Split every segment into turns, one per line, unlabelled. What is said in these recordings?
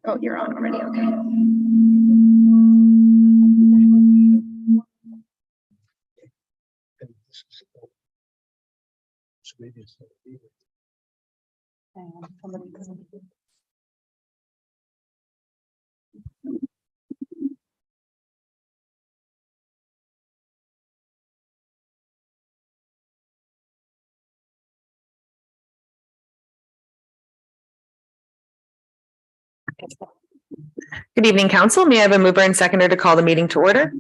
Oh, you're on already. Okay.
So maybe it's
Good evening, Council. May I have a mover and seconder to call the meeting to order?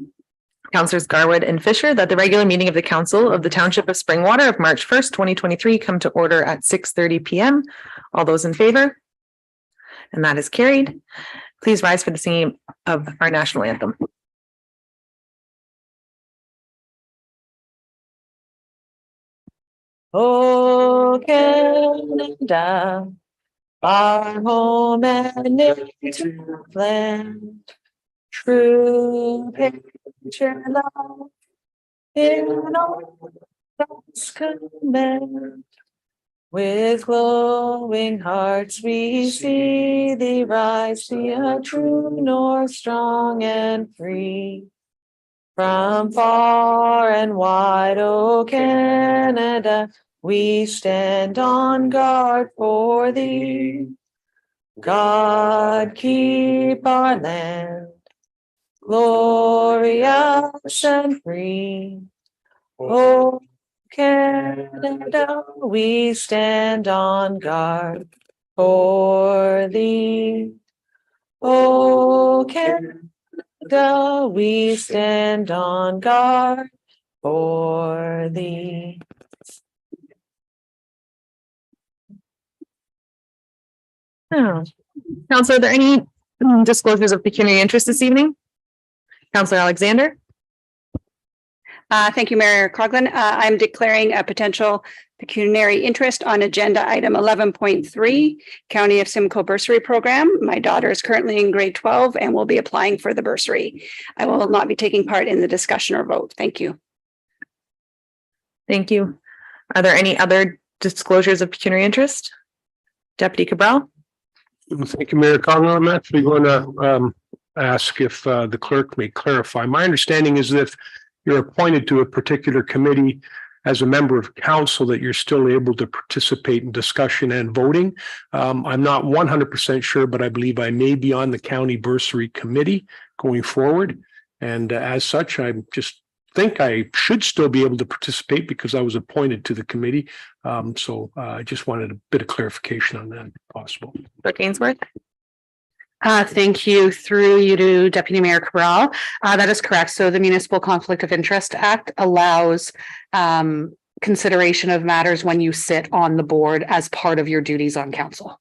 Councillors Garwood and Fisher, that the regular meeting of the Council of the Township of Springwater of March 1st, 2023 come to order at 6:30 p.m. All those in favor? And that is carried. Please rise for the singing of our national anthem. Oh, Canada, our home and native land, true picture love in all that's command. With glowing hearts we see thee rise, be a true north, strong and free. From far and wide, O Canada, we stand on guard for thee. God keep our land glorious and free. O Canada, we stand on guard for thee. O Canada, we stand on guard for thee. Councilor, are there any disclosures of pecuniary interest this evening? Councilor Alexander?
Thank you, Mayor Coughlin. I'm declaring a potential pecuniary interest on agenda item 11.3, County of Simcoe Bursary Program. My daughter is currently in grade 12 and will be applying for the bursary. I will not be taking part in the discussion or vote. Thank you.
Thank you. Are there any other disclosures of pecuniary interest? Deputy Cabral?
Thank you, Mayor Coughlin. I'm actually going to ask if the clerk may clarify. My understanding is that if you're appointed to a particular committee as a member of council, that you're still able to participate in discussion and voting. I'm not 100% sure, but I believe I may be on the county bursary committee going forward. And as such, I just think I should still be able to participate because I was appointed to the committee. So I just wanted a bit of clarification on that, if possible.
Clerk Ainsworth?
Thank you. Through you to Deputy Mayor Cabral. That is correct. So the Municipal Conflict of Interest Act allows consideration of matters when you sit on the board as part of your duties on council.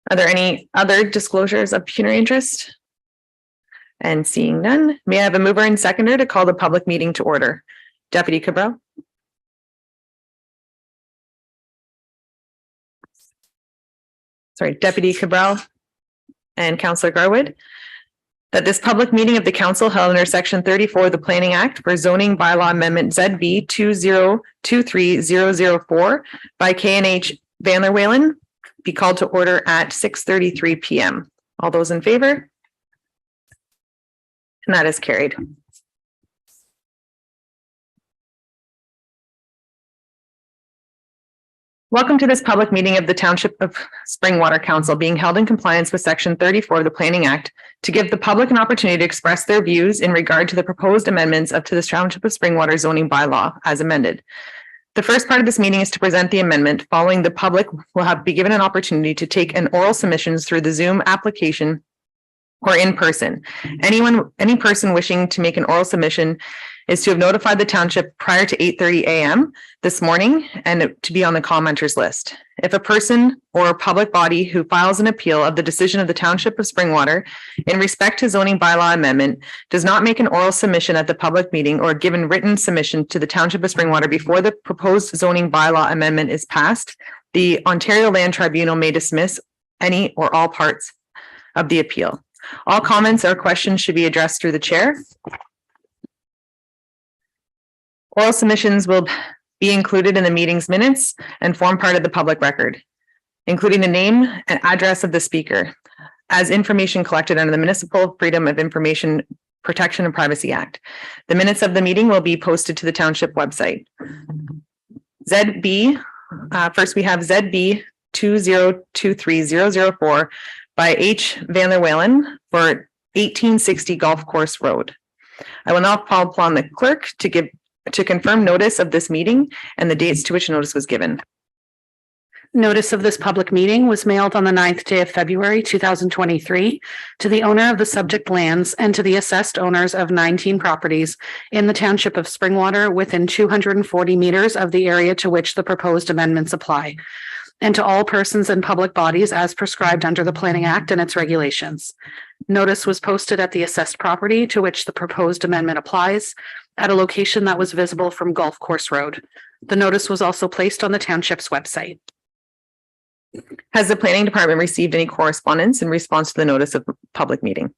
Are there any other disclosures of pecuniary interest? And seeing none, may I have a mover and seconder to call the public meeting to order? Deputy Cabral? Sorry, Deputy Cabral and Councillor Garwood, that this public meeting of the council held under section 34 of the Planning Act for zoning bylaw amendment ZB 2023004 by KNH Van der Weylen be called to order at 6:33 p.m. All those in favor? And that is carried. Welcome to this public meeting of the Township of Springwater Council being held in compliance with section 34 of the Planning Act to give the public an opportunity to express their views in regard to the proposed amendments to the Township of Springwater zoning bylaw as amended. The first part of this meeting is to present the amendment. Following, the public will be given an opportunity to take an oral submissions through the Zoom application or in person. Any person wishing to make an oral submission is to have notified the township prior to 8:30 a.m. this morning and to be on the commenters list. If a person or a public body who files an appeal of the decision of the Township of Springwater in respect to zoning bylaw amendment does not make an oral submission at the public meeting or given written submission to the Township of Springwater before the proposed zoning bylaw amendment is passed, the Ontario Land Tribunal may dismiss any or all parts of the appeal. All comments or questions should be addressed through the chair. Oral submissions will be included in the meeting's minutes and form part of the public record. including the name and address of the speaker, as information collected under the Municipal Freedom of Information Protection and Privacy Act. The minutes of the meeting will be posted to the township website. ZB, first we have ZB 2023004 by H. Van der Weylen for 1860 Golf Course Road. I will now call upon the clerk to confirm notice of this meeting and the dates to which notice was given.
Notice of this public meeting was mailed on the 9th day of February, 2023 to the owner of the subject lands and to the assessed owners of 19 properties in the township of Springwater within 240 meters of the area to which the proposed amendments apply, and to all persons and public bodies as prescribed under the Planning Act and its regulations. Notice was posted at the assessed property to which the proposed amendment applies at a location that was visible from Golf Course Road. The notice was also placed on the township's website.
Has the planning department received any correspondence in response to the notice of public meeting?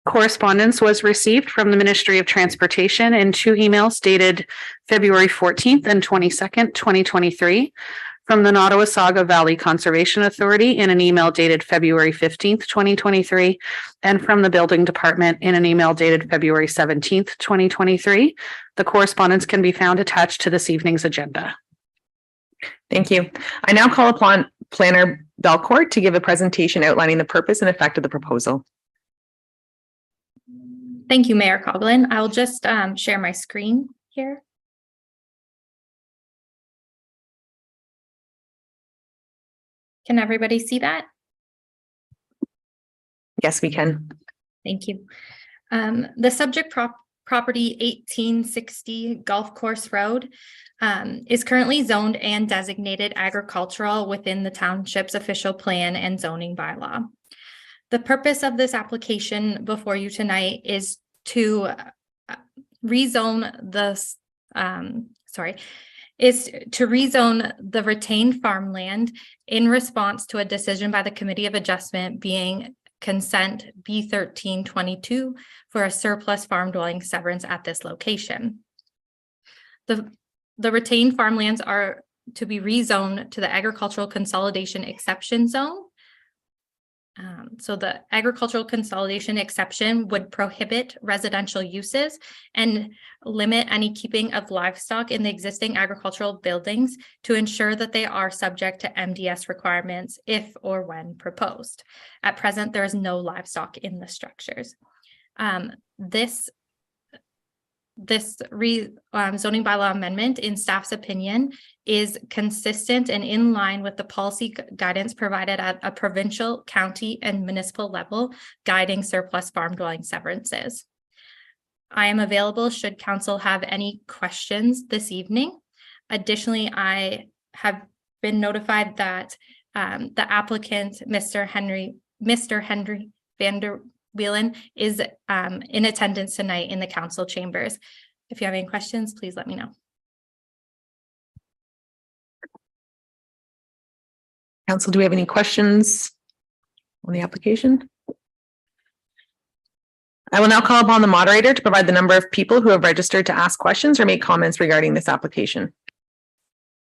Correspondence was received from the Ministry of Transportation in 2 emails dated February 14th and 22nd, 2023, from the Nottawasaga Valley Conservation Authority in an email dated February 15th, 2023, and from the Building Department in an email dated February 17th, 2023. The correspondence can be found attached to this evening's agenda.
Thank you. I now call upon Planner Belcourt to give a presentation outlining the purpose and effect of the proposal.
Thank you, Mayor Coughlin. I'll just share my screen here. Can everybody see that?
Yes, we can.
Thank you. The subject property 1860 Golf Course Road is currently zoned and designated agricultural within the township's official plan and zoning bylaw. The purpose of this application before you tonight is to rezone the retained farmland in response to a decision by the Committee of Adjustment being consent B1322 for a surplus farm dwelling severance at this location. The retained farmlands are to be rezoned to the agricultural consolidation exception zone. So the agricultural consolidation exception would prohibit residential uses and limit any keeping of livestock in the existing agricultural buildings to ensure that they are subject to MDS requirements if or when proposed. At present, there is no livestock in the structures. This zoning bylaw amendment, in staff's opinion, is consistent and in line with the policy guidance provided at a provincial, county, and municipal level guiding surplus farm dwelling severances. I am available should council have any questions this evening. Additionally, I have been notified that the applicant, Mr. Henry Van der Weylen, is in attendance tonight in the council chambers. If you have any questions, please let me know.
Council, do we have any questions on the application? I will now call upon the moderator to provide the number of people who have registered to ask questions or make comments regarding this application.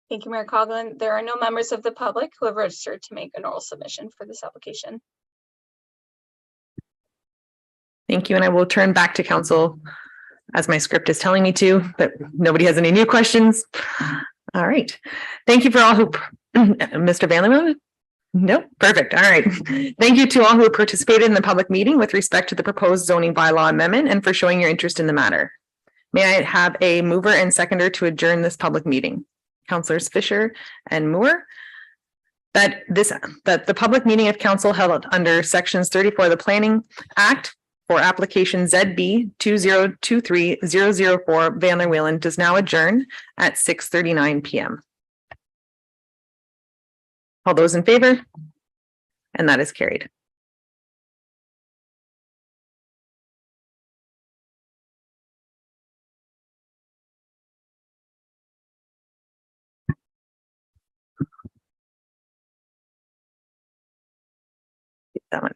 Thank you, Mayor Coughlin. There are no members of the public who have registered to make an oral submission for this application.
Thank you. And I will turn back to council as my script is telling me to, but nobody has any new questions. All right. Thank you for all who, Mr. Van der Weylen? Nope. Perfect. All right. Thank you to all who participated in the public meeting with respect to the proposed zoning bylaw amendment and for showing your interest in the matter. May I have a mover and seconder to adjourn this public meeting? Councilors Fisher and Moore. That the public meeting of council held under sections 34 of the Planning Act for application ZB 2023004 Van der Weylen does now adjourn at 6:39 p.m. All those in favor? And that is carried. That one.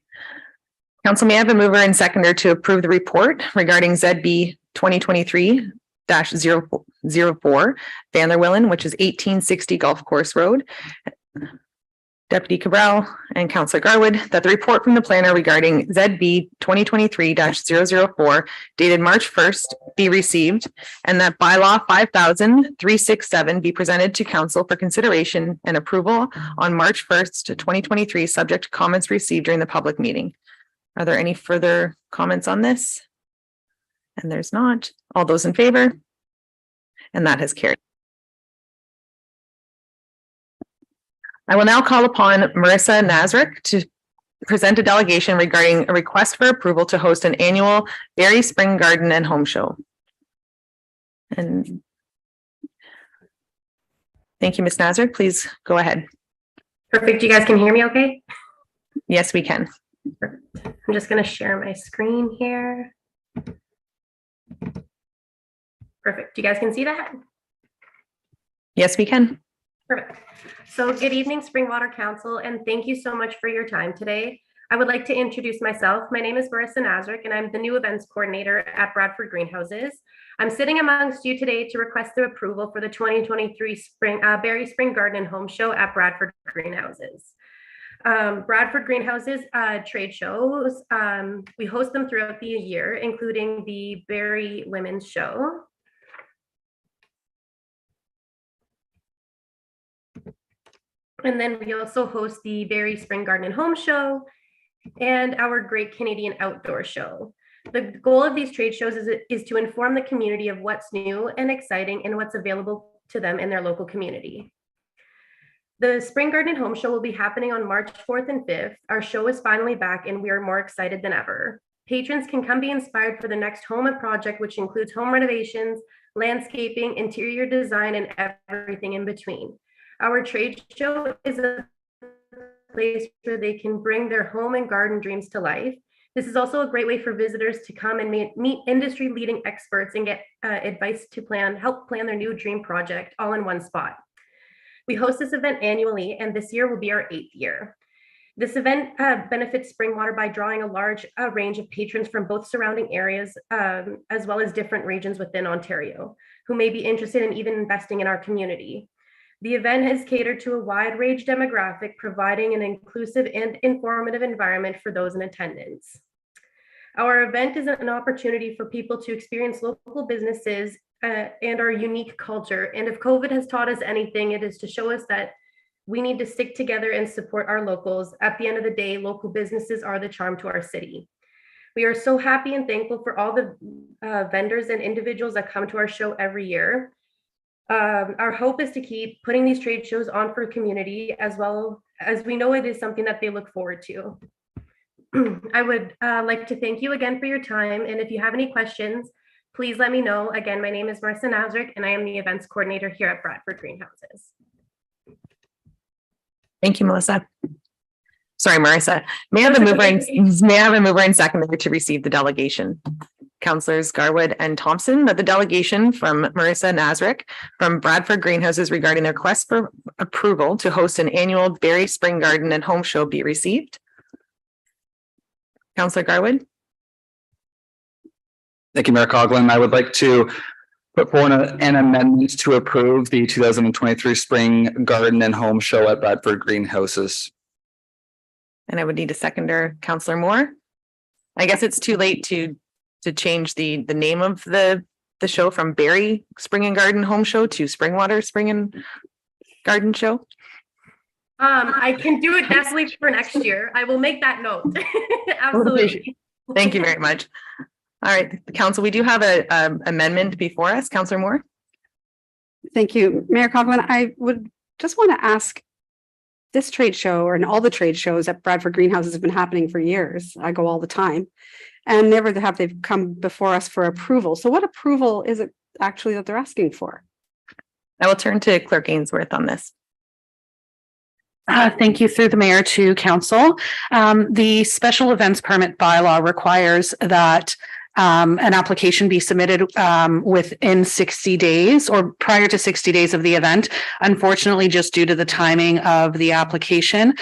Council, may I have a mover and seconder to approve the report regarding ZB 2023-004 Van der Weylen, which is 1860 Golf Course Road, Deputy Cabral and Councillor Garwood, that the report from the planner regarding ZB 2023-004 dated March 1st be received, and that bylaw 5000-367 be presented to council for consideration and approval on March 1st, 2023, subject to comments received during the public meeting. Are there any further comments on this? And there's not. All those in favor? And that has carried. I will now call upon Marissa Nazarick to present a delegation regarding a request for approval to host an annual Berry Spring Garden and Home Show. And thank you, Ms. Nazarick. Please go ahead.
Perfect. You guys can hear me okay?
Yes, we can.
I'm just going to share my screen here. Perfect. You guys can see that?
Yes, we can.
Perfect. So good evening, Springwater Council, and thank you so much for your time today. I would like to introduce myself. My name is Marissa Nazarick, and I'm the new events coordinator at Bradford Greenhouses. I'm sitting amongst you today to request the approval for the 2023 Berry Spring Garden and Home Show at Bradford Greenhouses. Bradford Greenhouses trade shows, we host them throughout the year, including the Berry Women's Show. And then we also host the Berry Spring Garden and Home Show and our Great Canadian Outdoor Show. The goal of these trade shows is to inform the community of what's new and exciting and what's available to them in their local community. The Spring Garden and Home Show will be happening on March 4th and 5th. Our show is finally back and we are more excited than ever. Patrons can come be inspired for the next home project, which includes home renovations, landscaping, interior design, and everything in between. Our trade show is a place where they can bring their home and garden dreams to life. This is also a great way for visitors to come and meet industry-leading experts and get advice to help plan their new dream project all in one spot. We host this event annually, and this year will be our 8th year. This event benefits Springwater by drawing a large range of patrons from both surrounding areas, as well as different regions within Ontario, who may be interested in even investing in our community. The event is catered to a wide range demographic, providing an inclusive and informative environment for those in attendance. Our event is an opportunity for people to experience local businesses and our unique culture. And if COVID has taught us anything, it is to show us that we need to stick together and support our locals. At the end of the day, local businesses are the charm to our city. We are so happy and thankful for all the vendors and individuals that come to our show every year. Our hope is to keep putting these trade shows on for community, as well as we know it is something that they look forward to. I would like to thank you again for your time. And if you have any questions, please let me know. Again, my name is Marissa Nazarick, and I am the events coordinator here at Bradford Greenhouses.
Thank you, Melissa. Sorry, Marissa. May I have a mover and seconder to receive the delegation? Councillors Garwood and Thompson, that the delegation from Marissa Nazarick from Bradford Greenhouses regarding their request for approval to host an annual Berry Spring Garden and Home Show be received. Councillor Garwood.
Thank you, Mayor Coughlin. I would like to put forward an amendment to approve the 2023 Spring Garden and Home Show at Bradford Greenhouses.
And I would need a seconder, Councillor Moore. I guess it's too late to change the name of the show from Berry Spring and Garden Home Show to Springwater Spring and Garden Show.
I can do it definitely for next year. I will make that note. Absolutely.
Thank you very much. All right, Council, we do have a amendment before us. Councillor Moore.
Thank you, Mayor Coughlin. I would just want to ask, this trade show and all the trade shows at Bradford Greenhouses have been happening for years. I go all the time, and never have they come before us for approval. So what approval is it actually that they're asking for?
I will turn to Clerk Ainsworth on this.
Thank you through the mayor to council. The special events permit bylaw requires that an application be submitted within 60 days or prior to 60 days of the event. Unfortunately, just due to the timing of the application,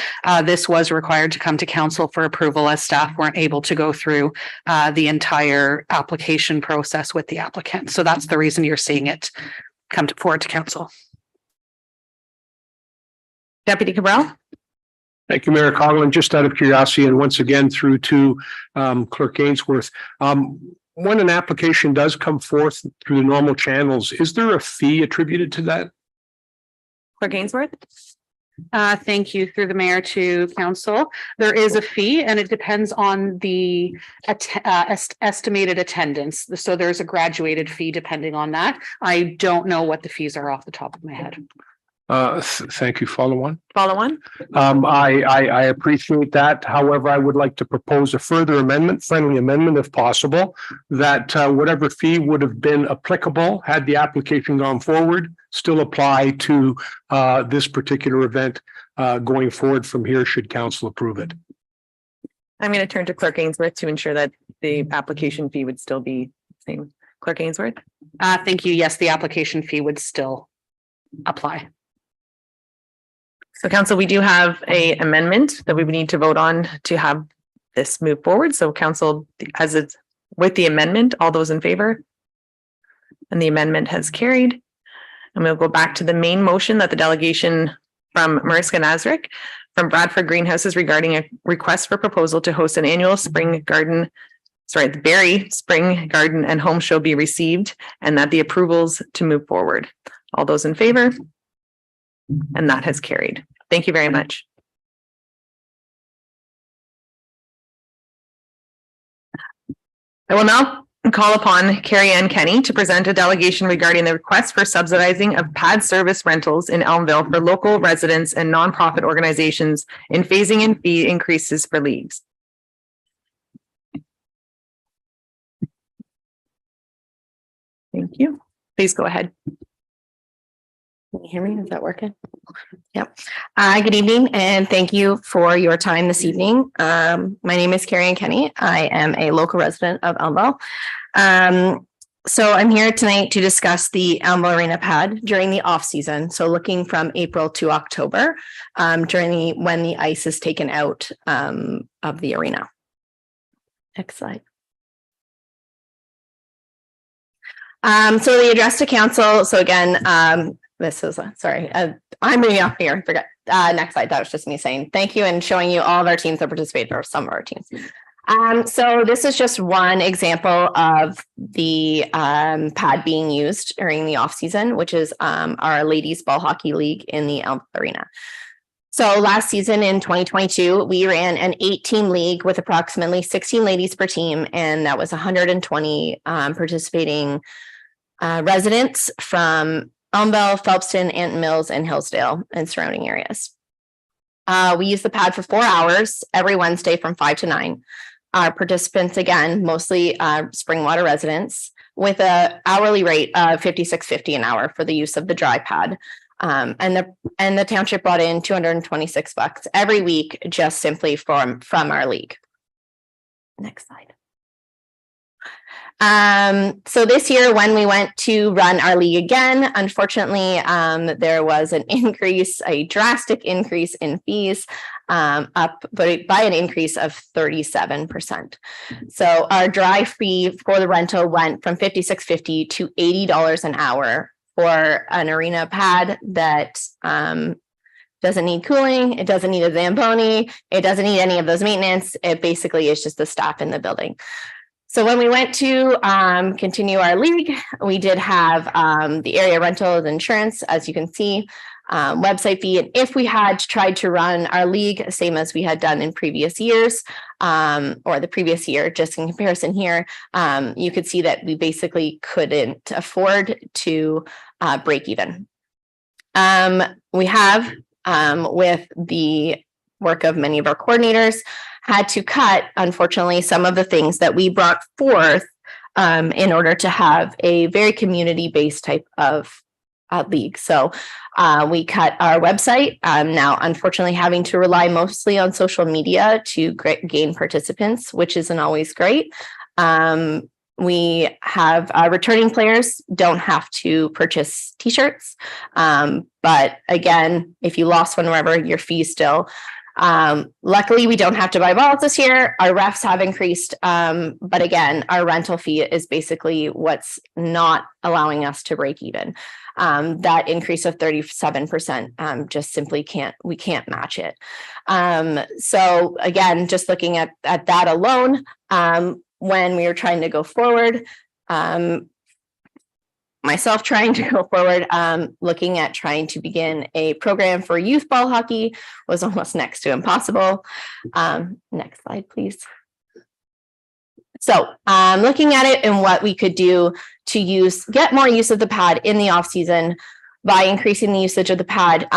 this was required to come to council for approval, as staff weren't able to go through the entire application process with the applicant. So that's the reason you're seeing it come forward to council.
Deputy Cabral.
Thank you, Mayor Coughlin. Just out of curiosity, and once again through to Clerk Ainsworth. When an application does come forth through the normal channels, is there a fee attributed to that?
Clerk Ainsworth?
Thank you through the mayor to council. There is a fee and it depends on the estimated attendance. So there's a graduated fee depending on that. I don't know what the fees are off the top of my head.
Thank you. Follow on.
Follow on?
I appreciate that. However, I would like to propose a further amendment, friendly amendment if possible, that whatever fee would have been applicable had the application gone forward, still apply to this particular event going forward from here should council approve it.
I'm going to turn to Clerk Ainsworth to ensure that the application fee would still be the same. Clerk Ainsworth?
Thank you. Yes, the application fee would still apply.
So council, we do have a amendment that we would need to vote on to have this move forward. So council, as it's with the amendment, all those in favor? And the amendment has carried. And we'll go back to the main motion that the delegation from Mariska Nazarick from Bradford Greenhouses regarding a request for proposal to host an annual the Barrie Spring Garden and Home Show be received and that the approvals to move forward. All those in favor? And that has carried. Thank you very much. I will now call upon Carrie Ann Kenny to present a delegation regarding the request for subsidizing of pad service rentals in Elmville for local residents and nonprofit organizations in phasing in fee increases for leagues. Thank you. Please go ahead.
Can you hear me? Is that working? Yep. Good evening and thank you for your time this evening. My name is Carrie Ann Kenny. I am a local resident of Elmville. So I'm here tonight to discuss the Elmville Arena pad during the off season. So looking from April to October, when the ice is taken out of the arena. Next slide. So the address to council. So again, this is I'm moving off here. I forgot. Next slide. That was just me saying thank you and showing you all of our teams that participated or some of our teams. So this is just one example of the pad being used during the off season, which is our ladies ball hockey league in the Elmville Arena. So last season in 2022, we ran an 8-team league with approximately 16 ladies per team, and that was 120 participating residents from Elmville, Phelpston, Anton Mills, and Hillsdale and surrounding areas. We use the pad for 4 hours every Wednesday from 5 to 9. Our participants, again, mostly Springwater residents, with an hourly rate of $56.50 an hour for the use of the dry pad. And the township brought in $226 every week, just simply from our league. Next slide. So this year when we went to run our league again, unfortunately, there was a drastic increase in fees, up by an increase of 37%. So our dry fee for the rental went from $56.50 to $80 an hour for an arena pad that doesn't need cooling, it doesn't need a Zamboni, it doesn't need any of those maintenance. It basically is just the staff in the building. So when we went to continue our league, we did have the area rental and insurance, as you can see, website fee. And if we had tried to run our league, same as we had done in previous years, or the previous year, just in comparison here, you could see that we basically couldn't afford to break even. We have, with the work of many of our coordinators, had to cut, unfortunately, some of the things that we brought forth in order to have a very community-based type of league. So we cut our website, now unfortunately having to rely mostly on social media to gain participants, which isn't always great. We have returning players don't have to purchase t-shirts. But again, if you lost one wherever, your fee still. Luckily, we don't have to buy balls this year. Our refs have increased. But again, our rental fee is basically what's not allowing us to break even. that increase of 37%, just simply we can't match it. So again, just looking at that alone, when we were trying to go forward, myself trying to go forward, looking at trying to begin a program for youth ball hockey was almost next to impossible. Next slide, please. So looking at it and what we could do to get more use of the pad in the off season by increasing the usage of the pad,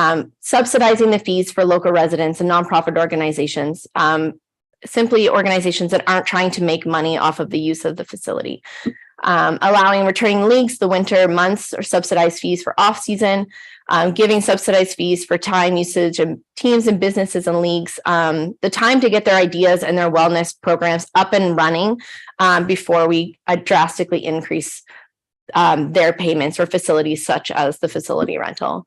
subsidizing the fees for local residents and nonprofit organizations, simply organizations that aren't trying to make money off of the use of the facility. Allowing returning leagues the winter months or subsidized fees for off season, giving subsidized fees for time usage and teams and businesses and leagues, the time to get their ideas and their wellness programs up and running before we drastically increase their payments for facilities such as the facility rental.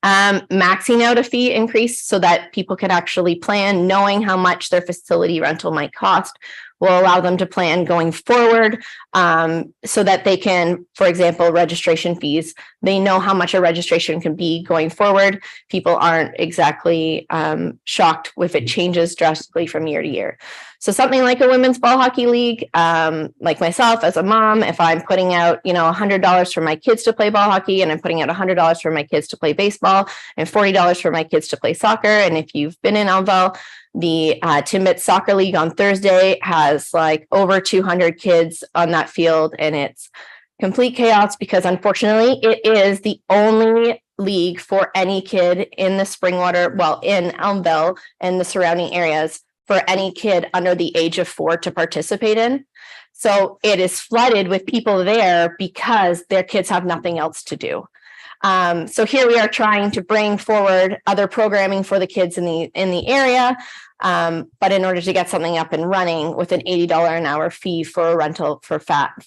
Maxing out a fee increase so that people can actually plan, knowing how much their facility rental might cost will allow them to plan going forward, so that they can, for example, registration fees, they know how much a registration can be going forward. People aren't exactly shocked if it changes drastically from year to year. So something like a women's ball hockey league, like myself as a mom, if I'm putting out, $100 for my kids to play ball hockey, and I'm putting out $100 for my kids to play baseball and $40 for my kids to play soccer. And if you've been in Elmville, the Timbits Soccer League on Thursday has like over 200 kids on that field, and it's complete chaos because unfortunately it is the only league for any kid in the Springwater, in Elmville and the surrounding areas, for any kid under the age of 4 to participate in. So it is flooded with people there because their kids have nothing else to do. So here we are trying to bring forward other programming for the kids in the area. But in order to get something up and running with an $80 an hour fee for a rental for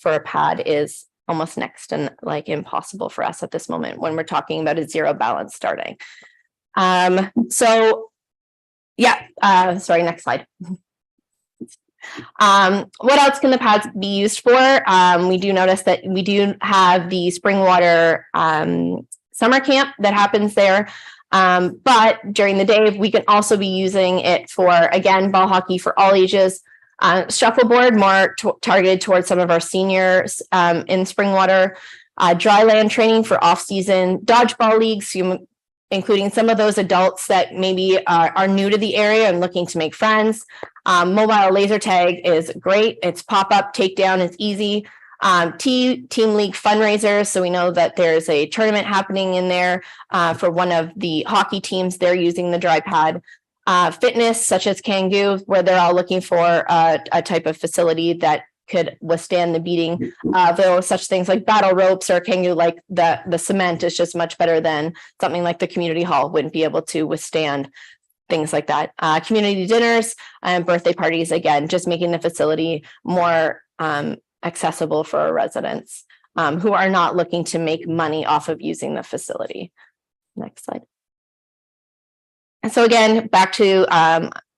a pad is almost next and like impossible for us at this moment when we're talking about a zero balance starting. Sorry, next slide. What else can the pads be used for? We do notice that we do have the Springwater summer camp that happens there. But during the day, we can also be using it for, again, ball hockey for all ages, shuffleboard more targeted towards some of our seniors in Springwater, dry land training for off-season dodgeball leagues, including some of those adults that maybe are new to the area and looking to make friends. Mobile laser tag is great. It's pop-up, takedown, it's easy. Team league fundraisers. So we know that there's a tournament happening in there for one of the hockey teams. They're using the dry pad. Fitness, such as Kangoo, where they're all looking for a type of facility that could withstand the beating. There are such things like battle ropes or Kangoo, like the cement is just much better than something like the community hall wouldn't be able to withstand things like that. Community dinners and birthday parties, again, just making the facility more accessible for our residents who are not looking to make money off of using the facility. Next slide. And so again, back to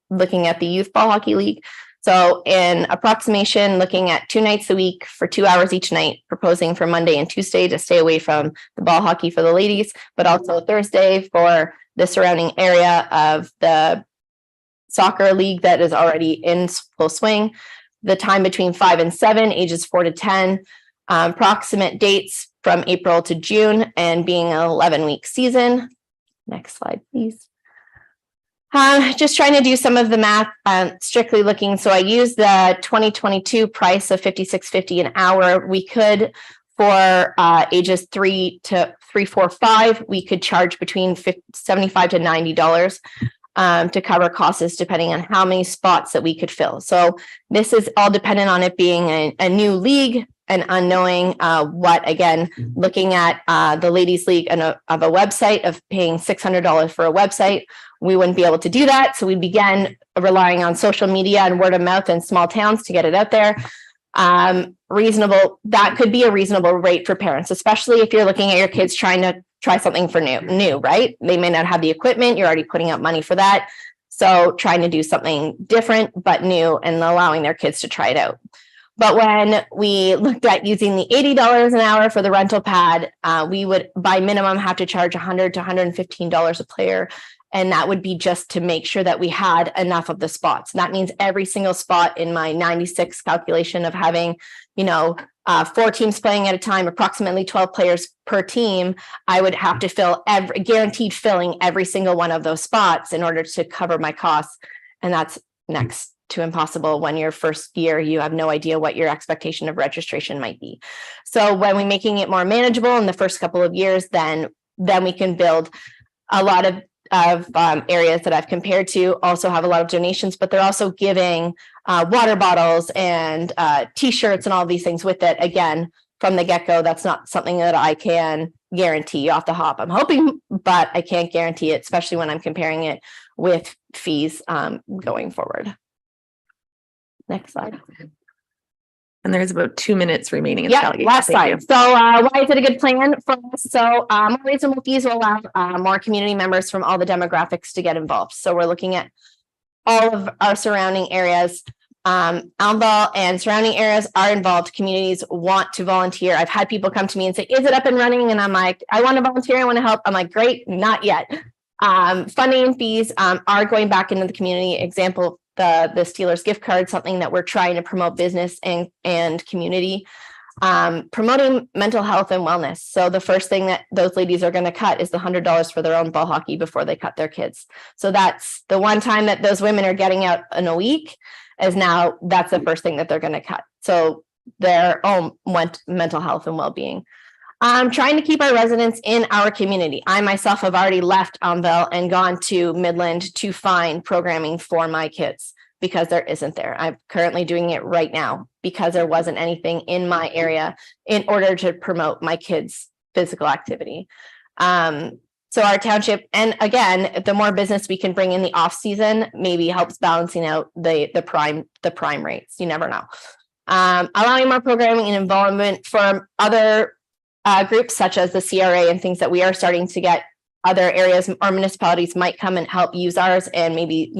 looking at the Youth Ball Hockey League. So in approximation, looking at 2 nights a week for 2 hours each night, proposing for Monday and Tuesday to stay away from the ball hockey for the ladies, but also Thursday for the surrounding area of the soccer league that is already in full swing. The time between 5 and 7, ages 4 to 10, approximate dates from April to June, and being an 11-week season. Next slide, please. Just trying to do some of the math, strictly looking. So I used the 2022 price of $56.50 an hour. We could, for ages 3 to 3, 4, 5, we could charge between $75 to $90 to cover costs, depending on how many spots that we could fill. So this is all dependent on it being a new league and unknowing what, again, looking at the ladies league and of a website of paying $600 for a website, we wouldn't be able to do that. So we began relying on social media and word of mouth in small towns to get it out there. Reasonable, that could be a reasonable rate for parents, especially if you're looking at your kids trying to try something for new, right? They may not have the equipment. You're already putting out money for that. So trying to do something different, but new, and allowing their kids to try it out. But when we looked at using the $80 an hour for the rental pad, we would by minimum have to charge $100 to $115 a player. And that would be just to make sure that we had enough of the spots. And that means every single spot in my 96 calculation of having, 4 teams playing at a time, approximately 12 players per team, I would have to fill guaranteed filling every single one of those spots in order to cover my costs. And that's next to impossible. When your first year, you have no idea what your expectation of registration might be. So when we're making it more manageable in the first couple of years, then we can build a lot of areas that I've compared to also have a lot of donations, but they're also giving water bottles and t-shirts and all these things with it. Again, from the get-go, that's not something that I can guarantee off the hop. I'm hoping, but I can't guarantee it, especially when I'm comparing it with fees going forward. Next slide.
And there's about 2 minutes remaining. In the
Yeah,
delegation.
last
Thank
slide.
you.
So why is it a good plan for us? So more reasonable fees will allow more community members from all the demographics to get involved. So we're looking at all of our surrounding areas. Elmville and surrounding areas are involved. Communities want to volunteer. I've had people come to me and say, is it up and running? And I'm like, I want to volunteer. I want to help. I'm like, great, not yet. Funding and fees are going back into the community. Example, the Steelers gift card, something that we're trying to promote business and community. Promoting mental health and wellness. So the first thing that those ladies are going to cut is the $100 for their own ball hockey before they cut their kids. So that's the one time that those women are getting out in a week, is now that's the first thing that they're going to cut. So their own mental health and well-being. Trying to keep our residents in our community. I myself have already left Elmville and gone to Midland to find programming for my kids because there isn't there. I'm currently doing it right now because there wasn't anything in my area in order to promote my kids' physical activity. So our township, and again, the more business we can bring in the off season, maybe helps balancing out the prime rates. You never know. Allowing more programming and involvement from other groups such as the CRA and things that we are starting to get. Other areas or municipalities might come and help use ours, and maybe,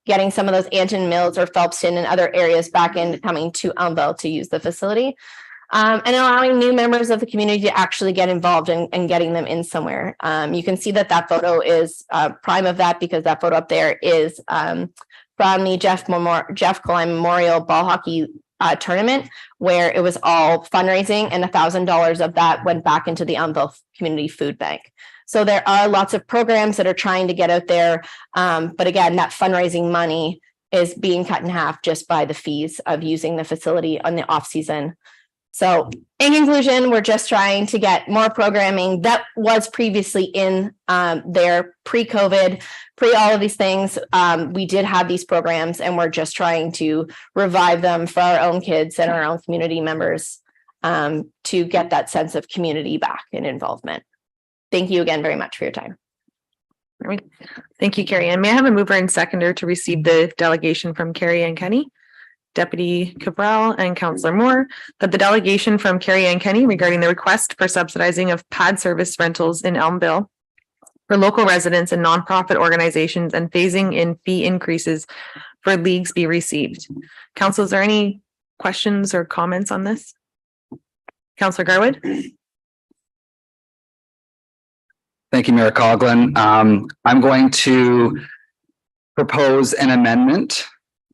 getting some of those Anton Mills or Phelpston and other areas back in coming to Elmville to use the facility. And allowing new members of the community to actually get involved and getting them in somewhere. You can see that photo is prime of that, because that photo up there is from the Jeff Klein Memorial Ball Hockey tournament, where it was all fundraising, and $1,000 of that went back into the Elmville Community Food Bank. So there are lots of programs that are trying to get out there. But again, that fundraising money is being cut in half just by the fees of using the facility on the off season. So in conclusion, we're just trying to get more programming that was previously in there pre-COVID, pre all of these things. We did have these programs, and we're just trying to revive them for our own kids and our own community members to get that sense of community back and involvement. Thank you again very much for your time.
All right. Thank you, Carrie. And may I have a mover and seconder to receive the delegation from Carrie Ann Kenny, Deputy Cabral, and Councillor Moore, that the delegation from Carrie Ann Kenny regarding the request for subsidizing of pad service rentals in Elmville for local residents and nonprofit organizations and phasing in fee increases for leagues be received. Council, is there any questions or comments on this? Councillor Garwood?
Thank you, Mayor Coughlin. I'm going to propose an amendment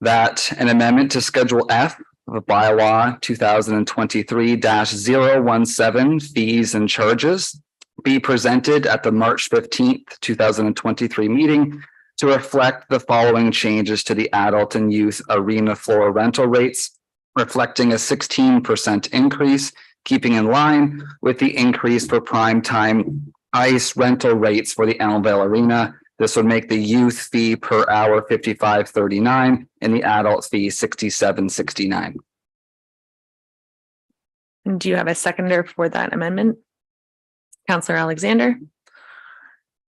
to Schedule F of Bylaw 2023-017 fees and charges be presented at the March 15th, 2023 meeting to reflect the following changes to the adult and youth arena floor rental rates, reflecting a 16% increase, keeping in line with the increase for prime time ice rental rates for the Elmville Arena. This would make the youth fee per hour $55.39 and the adult fee $67.69.
Do you have a seconder for that amendment? Councillor Alexander?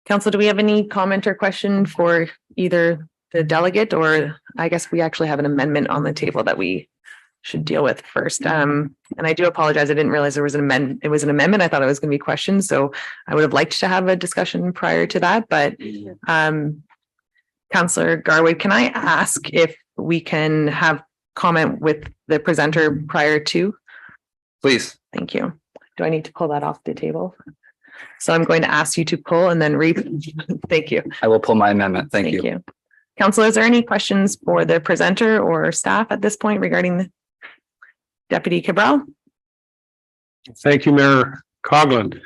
Council, do we have any comment or question for either the delegate, or I guess we actually have an amendment on the table that we should deal with first. And I do apologize. I didn't realize there was an amendment. It was an amendment. I thought it was going to be questions. So I would have liked to have a discussion prior to that. But Councillor Garwood, can I ask if we can have comment with the presenter prior to?
Please.
Thank you. Do I need to pull that off the table? So I'm going to ask you to pull and then read. Thank you.
I will pull my amendment. Thank you.
Council, is there any questions for the presenter or staff at this point regarding the Deputy Cabral?
Thank you, Mayor Coughlin.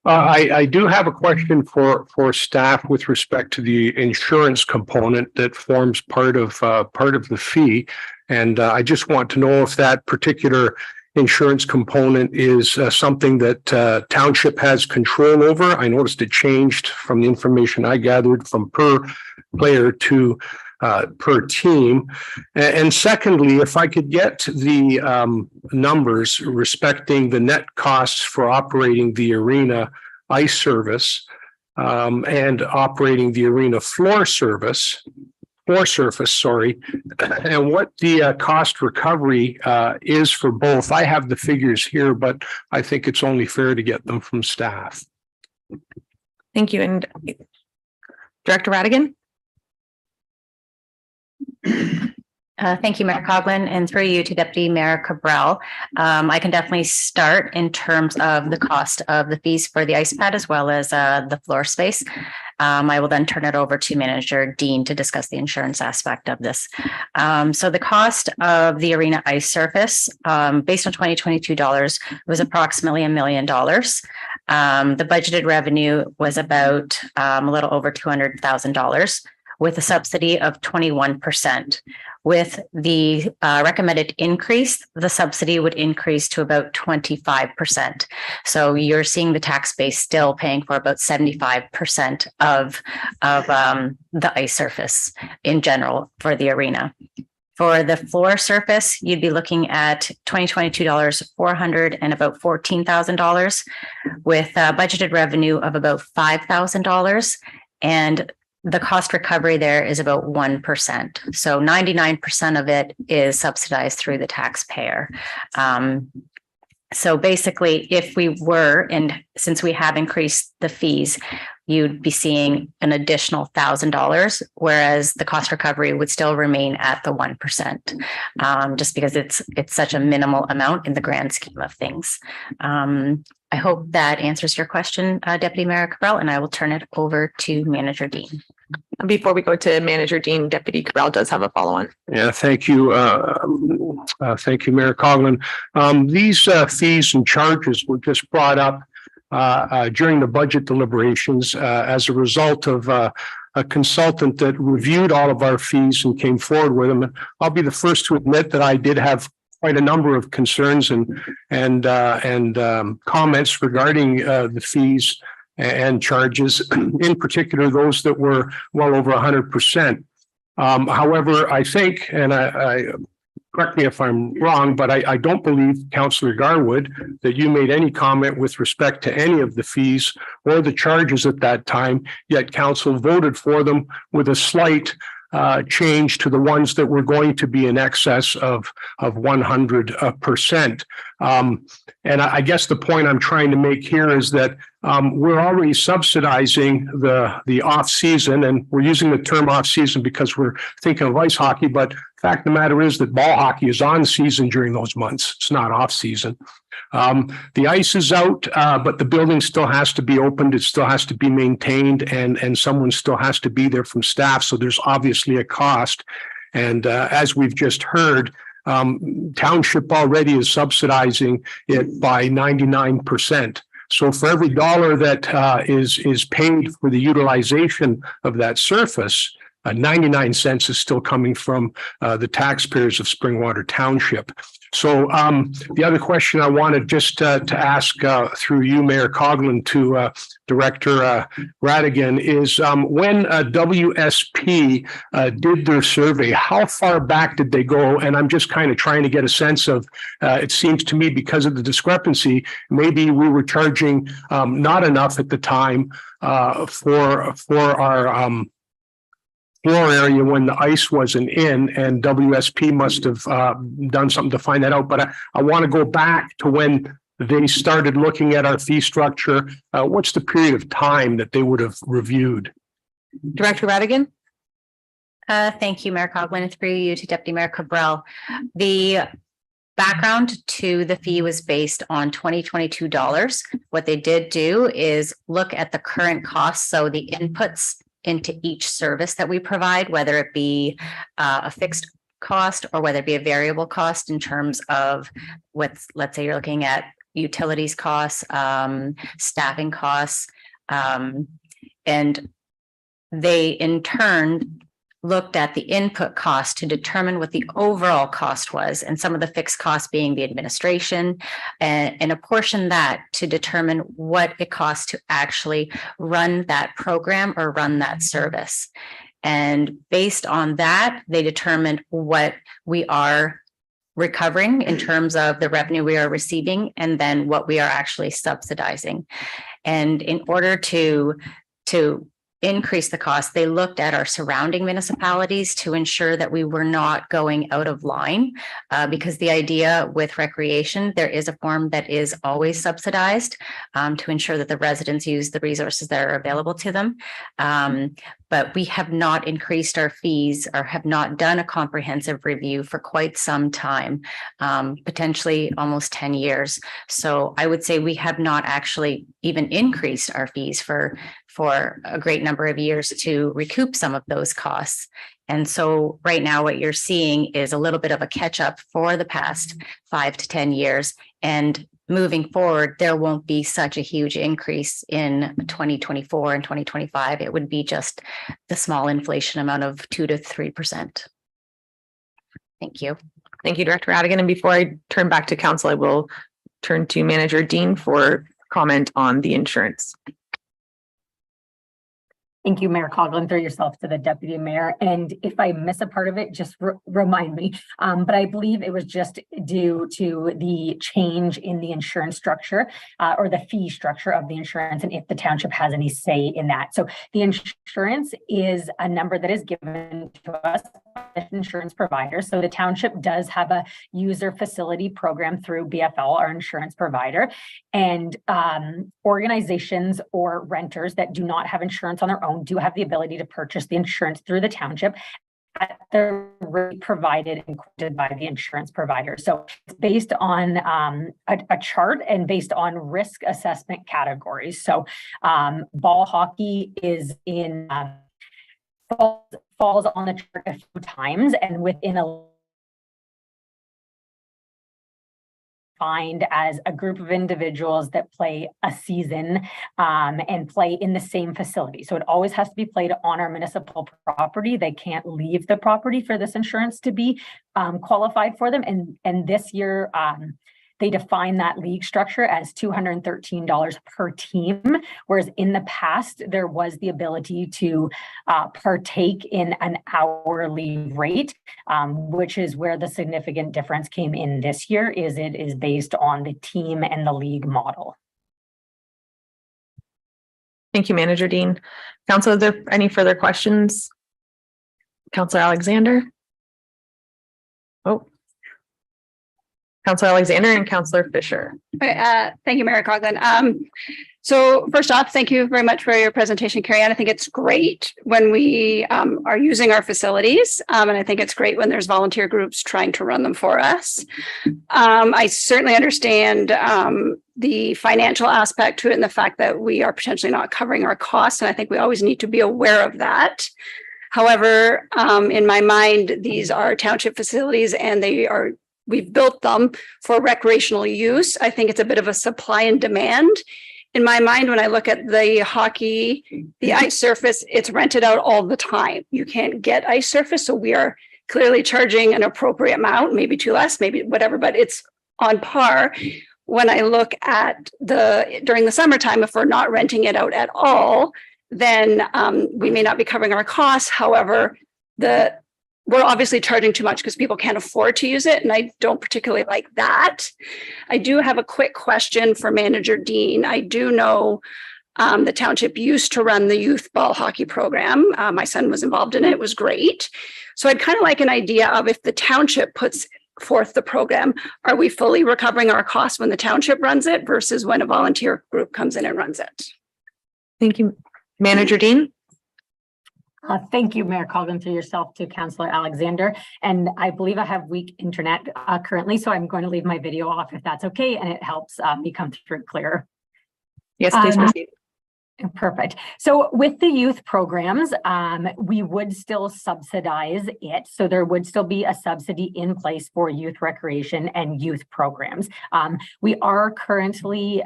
I do have a question for staff with respect to the insurance component that forms part of the fee. And I just want to know if that particular insurance component is something that township has control over. I noticed it changed from the information I gathered from per player to per team. And secondly, if I could get the numbers respecting the net costs for operating the arena ice service and operating the arena floor surface, and what the cost recovery is for both. I have the figures here, but I think it's only fair to get them from staff.
Thank you. And Director Radigan?
Thank you, Mayor Coughlin, and through you to Deputy Mayor Cabral. I can definitely start in terms of the cost of the fees for the ice pad as well as the floor space. I will then turn it over to Manager Dean to discuss the insurance aspect of this. So the cost of the arena ice surface, based on 2022 dollars, was approximately $1 million. The budgeted revenue was about a little over $200,000 with a subsidy of 21%. With the recommended increase, the subsidy would increase to about 25%. So you're seeing the tax base still paying for about 75% of the ice surface in general for the arena. For the floor surface, you'd be looking at $400 and about $14,000 with budgeted revenue of about $5,000. And the cost recovery there is about 1%. So 99% of it is subsidized through the taxpayer. So basically, if we were, and since we have increased the fees, you'd be seeing an additional $1,000, whereas the cost recovery would still remain at the 1%, just because it's such a minimal amount in the grand scheme of things. I hope that answers your question, Deputy Mayor Cabral, and I will turn it over to Manager Dean.
Before we go to Manager Dean, Deputy Cabral does have a follow-on.
Yeah, thank you. Thank you, Mayor Coughlin. These fees and charges were just brought up during the budget deliberations as a result of a consultant that reviewed all of our fees and came forward with them. And I'll be the first to admit that I did have quite a number of concerns and comments regarding the fees and charges, in particular those that were well over 100%. However, I think, and I correct me if I'm wrong, but I don't believe, Councillor Garwood, that you made any comment with respect to any of the fees or the charges at that time, yet council voted for them with a slight change to the ones that were going to be in excess of 100%. And I guess the point I'm trying to make here is that we're already subsidizing the off season, and we're using the term off season because we're thinking of ice hockey, but fact of the matter is that ball hockey is on season during those months. It's not off season. The ice is out, but the building still has to be opened. It still has to be maintained, and someone still has to be there from staff. So there's obviously a cost. And as we've just heard, township already is subsidizing it by 99%. So for every dollar that is paid for the utilization of that surface, 99 cents is still coming from the taxpayers of Springwater Township. So the other question I wanted just to ask through you, Mayor Coughlin, to Director Radigan is when WSP did their survey, how far back did they go? And I'm just kind of trying to get a sense of, it seems to me because of the discrepancy, maybe we were charging not enough at the time for our floor area when the ice wasn't in, and WSP must have done something to find that out. But I want to go back to when they started looking at our fee structure. What's the period of time that they would have reviewed?
Director Radigan?
Thank you, Mayor Coughlin. Through you to Deputy Mayor Cabral. The background to the fee was based on 2022 dollars. What they did do is look at the current costs, so the inputs into each service that we provide, whether it be a fixed cost or whether it be a variable cost in terms of what's, let's say you're looking at utilities costs, staffing costs, and they in turn looked at the input cost to determine what the overall cost was, and some of the fixed costs being the administration, and apportion that to determine what it costs to actually run that program or run that service. And based on that, they determined what we are recovering in terms of the revenue we are receiving, and then what we are actually subsidizing. And in order to increase the cost, they looked at our surrounding municipalities to ensure that we were not going out of line, because the idea with recreation, there is a form that is always subsidized to ensure that the residents use the resources that are available to them. But we have not increased our fees or have not done a comprehensive review for quite some time, potentially almost 10 years. So I would say we have not actually even increased our fees for a great number of years to recoup some of those costs. And so right now what you're seeing is a little bit of a catch up for the past 5 to 10 years. And moving forward, there won't be such a huge increase in 2024 and 2025. It would be just the small inflation amount of 2 to 3%. Thank you.
Thank you, Director Radigan. And before I turn back to council, I will turn to Manager Dean for comment on the insurance.
Thank you, Mayor Coughlin, through yourself to the Deputy Mayor. And if I miss a part of it, just remind me. But I believe it was just due to the change in the insurance structure or the fee structure of the insurance, and if the township has any say in that. So the insurance is a number that is given to us by insurance providers. So the township does have a user facility program through BFL, our insurance provider, and organizations or renters that do not have insurance on their own do have the ability to purchase the insurance through the township at the rate provided and quoted by the insurance provider. So it's based on a chart and based on risk assessment categories. So ball hockey is in falls on the chart a few times, and within a defined as a group of individuals that play a season and play in the same facility. So it always has to be played on our municipal property. They can't leave the property for this insurance to be qualified for them. And this year, they define that league structure as $213 per team, whereas in the past, there was the ability to partake in an hourly rate, which is where the significant difference came in this year, is it is based on the team and the league model.
Thank you, Manager Dean. Council, are there any further questions? Councillor Alexander? Oh. Councillor Alexander and Councillor Fisher.
Thank you, Mayor Coughlin. So first off, thank you very much for your presentation, Carrie Ann. I think it's great when we are using our facilities. And I think it's great when there's volunteer groups trying to run them for us. I certainly understand the financial aspect to it and the fact that we are potentially not covering our costs. And I think we always need to be aware of that. However, in my mind, these are township facilities and we've built them for recreational use. I think it's a bit of a supply and demand. In my mind, when I look at the hockey, the ice surface, it's rented out all the time. You can't get ice surface. So we are clearly charging an appropriate amount, maybe too less, maybe whatever, but it's on par. When I look at during the summertime, if we're not renting it out at all, then we may not be covering our costs. However, we're obviously charging too much because people can't afford to use it. And I don't particularly like that. I do have a quick question for Manager Dean. I do know the township used to run the youth ball hockey program. My son was involved in it. It was great. So I'd kind of like an idea of, if the township puts forth the program, are we fully recovering our costs when the township runs it versus when a volunteer group comes in and runs it?
Thank you. Manager Dean?
Thank you, Mayor Colvin, through yourself to Councillor Alexander. And I believe I have weak internet currently, so I'm going to leave my video off if that's okay, and it helps me come through clearer.
Yes, please proceed.
Perfect. So with the youth programs, we would still subsidize it. So there would still be a subsidy in place for youth recreation and youth programs. We are currently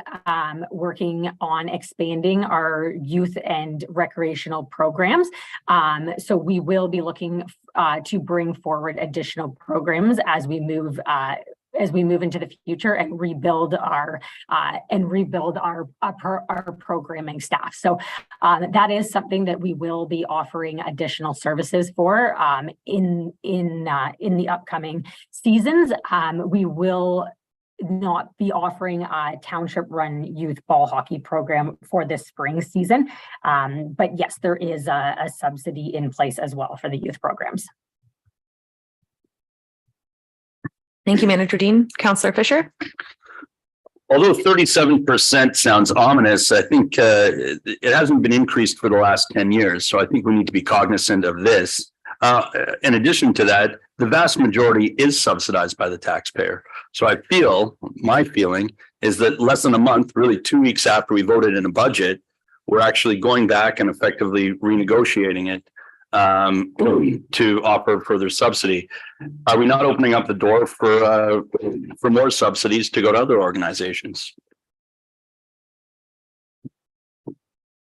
working on expanding our youth and recreational programs. So we will be looking to bring forward additional programs as we move into the future and rebuild our programming staff. So that is something that we will be offering additional services for in the upcoming seasons. We will not be offering a township-run youth ball hockey program for this spring season. But yes, there is a subsidy in place as well for the youth programs.
Thank you, Manager Dean. Councillor Fisher.
Although 37% sounds ominous, I think it hasn't been increased for the last 10 years. So I think we need to be cognizant of this. In addition to that, the vast majority is subsidized by the taxpayer. So my feeling is that less than a month, really 2 weeks after we voted in a budget, we're actually going back and effectively renegotiating it to offer further subsidy. Are we not opening up the door for more subsidies to go to other organizations?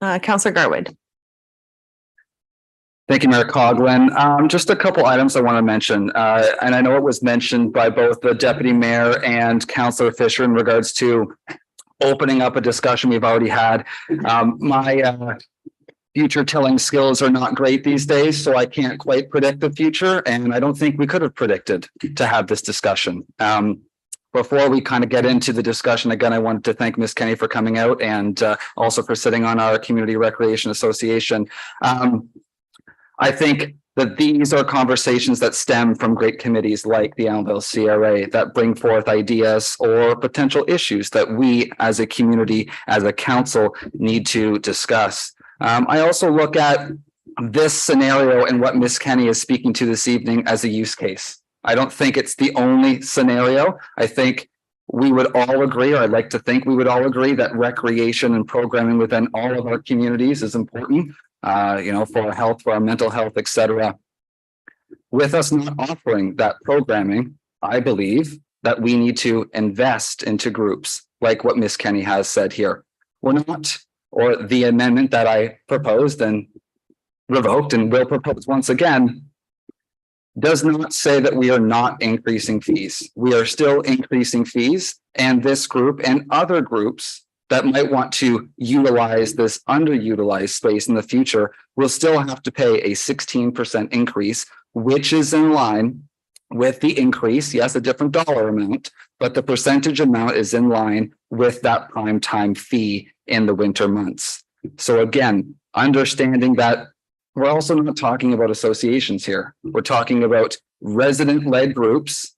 Councillor Garwood.
Thank you, Mayor Coughlin. Just a couple items I want to mention, and I know it was mentioned by both the Deputy Mayor and Councillor Fisher in regards to opening up a discussion we've already had. My future telling skills are not great these days, so I can't quite predict the future, and I don't think we could have predicted to have this discussion. Before we kind of get into the discussion, again, I wanted to thank Ms. Kenny for coming out and also for sitting on our Community Recreation Association. I think that these are conversations that stem from great committees like the Elmville CRA that bring forth ideas or potential issues that we as a community, as a council, need to discuss. I also look at this scenario and what Ms. Kenny is speaking to this evening as a use case. I don't think it's the only scenario. I think we would all agree, or I'd like to think we would all agree, that recreation and programming within all of our communities is important, for our health, for our mental health, etc. With us not offering that programming, I believe that we need to invest into groups like what Ms. Kenny has said here. Or the amendment that I proposed and revoked and will propose once again does not say that we are not increasing fees. We are still increasing fees, and this group and other groups that might want to utilize this underutilized space in the future will still have to pay a 16% increase, which is in line with the increase. Yes, a different dollar amount, but the percentage amount is in line with that prime time fee in the winter months. So again, understanding that we're also not talking about associations here. We're talking about resident-led groups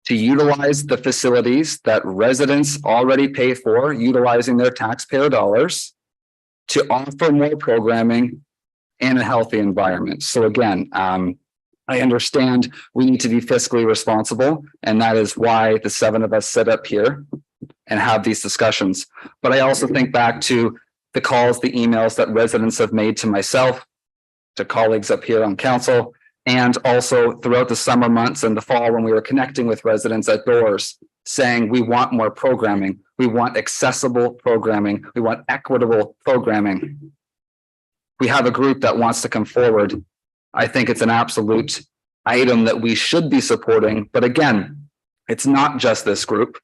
to utilize the facilities that residents already pay for, utilizing their taxpayer dollars to offer more programming in a healthy environment. So again, I understand we need to be fiscally responsible, and that is why the 7 of us sit up here and have these discussions. But I also think back to the calls, the emails that residents have made to myself, to colleagues up here on council, and also throughout the summer months and the fall when we were connecting with residents at doors saying we want more programming, we want accessible programming, we want equitable programming. We have a group that wants to come forward. I think it's an absolute item that we should be supporting. But again, it's not just this group.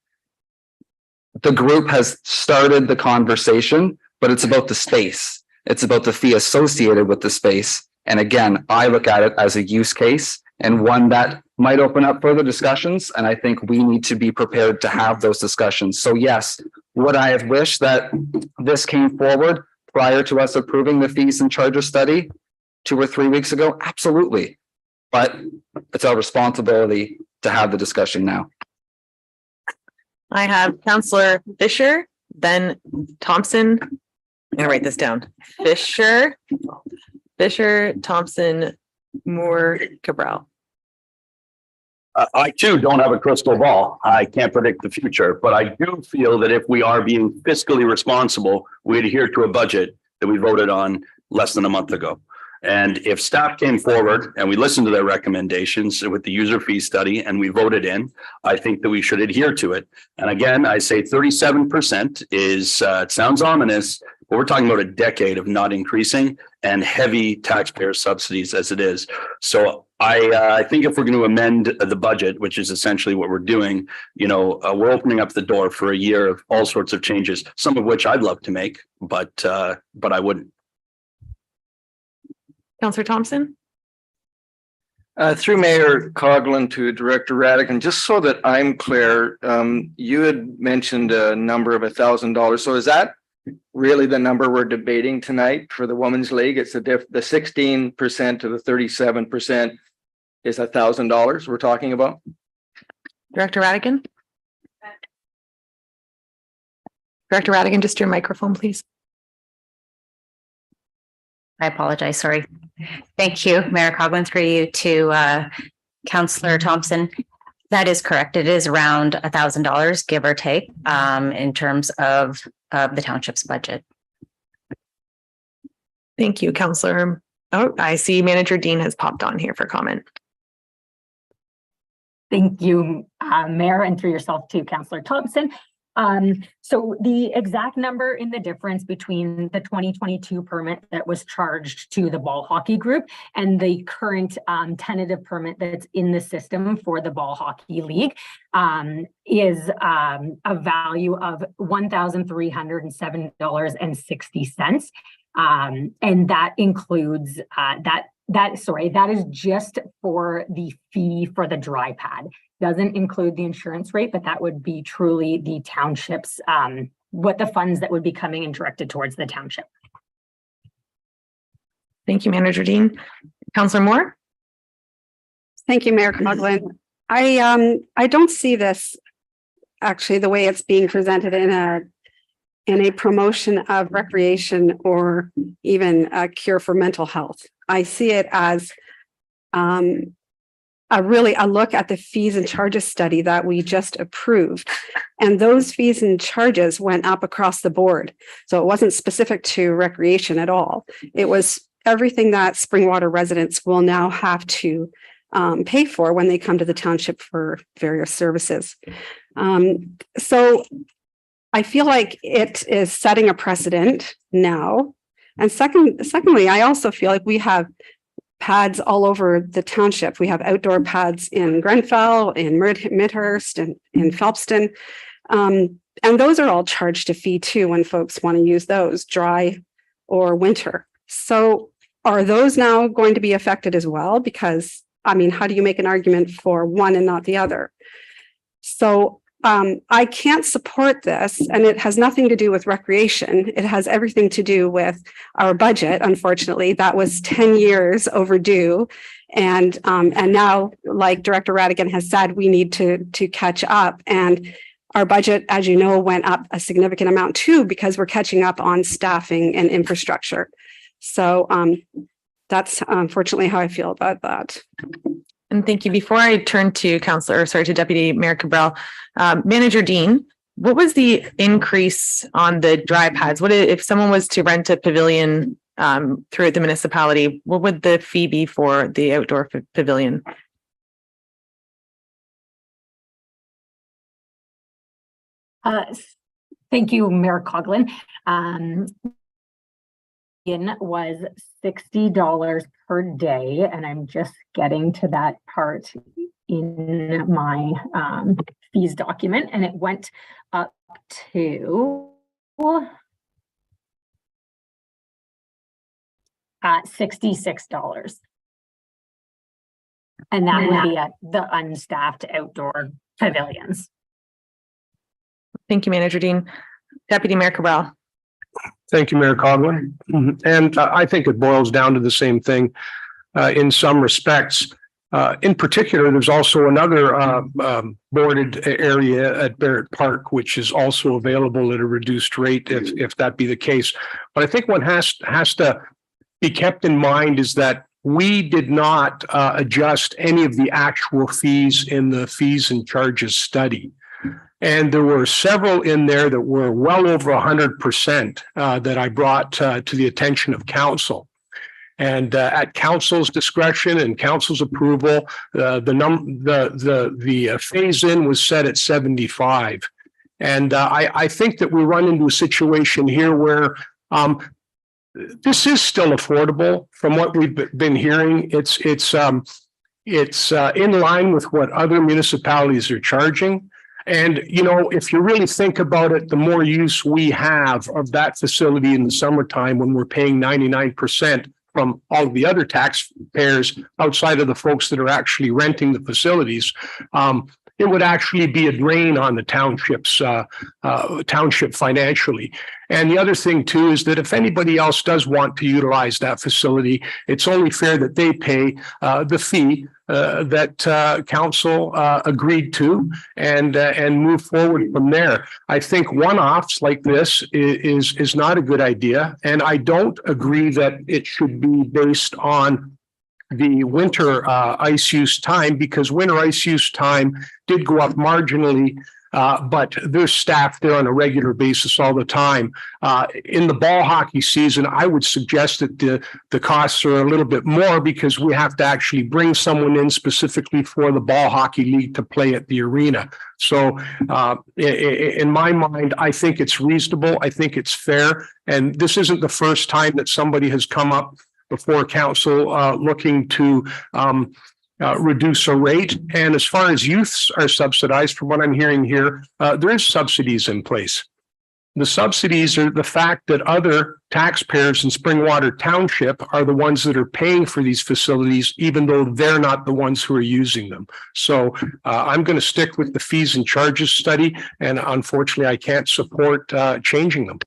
The group has started the conversation, but it's about the space. It's about the fee associated with the space. And again, I look at it as a use case and one that might open up further discussions. And I think we need to be prepared to have those discussions. So yes, would I have wished that this came forward prior to us approving the fees and charges study 2 or 3 weeks ago? Absolutely. But it's our responsibility to have the discussion now.
I have Councillor Fisher, then Thompson. I'm gonna write this down. Fisher, Fisher, Thompson, Moore, Cabral.
I too don't have a crystal ball. I can't predict the future, but I do feel that if we are being fiscally responsible, we adhere to a budget that we voted on less than a month ago. And if staff came forward and we listened to their recommendations with the user fee study and we voted in, I think that we should adhere to it. And again, I say 37% is, it sounds ominous, but we're talking about a decade of not increasing and heavy taxpayer subsidies as it is. So I think if we're going to amend the budget, which is essentially what we're doing, we're opening up the door for a year of all sorts of changes, some of which I'd love to make, but I wouldn't.
Councillor Thompson.
Through Mayor Coughlin to Director Radigan, just so that I'm clear, you had mentioned a number of $1,000. So is that really the number we're debating tonight for the Women's League? It's the 16% to the 37% is $1,000 we're talking about?
Director Radigan. Director Radigan, just your microphone, please.
I apologize. Sorry. Thank you, Mayor Coughlin, through you to Councillor Thompson. That is correct. It is around $1,000, give or take, in terms of the township's budget.
Thank you, Councillor. Oh, I see Manager Dean has popped on here for comment.
Thank you, Mayor, and through yourself to Councillor Thompson. So the exact number in the difference between the 2022 permit that was charged to the ball hockey group and the current tentative permit that's in the system for the ball hockey league is a value of $1,307.60. And that includes that is just for the fee for the dry pad. Doesn't include the insurance rate, but that would be truly the township's, what the funds that would be coming and directed towards the township.
Thank you, Manager Dean. Councillor Moore.
Thank you, Mayor Coughlin. I don't see this actually the way it's being presented in a promotion of recreation or even a cure for mental health. I see it as a look at the fees and charges study that we just approved. And those fees and charges went up across the board. So it wasn't specific to recreation at all. It was everything that Springwater residents will now have to pay for when they come to the township for various services. So I feel like it is setting a precedent now. And secondly, I also feel like we have pads all over the township. We have outdoor pads in Grenfell, in Midhurst, and in Phelpston. And those are all charged a fee too when folks want to use those, dry or winter. So are those now going to be affected as well? Because, I mean, how do you make an argument for one and not the other? So I can't support this, and it has nothing to do with recreation. It has everything to do with our budget. Unfortunately, that was 10 years overdue. And now, like Director Radigan has said, we need to catch up. And our budget, as you know, went up a significant amount too, because we're catching up on staffing and infrastructure. So that's unfortunately how I feel about that.
And thank you. Before I turn to to Deputy Mayor Cabral, Manager Dean, what was the increase on the dry pads? What if someone was to rent a pavilion throughout the municipality? What would the fee be for the outdoor pavilion?
Thank you, Mayor Coughlin. Was $60 per day, and I'm just getting to that part in my fees document, and it went up to $66. And that would be at the unstaffed outdoor pavilions.
Thank you, Manager Dean. Deputy Mayor Cabral.
Thank you, Mayor Coughlin. And I think it boils down to the same thing in some respects. In particular, there's also another boarded area at Barrett Park, which is also available at a reduced rate if that be the case. But I think one has to be kept in mind is that we did not adjust any of the actual fees in the fees and charges study. And there were several in there that were well over 100% that I brought to the attention of council. And at council's discretion and council's approval, the phase in was set at 75. And I think that we run into a situation here where this is still affordable from what we've been hearing. It's in line with what other municipalities are charging. And, you know, if you really think about it, the more use we have of that facility in the summertime when we're paying 99% from all of the other taxpayers outside of the folks that are actually renting the facilities, it would actually be a drain on the township financially. And the other thing too is that if anybody else does want to utilize that facility, it's only fair that they pay the fee that council agreed to and move forward from there. I think one-offs like this is not a good idea. And I don't agree that it should be based on the winter ice use time, because winter ice use time did go up marginally, but there's staff there on a regular basis all the time. In the ball hockey season, I would suggest that the costs are a little bit more because we have to actually bring someone in specifically for the ball hockey league to play at the arena. So in my mind, I think it's reasonable. I think it's fair. And this isn't the first time that somebody has come up before council looking to reduce a rate. And as far as youths are subsidized, from what I'm hearing here, there is subsidies in place. The subsidies are the fact that other taxpayers in Springwater Township are the ones that are paying for these facilities, even though they're not the ones who are using them. So I'm going to stick with the fees and charges study, and unfortunately, I can't support changing them.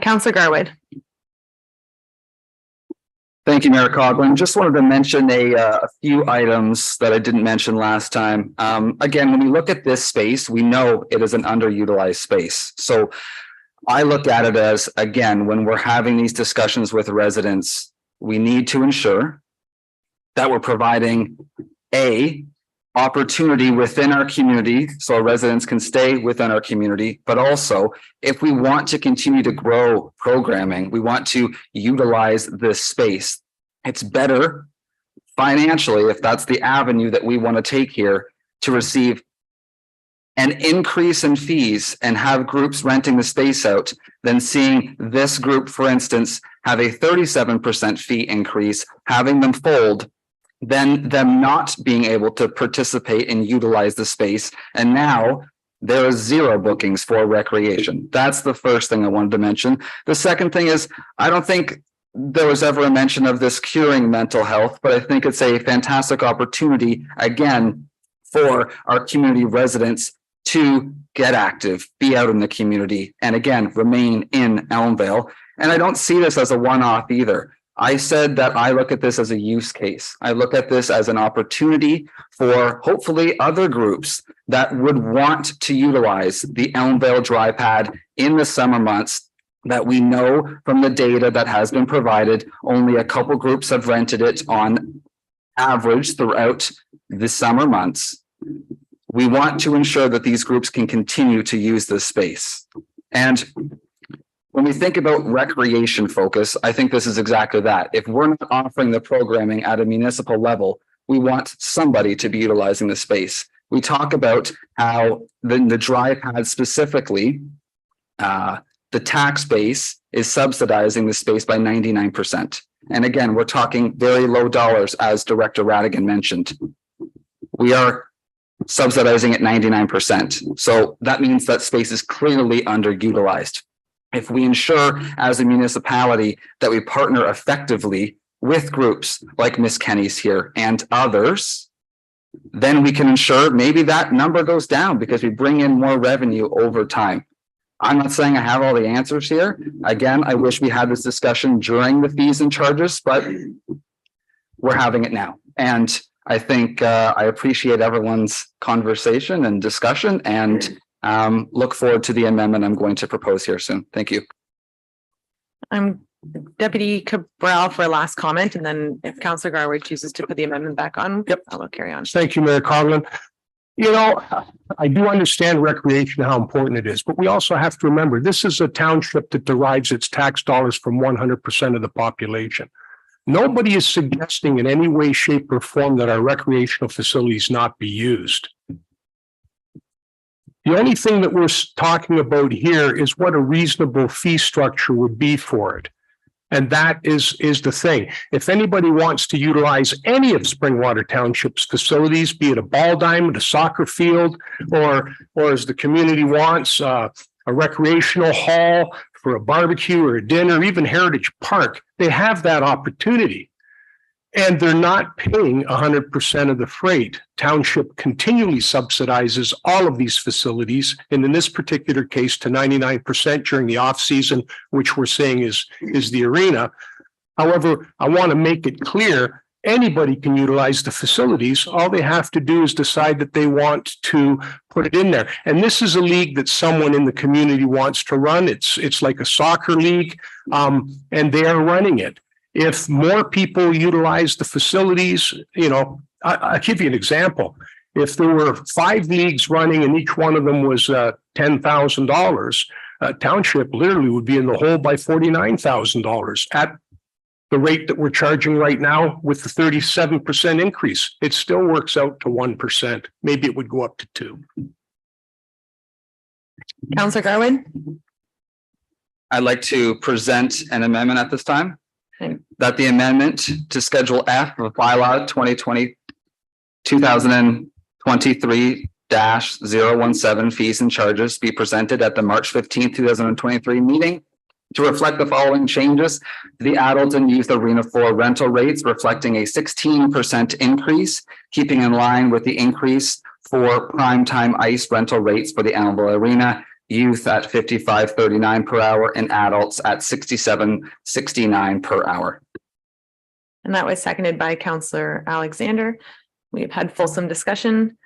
Councillor Garwood.
Thank you, Mayor Coughlin. Just wanted to mention a few items that I didn't mention last time. Again, when we look at this space, we know it is an underutilized space. So I look at it as, again, when we're having these discussions with residents, we need to ensure that we're providing a opportunity within our community so our residents can stay within our community. But also, if we want to continue to grow programming, we want to utilize this space. It's better financially, if that's the avenue that we want to take here, to receive an increase in fees and have groups renting the space out than seeing this group, for instance, have a 37% fee increase, having them fold, then them not being able to participate and utilize the space. And now there are 0 bookings for recreation. That's the first thing I wanted to mention. The second thing is, I don't think there was ever a mention of this curing mental health, but I think it's a fantastic opportunity, again, for our community residents to get active, be out in the community, and again, remain in Elmvale. And I don't see this as a one-off either. I said that I look at this as a use case. I look at this as an opportunity for hopefully other groups that would want to utilize the Elmvale dry pad in the summer months, that we know from the data that has been provided, only a couple groups have rented it on average throughout the summer months. We want to ensure that these groups can continue to use this space. And when we think about recreation focus, I think this is exactly that. If we're not offering the programming at a municipal level, we want somebody to be utilizing the space. We talk about how the dry pad specifically, the tax base is subsidizing the space by 99%. And again, we're talking very low dollars, as Director Radigan mentioned. We are subsidizing at 99%. So that means that space is clearly underutilized. If we ensure as a municipality that we partner effectively with groups like Miss Kenny's here and others, then we can ensure maybe that number goes down because we bring in more revenue over time. I'm not saying I have all the answers here. Again, I wish we had this discussion during the fees and charges, but we're having it now. And I think I appreciate everyone's conversation and discussion, and look forward to the amendment I'm going to propose here soon. Thank you.
Deputy Cabral for a last comment, and then if Councillor Garwood chooses to put the amendment back on, I will carry on.
Thank you, Mayor Coughlin. You know, I do understand recreation, how important it is, but we also have to remember, this is a township that derives its tax dollars from 100% of the population. Nobody is suggesting in any way, shape, or form that our recreational facilities not be used. The only thing that we're talking about here is what a reasonable fee structure would be for it. And that is the thing. If anybody wants to utilize any of Springwater Township's facilities, be it a ball diamond, a soccer field, or as the community wants, a recreational hall for a barbecue or a dinner, even Heritage Park, they have that opportunity. And they're not paying 100% of the freight. Township continually subsidizes all of these facilities, and in this particular case to 99% during the off season, which we're saying is the arena. However, I want to make it clear, anybody can utilize the facilities. All they have to do is decide that they want to put it in there. And this is a league that someone in the community wants to run. It's like a soccer league, and they are running it. If more people utilize the facilities, you know, I'll give you an example. If there were 5 leagues running and each one of them was $10,000, township literally would be in the hole by $49,000 at the rate that we're charging right now with the 37% increase. It still works out to 1%. Maybe it would go up to 2%.
Councillor Garwood.
I'd like to present an amendment at this time. That the amendment to Schedule F of bylaw 2023-017 fees and charges be presented at the March 15th, 2023 meeting to reflect the following changes to the adult and youth arena floor rental rates, reflecting a 16% increase, keeping in line with the increase for primetime ice rental rates for the Elmville Arena, youth at $55.39 per hour and adults at $67.69 per hour.
And that was seconded by Councillor Alexander. We've had fulsome discussion.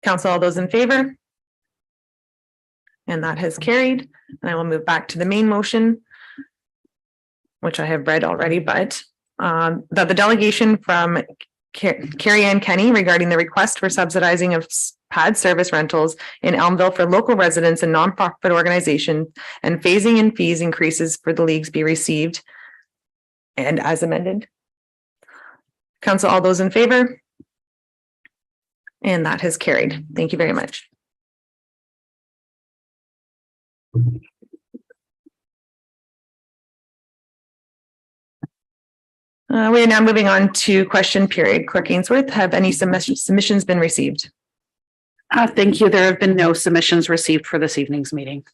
Council, all those in favor? And that has carried. And I will move back to the main motion, which I have read already, but that the delegation from Carrie Ann Kenny regarding the request for subsidizing of pad service rentals in Elmville for local residents and nonprofit organizations and phasing in fees increases for the leagues be received and as amended. Council, all those in favor? And that has carried. Thank you very much. We are now moving on to question period. Clerk Ainsworth, have any submissions been received?
Thank you. There have been no submissions received for this evening's meeting.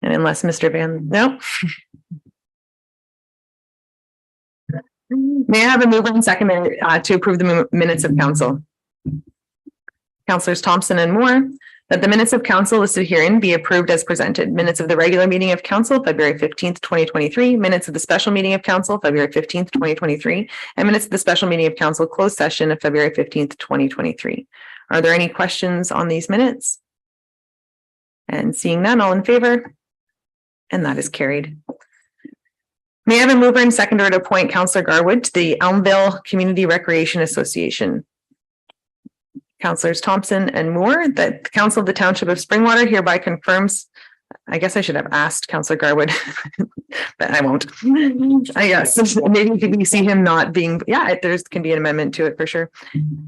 And unless Mr. No. May I have a mover and seconder to approve the minutes of council? Councillors Thompson and Moore, that the minutes of council listed herein be approved as presented. Minutes of the regular meeting of council, February 15th, 2023. Minutes of the special meeting of council, February 15th, 2023. And minutes of the special meeting of council closed session of February 15th, 2023. Are there any questions on these minutes? And seeing none, all in favor? And that is carried. May I have a mover and seconder to appoint Councillor Garwood to the Elmville Community Recreation Association? Councillors Thompson and Moore, that the Council of the Township of Springwater hereby confirms. I guess I should have asked Councillor Garwood, but I won't. I guess maybe we see him not being, there can be an amendment to it for sure.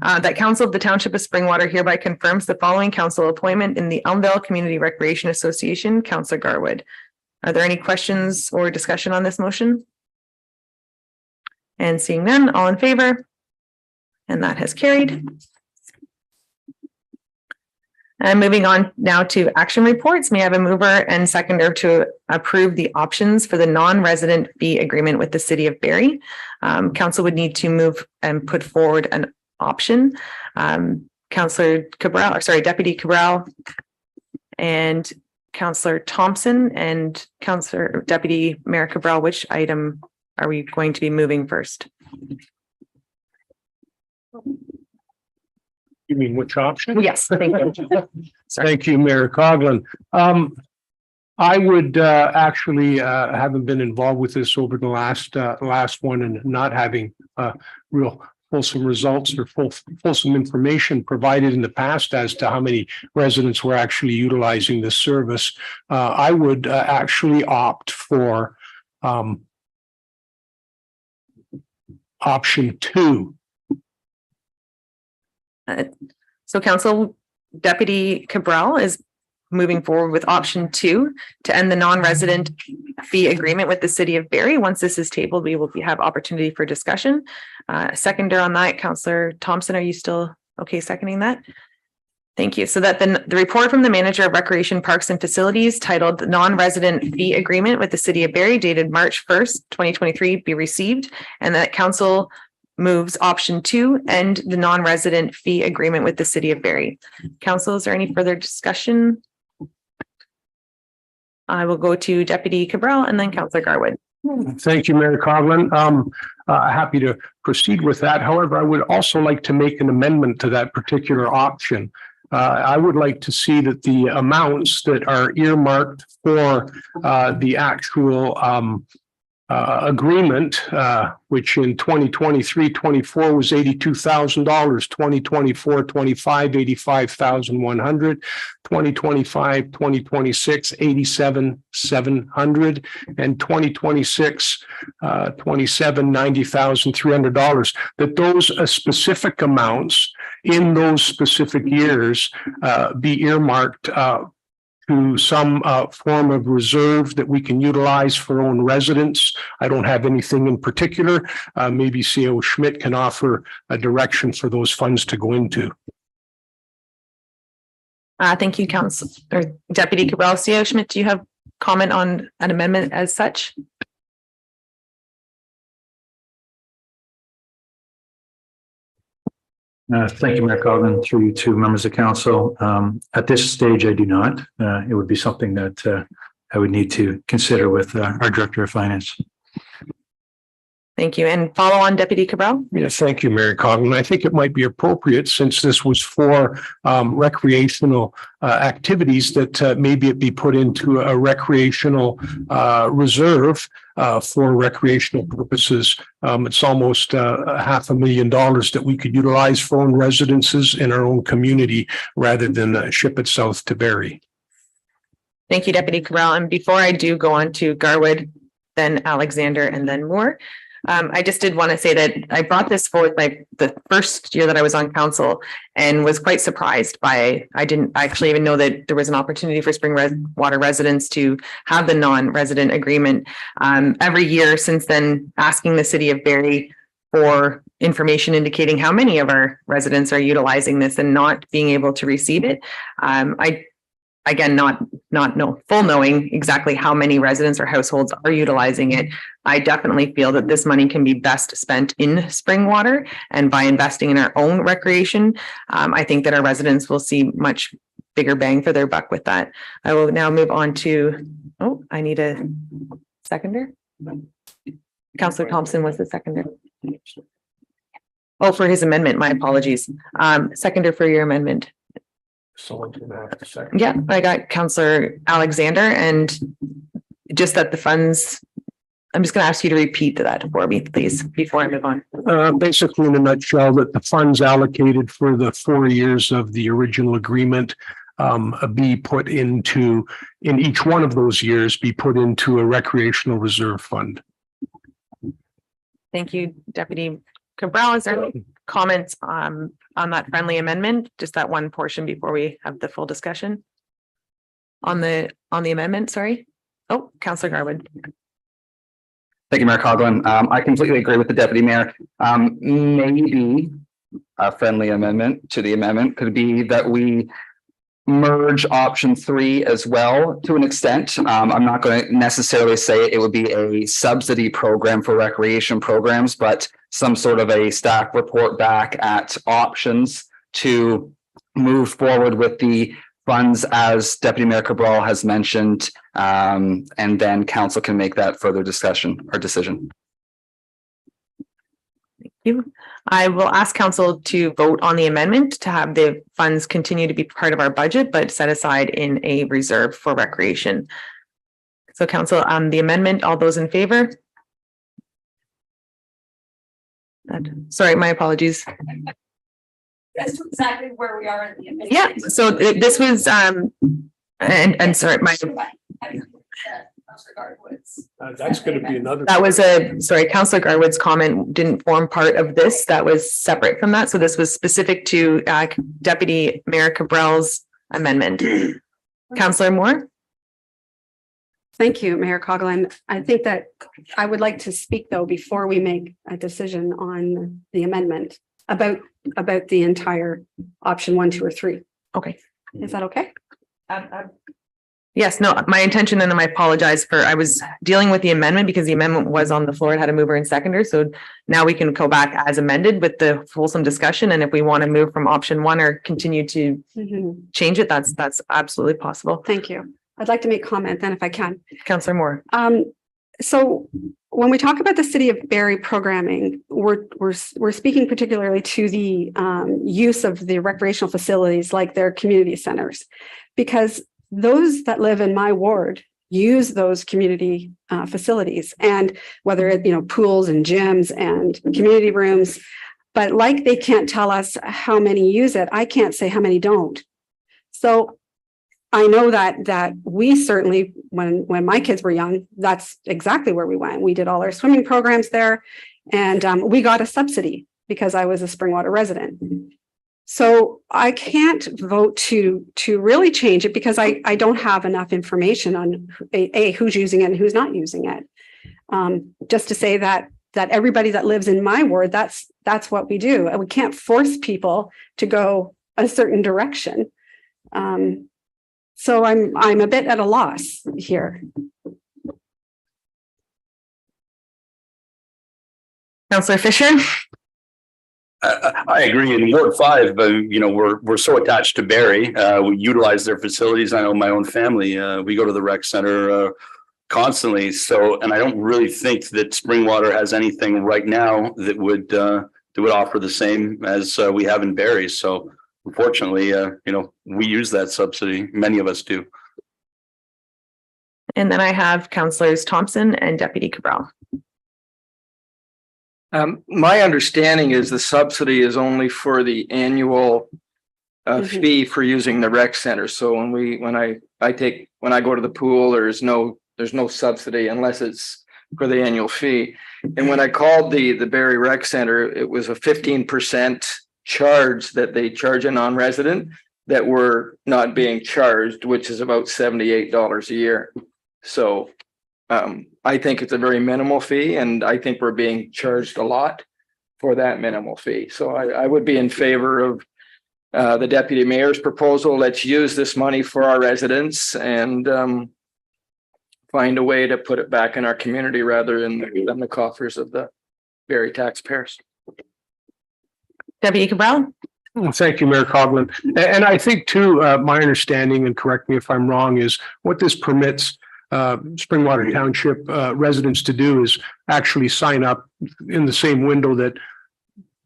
That Council of the Township of Springwater hereby confirms the following council appointment in the Elmville Community Recreation Association, Councillor Garwood. Are there any questions or discussion on this motion? And seeing none, all in favor? And that has carried. And moving on now to action reports, may I have a mover and seconder to approve the options for the non-resident fee agreement with the city of Barrie. Council would need to move and put forward an option. Councillor Cabral, Deputy Cabral and Councillor Thompson and Councillor Deputy Mayor Cabral, which item are we going to be moving first?
You mean which option?
Yes, thank you.
Thank you, Mayor Coughlin. I would actually, having been involved with this over the last one and not having real fulsome results or fulsome information provided in the past as to how many residents were actually utilizing this service, I would actually opt for option 2.
So Council Deputy Cabral is moving forward with option 2 to end the non-resident fee agreement with the city of Barrie. Once this is tabled, we will have opportunity for discussion. Seconder on that, Councillor Thompson, are you still okay seconding that? Thank you. So that the report from the manager of Recreation Parks and Facilities titled Non-Resident Fee Agreement with the City of Barrie dated March 1st, 2023 be received, and that Council moves option 2, end the non-resident fee agreement with the City of Barrie. Council, is there any further discussion? I will go to Deputy Cabral and then Councillor Garwood.
Thank you, Mayor Coughlin. Happy to proceed with that. However, I would also like to make an amendment to that particular option. I would like to see that the amounts that are earmarked for the actual agreement, which in 2023-24 was $82,000, 2024-25, $85,100, 2025-2026, $87,700, and 2026-27, $90,300. That those specific amounts in those specific years be earmarked to some form of reserve that we can utilize for own residents. I don't have anything in particular. Maybe CO Schmidt can offer a direction for those funds to go into.
Thank you, Council or Deputy Cabral. CO Schmidt, do you have comment on an amendment as such?
Thank you, Mayor Coughlin, through you to members of council. At this stage, I do not. It would be something that I would need to consider with our Director of Finance.
Thank you. And follow on, Deputy Cabral.
Yes, thank you, Mary Coughlin. I think it might be appropriate, since this was for recreational activities, that maybe it be put into a recreational reserve for recreational purposes. It's almost $500,000 that we could utilize for own residences in our own community rather than ship it south to Barrie.
Thank you, Deputy Cabral. And before I do go on to Garwood, then Alexander, and then Moore, I just did want to say that I brought this forward the first year that I was on council and was quite surprised by, I didn't actually even know that there was an opportunity for Springwater residents to have the non-resident agreement. Every year since then, asking the city of Barrie for information indicating how many of our residents are utilizing this and not being able to receive it. Again, not full knowing exactly how many residents or households are utilizing it. I definitely feel that this money can be best spent in Springwater, and by investing in our own recreation, I think that our residents will see much bigger bang for their buck with that. I will now move on to, I need a seconder. Councillor Thompson was the seconder. Oh, for his amendment, my apologies. Seconder for your amendment.
Someone's gonna have to second.
Yeah, I got Councillor Alexander, and just that the funds, I'm just going to ask you to repeat that for me, please, before I move on.
Basically, in a nutshell, that the funds allocated for the 4 years of the original agreement be put into, in each one of those years, be put into a recreational reserve fund.
Thank you, Deputy Cabral. Is there any comments on that friendly amendment? Just that one portion before we have the full discussion on the amendment. Sorry. Oh, Councillor Garwood.
Thank you, Mayor Coughlin. I completely agree with the deputy mayor. Maybe a friendly amendment to the amendment could be that we merge option 3 as well to an extent. I'm not going to necessarily say it would be a subsidy program for recreation programs, but some sort of a staff report back at options to move forward with the funds as Deputy Mayor Cabral has mentioned, and then council can make that further discussion or decision.
Thank you. I will ask council to vote on the amendment to have the funds continue to be part of our budget, but set aside in a reserve for recreation. So council, on the amendment, all those in favor? Sorry, my apologies.
That's exactly where we are in the amendment.
Yeah, so this was, and sorry,
That's going to be another.
that was Councillor Garwood's comment didn't form part of this. That was separate from that. So this was specific to Deputy Mayor Cabral's amendment. Councillor Moore?
Thank you, Mayor Coughlin. I think that I would like to speak though, before we make a decision on the amendment about the entire option 1, 2, or 3.
Okay.
Is that okay?
Yes, no, my intention, and I apologize for, I was dealing with the amendment because the amendment was on the floor. It had a mover and seconder. So now we can go back as amended with the fulsome discussion. And if we want to move from option 1 or continue to change it, that's absolutely possible.
Thank you. I'd like to make comment then if I can.
Councillor Moore.
So when we talk about the City of Barrie programming, we're speaking particularly to the use of the recreational facilities like their community centers, because those that live in my ward use those community facilities, and whether it, pools and gyms and community rooms, but like they can't tell us how many use it, I can't say how many don't. So I know that we certainly, when my kids were young, that's exactly where we went. We did all our swimming programs there, and we got a subsidy because I was a Springwater resident. So I can't vote to really change it because I don't have enough information on who's using it and who's not using it. Just to say that everybody that lives in my ward, that's what we do. And we can't force people to go a certain direction. So I'm a bit at a loss here.
Councillor Fisher.
I agree. In Ward 5, we're so attached to Barrie. We utilize their facilities. I know my own family. We go to the rec center constantly. So, and I don't really think that Springwater has anything right now that would offer the same as we have in Barrie. So, unfortunately, we use that subsidy. Many of us do.
And then I have Councillors Thompson and Deputy Cabral.
My understanding is the subsidy is only for the annual fee for using the rec center. So when I go to the pool, there's no subsidy unless it's for the annual fee. And when I called the Barrie Rec Center, it was a 15% charge that they charge a non-resident that we're not being charged, which is about $78 a year. So I think it's a very minimal fee, and I think we're being charged a lot for that minimal fee. So I would be in favor of the deputy mayor's proposal. Let's use this money for our residents and find a way to put it back in our community rather than the coffers of the Barrie taxpayers.
Deputy Cabral.
Well, thank you, Mayor Coughlin. And I think too, my understanding, and correct me if I'm wrong, is what this permits Springwater Township residents to do is actually sign up in the same window that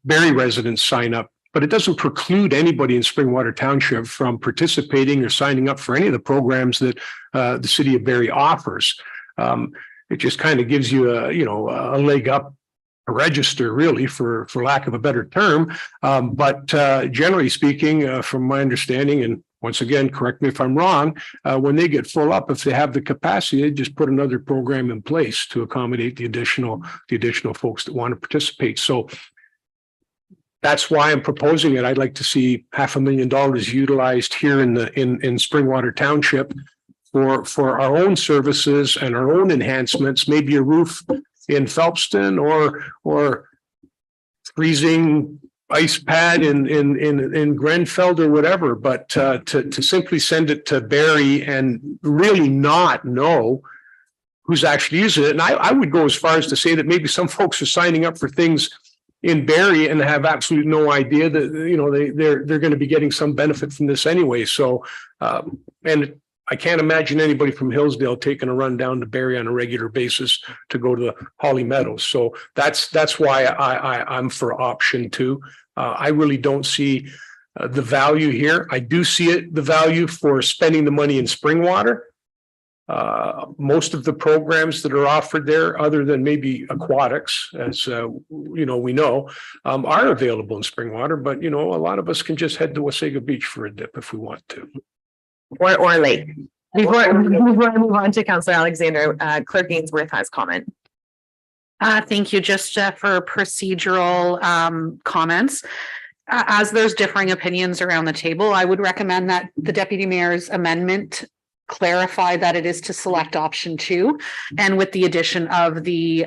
Barrie residents sign up. But it doesn't preclude anybody in Springwater Township from participating or signing up for any of the programs that the city of Barrie offers. It just kind of gives you a leg up a register, really, for lack of a better term. But generally speaking, from my understanding, and once again, correct me if I'm wrong, when they get full up, if they have the capacity, they just put another program in place to accommodate the additional folks that want to participate. So that's why I'm proposing it. I'd like to see $500,000 utilized here in Springwater Township for our own services and our own enhancements, maybe a roof in Phelpston or freezing ice pad in Grenfell or whatever, but to simply send it to Barrie and really not know who's actually using it. And I would go as far as to say that maybe some folks are signing up for things in Barrie and have absolutely no idea that they're going to be getting some benefit from this anyway. So and I can't imagine anybody from Hillsdale taking a run down to Barrie on a regular basis to go to the Holly Meadows. So that's why I'm for option 2. I really don't see the value here. I do see the value for spending the money in Springwater. Most of the programs that are offered there, other than maybe aquatics, as we know, are available in Springwater. But a lot of us can just head to Wasaga Beach for a dip if we want to.
Or lake. Before I move on to Councillor Alexander, Clerk Ainsworth has comment.
Thank you. Just for procedural comments. As there's differing opinions around the table, I would recommend that the deputy mayor's amendment clarify that it is to select option 2, and with the addition of the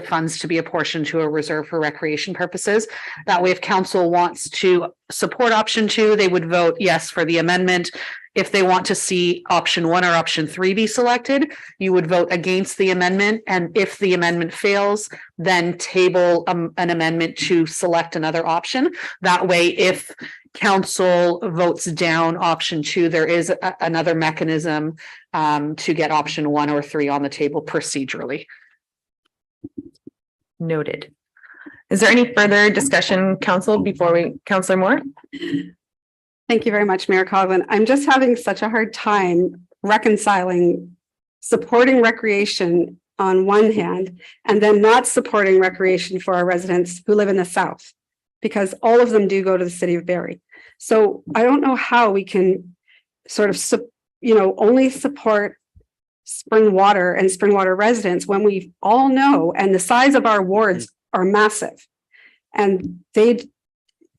funds to be apportioned to a reserve for recreation purposes. That way, if council wants to support option 2, they would vote yes for the amendment. If they want to see option 1 or option 3 be selected, you would vote against the amendment. And if the amendment fails, then table an amendment to select another option. That way, if council votes down option 2, there is another mechanism to get option 1 or 3 on the table procedurally.
Noted. Is there any further discussion, council, before Councillor Moore?
Thank you very much, Mayor Coughlin. I'm just having such a hard time reconciling supporting recreation on one hand and then not supporting recreation for our residents who live in the south, because all of them do go to the city of Barrie. So I don't know how we can sort of, only support Springwater and Springwater residents when we all know, and the size of our wards are massive. And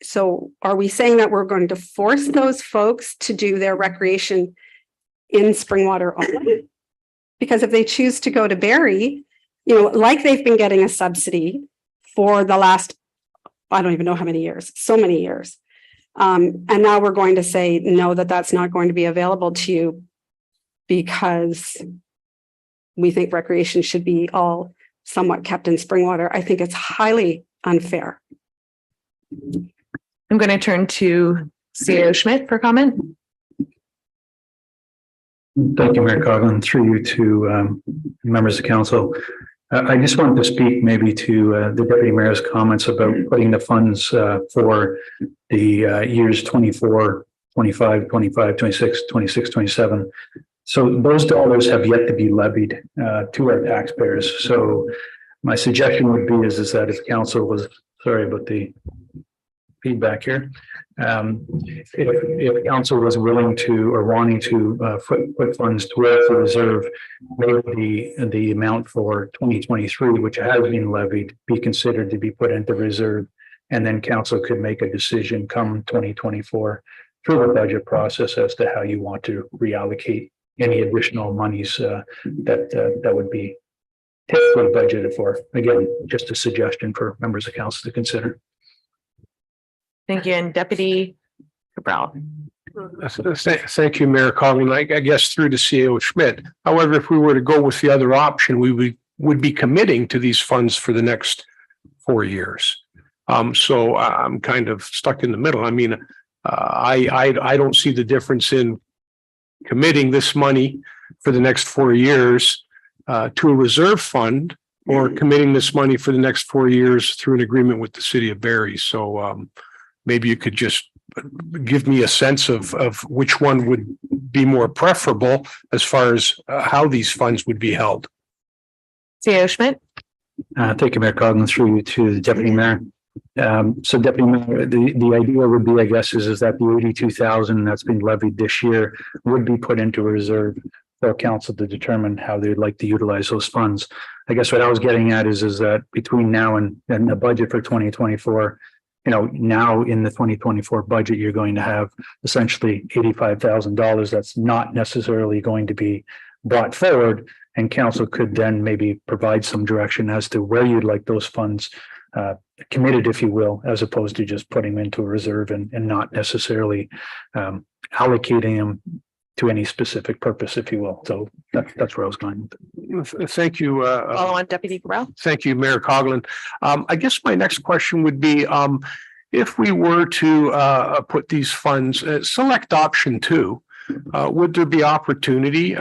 so are we saying that we're going to force those folks to do their recreation in Springwater only? Because if they choose to go to Barrie, like they've been getting a subsidy for the last, I don't even know how many years, so many years. And now we're going to say, no, that's not going to be available to you because we think recreation should be all somewhat kept in Springwater. I think it's highly unfair.
I'm going to turn to CAO Schmidt for comment.
Thank you, Mayor Coughlin. Through you to members of council. I just wanted to speak maybe to the deputy mayor's comments about putting the funds for the years 24, 25, 25, 26, 26, 27. So those dollars have yet to be levied to our taxpayers. So my suggestion would be is that if council was, sorry about the feedback here. If council was willing to or wanting to put funds towards the reserve, maybe the amount for 2023, which has been levied, be considered to be put into reserve, and then council could make a decision come 2024 through the budget process as to how you want to reallocate any additional monies that would be typically budgeted for. Again, just a suggestion for members of council to consider.
Thank you. And Deputy Cabral.
Thank you, Mayor Coughlin. I guess through the CAO Schmidt. However, if we were to go with the other option, we would be committing to these funds for the next 4 years. So I'm kind of stuck in the middle. I mean, I don't see the difference in committing this money for the next 4 years to a reserve fund or committing this money for the next 4 years through an agreement with the city of Barrie. So maybe you could just give me a sense of which one would be more preferable as far as how these funds would be held.
CAO Schmidt.
Thank you, Mayor Coughlin, through you to the Deputy Mayor. So Deputy Mayor, the idea would be, I guess, is that the 82,000 that's been levied this year would be put into a reserve for council to determine how they'd like to utilize those funds. I guess what I was getting at is that between now and the budget for 2024, now in the 2024 budget, you're going to have essentially $85,000 that's not necessarily going to be brought forward, and council could then maybe provide some direction as to where you'd like those funds committed, if you will, as opposed to just putting them into a reserve and not necessarily allocating them to any specific purpose, if you will. So that's where I was going.
Thank you.
Follow on, Deputy Cabral.
Thank you, Mayor Coughlin. I guess my next question would be, if we were to put these funds, select option 2, would there be opportunity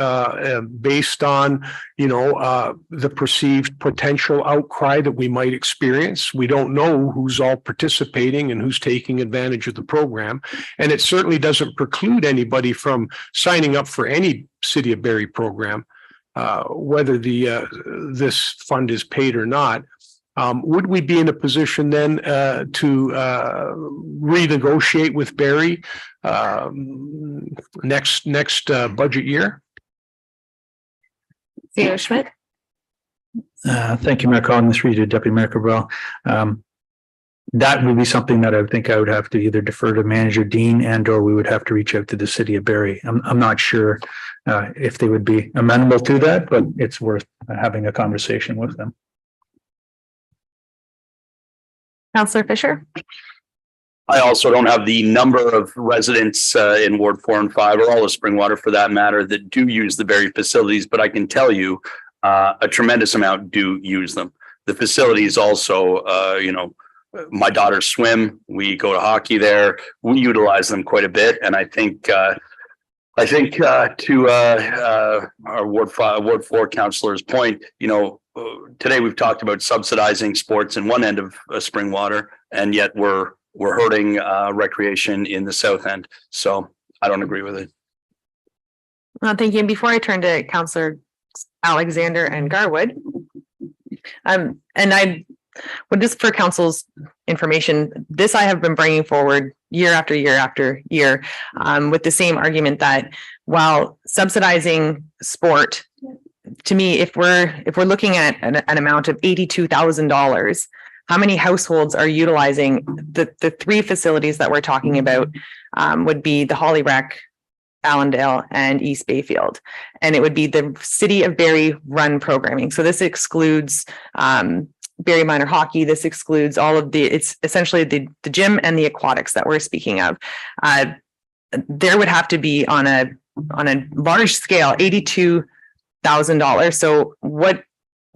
based on, the perceived potential outcry that we might experience? We don't know who's all participating and who's taking advantage of the program. And it certainly doesn't preclude anybody from signing up for any City of Barrie program, whether this fund is paid or not. Would we be in a position then to renegotiate with Barrie next budget year?
Theo Schmidt.
Thank you, Mayor Collins, through you to Deputy Mayor Cabral. That would be something that I think I would have to either defer to Manager Dean or we would have to reach out to the City of Barrie. I'm not sure if they would be amenable to that, but it's worth having a conversation with them.
Councillor Fisher.
I also don't have the number of residents in Ward 4 and 5, or all of Springwater for that matter, that do use the Barrie facilities, but I can tell you a tremendous amount do use them. The facilities also, my daughters swim, we go to hockey there, we utilize them quite a bit. And I think to our Ward 4 councillor's point, today we've talked about subsidizing sports in one end of Springwater, and yet we're hurting recreation in the south end. So I don't agree with it.
Thank you. And before I turn to Councillor Alexander and Garwood, and I would just for council's information, this I have been bringing forward year after year after year with the same argument that while subsidizing sport, to me, if we're looking at an amount of $82,000, how many households are utilizing the three facilities that we're talking about? Would be the Holly Rec, Allendale, and East Bayfield, and it would be the City of Barrie run programming. So this excludes Barrie minor hockey. This excludes all of it's essentially the gym and the aquatics that we're speaking of. There would have to be on a large scale $82,000. So what,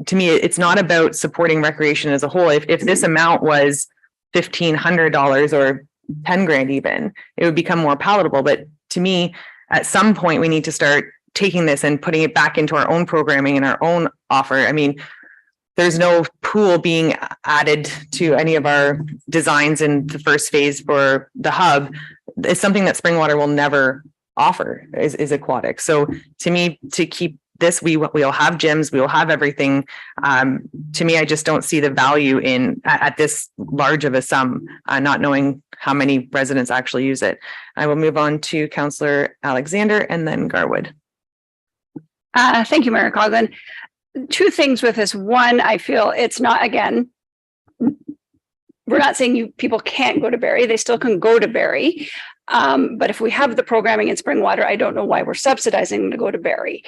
to me, it's not about supporting recreation as a whole. If this amount was $1,500 or 10 grand even, it would become more palatable. But to me, at some point, we need to start taking this and putting it back into our own programming and our own offer. I mean, there's no pool being added to any of our designs in the first phase for the hub. It's something that Springwater will never offer is aquatic. So to me, to keep this, we'll have gyms, we will have everything. To me, I just don't see the value in at this large of a sum, not knowing how many residents actually use it. I will move on to Councillor Alexander and then Garwood.
Thank you, Mayor Coughlin. Two things with this. One, I feel it's not, again, we're not saying people can't go to Barrie. They still can go to Barrie. But if we have the programming in Springwater, I don't know why we're subsidizing them to go to Barrie.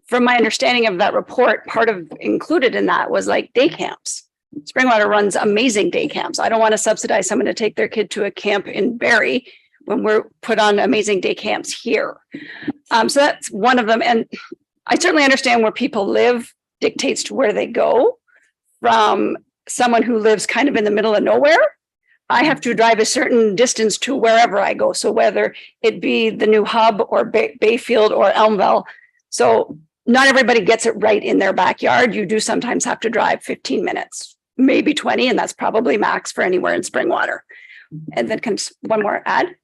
From my understanding of that report, part of included in that was like day camps. Springwater runs amazing day camps. I don't want to subsidize someone to take their kid to a camp in Barrie when we're put on amazing day camps here. So that's one of them. And I certainly understand where people live dictates to where they go. From someone who lives kind of in the middle of nowhere, I have to drive a certain distance to wherever I go. So whether it be the new hub or Bayfield or Elmville. So not everybody gets it right in their backyard. You do sometimes have to drive 15 minutes, maybe 20, and that's probably max for anywhere in Springwater. And then comes one more add.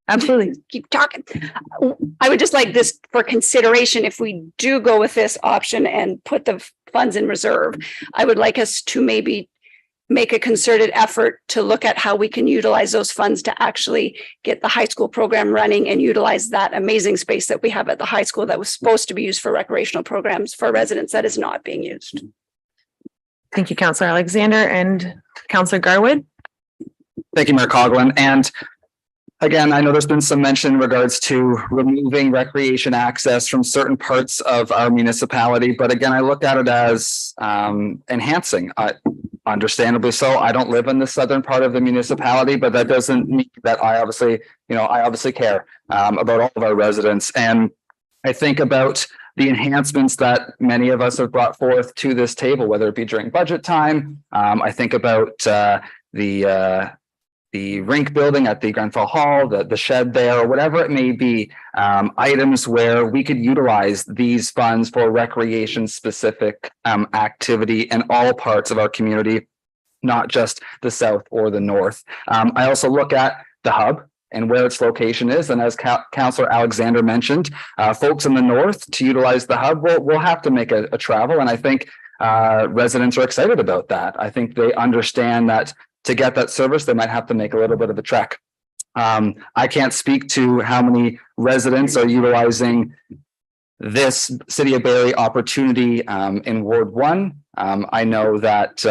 Absolutely.
Keep talking. I would just like this for consideration. If we do go with this option and put the funds in reserve, I would like us to maybe make a concerted effort to look at how we can utilize those funds to actually get the high school program running and utilize that amazing space that we have at the high school that was supposed to be used for recreational programs for residents that is not being used.
Thank you, Councillor Alexander and Councillor Garwood.
Thank you, Mayor Coughlin. And again, I know there's been some mention in regards to removing recreation access from certain parts of our municipality, but again, I look at it as enhancing. Understandably so. I don't live in the southern part of the municipality, but that doesn't mean that I obviously care about all of our residents. And I think about the enhancements that many of us have brought forth to this table, whether it be during budget time. I think about the the rink building at the Grenfell Hall, the shed there, or whatever it may be, items where we could utilize these funds for recreation specific activity in all parts of our community, not just the south or the north. I also look at the hub and where its location is. And as Councillor Alexander mentioned, folks in the north to utilize the hub will have to make a travel. And I think residents are excited about that. I think they understand that to get that service, they might have to make a little bit of a trek. I can't speak to how many residents are utilizing this City of Barrie opportunity in Ward 1. I know that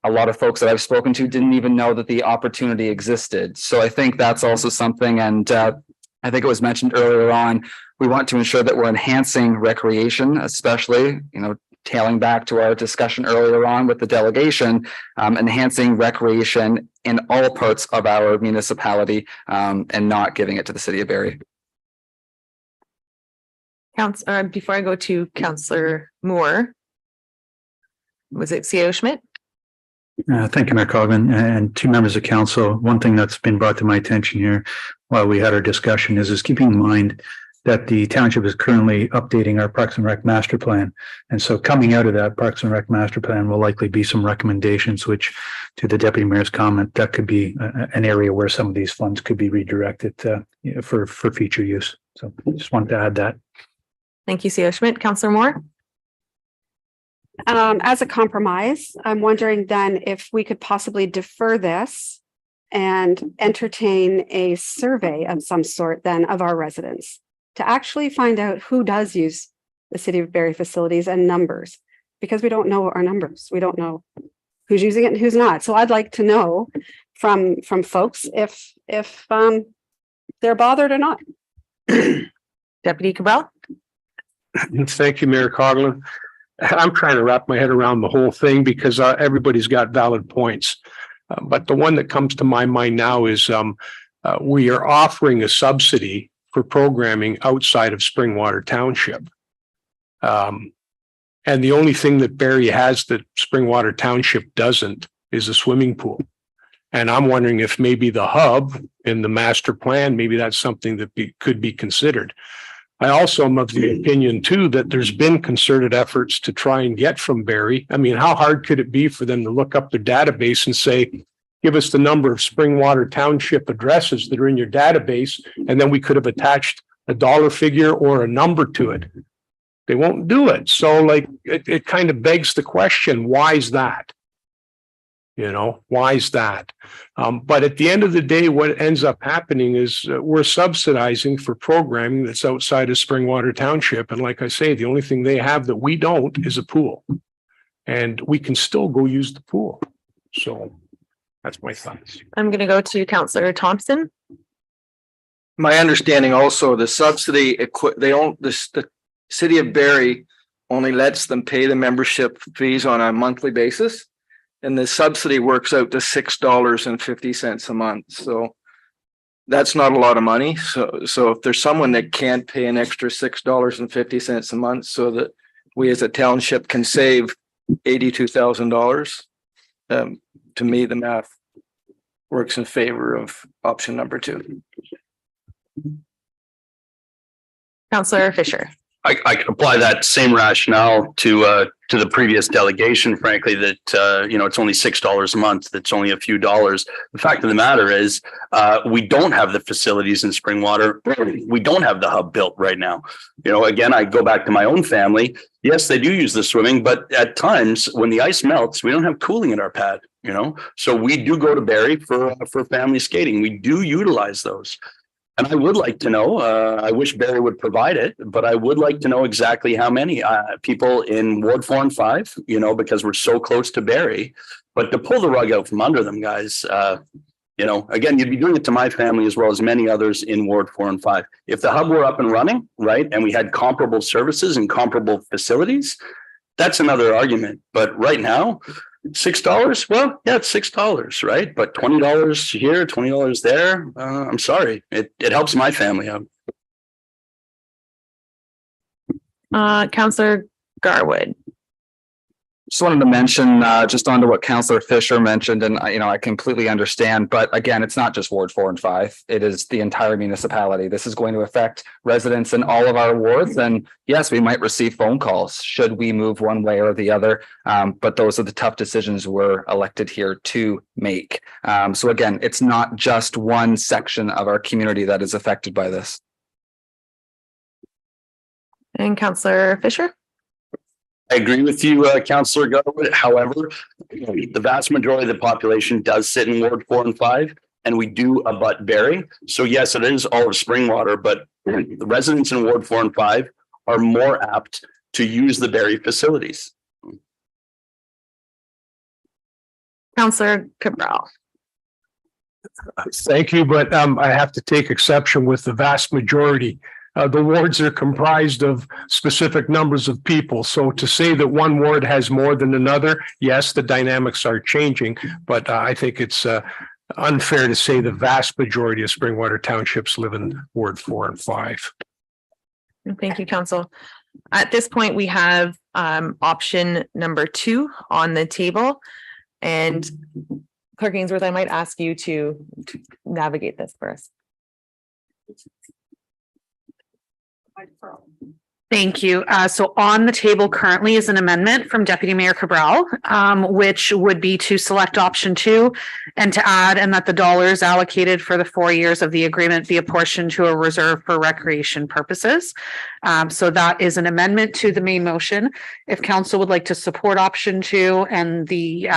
a lot of folks that I've spoken to didn't even know that the opportunity existed. So I think that's also something, and I think it was mentioned earlier on, we want to ensure that we're enhancing recreation, especially, tailing back to our discussion earlier on with the delegation, enhancing recreation in all parts of our municipality and not giving it to the City of Barrie.
Before I go to Councillor Moore, was it C.O. Schmidt?
Thank you, Mayor Coughlin, and two members of council. One thing that's been brought to my attention here while we had our discussion is keeping in mind that the township is currently updating our Parks and Rec master plan. And so coming out of that Parks and Rec master plan will likely be some recommendations, which to the deputy mayor's comment, that could be an area where some of these funds could be redirected for future use. So just wanted to add that.
Thank you, C.O. Schmidt. Councillor Moore?
As a compromise, I'm wondering then if we could possibly defer this and entertain a survey of some sort then of our residents to actually find out who does use the City of Barrie facilities and numbers, because we don't know our numbers. We don't know who's using it and who's not. So I'd like to know from folks if they're bothered or not.
Deputy Cabral?
Thank you, Mayor Coughlin. I'm trying to wrap my head around the whole thing because everybody's got valid points. But the one that comes to my mind now is we are offering a subsidy for programming outside of Springwater Township. And the only thing that Barrie has that Springwater Township doesn't is a swimming pool. And I'm wondering if maybe the hub in the master plan, maybe that's something that could be considered. I also am of the opinion too that there's been concerted efforts to try and get from Barrie. I mean, how hard could it be for them to look up their database and say, give us the number of Springwater Township addresses that are in your database, and then we could have attached a dollar figure or a number to it. They won't do it. So like, it kind of begs the question, why is that? Why is that? But at the end of the day, what ends up happening is we're subsidizing for programming that's outside of Springwater Township. And like I say, the only thing they have that we don't is a pool. And we can still go use the pool. So that's my thoughts.
I'm going to go to Councillor Thompson.
My understanding also, the subsidy, the City of Barrie only lets them pay the membership fees on a monthly basis. And the subsidy works out to $6.50 a month. So that's not a lot of money. So if there's someone that can't pay an extra $6.50 a month so that we as a township can save $82,000, to me, the math works in favor of option number 2.
Councillor Fisher.
I can apply that same rationale to the previous delegation, frankly, that, it's only $6 a month. That's only a few dollars. The fact of the matter is, we don't have the facilities in Springwater. We don't have the hub built right now. Again, I go back to my own family. Yes, they do use the swimming, but at times when the ice melts, we don't have cooling in our pad, so we do go to Barrie for family skating. We do utilize those. And I would like to know, I wish Barrie would provide it, but I would like to know exactly how many people in Ward 4 and 5, because we're so close to Barrie. But to pull the rug out from under them, guys, again, you'd be doing it to my family as well as many others in Ward 4 and 5. If the hub were up and running, right, and we had comparable services and comparable facilities, that's another argument. But right now, $6? Well, yeah, it's $6, right? But $20 here, $20 there. I'm sorry. It helps my family out.
Councillor Garwood.
Just wanted to mention, just onto what Councillor Fisher mentioned, and I completely understand, but again, it's not just Ward 4 and 5. It is the entire municipality. This is going to affect residents in all of our wards. And yes, we might receive phone calls should we move one way or the other. But those are the tough decisions we're elected here to make. So again, it's not just one section of our community that is affected by this.
And Councillor Fisher?
I agree with you, Councillor Garwood. However, the vast majority of the population does sit in Ward 4 and 5, and we do abut Barrie. So yes, it is all of Springwater, but the residents in Ward 4 and 5 are more apt to use the Barrie facilities.
Councillor Cabral.
Thank you, but I have to take exception with the vast majority. The wards are comprised of specific numbers of people. So to say that one ward has more than another, yes, the dynamics are changing, but I think it's unfair to say the vast majority of Springwater townships live in Ward 4 and 5.
Thank you, Council. At this point, we have option number 2 on the table. And Clerk Ainsworth, I might ask you to navigate this for us.
Thank you. So on the table currently is an amendment from Deputy Mayor Cabral, which would be to select option 2 and to add and that the dollars allocated for the 4 years of the agreement be apportioned to a reserve for recreation purposes. So that is an amendment to the main motion. If council would like to support option 2 and the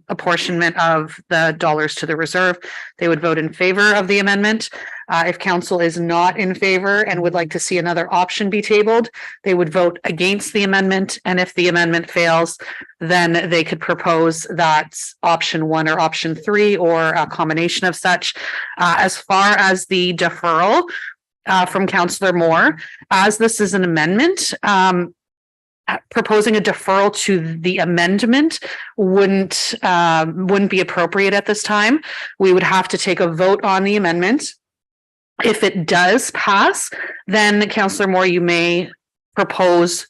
apportionment of the dollars to the reserve, they would vote in favor of the amendment. If council is not in favor and would like to see another option be tabled, they would vote against the amendment. And if the amendment fails, then they could propose that option 1 or option 3 or a combination of such. As far as the deferral from Councillor Moore, as this is an amendment, proposing a deferral to the amendment wouldn't be appropriate at this time. We would have to take a vote on the amendment. If it does pass, then Councillor Moore, you may propose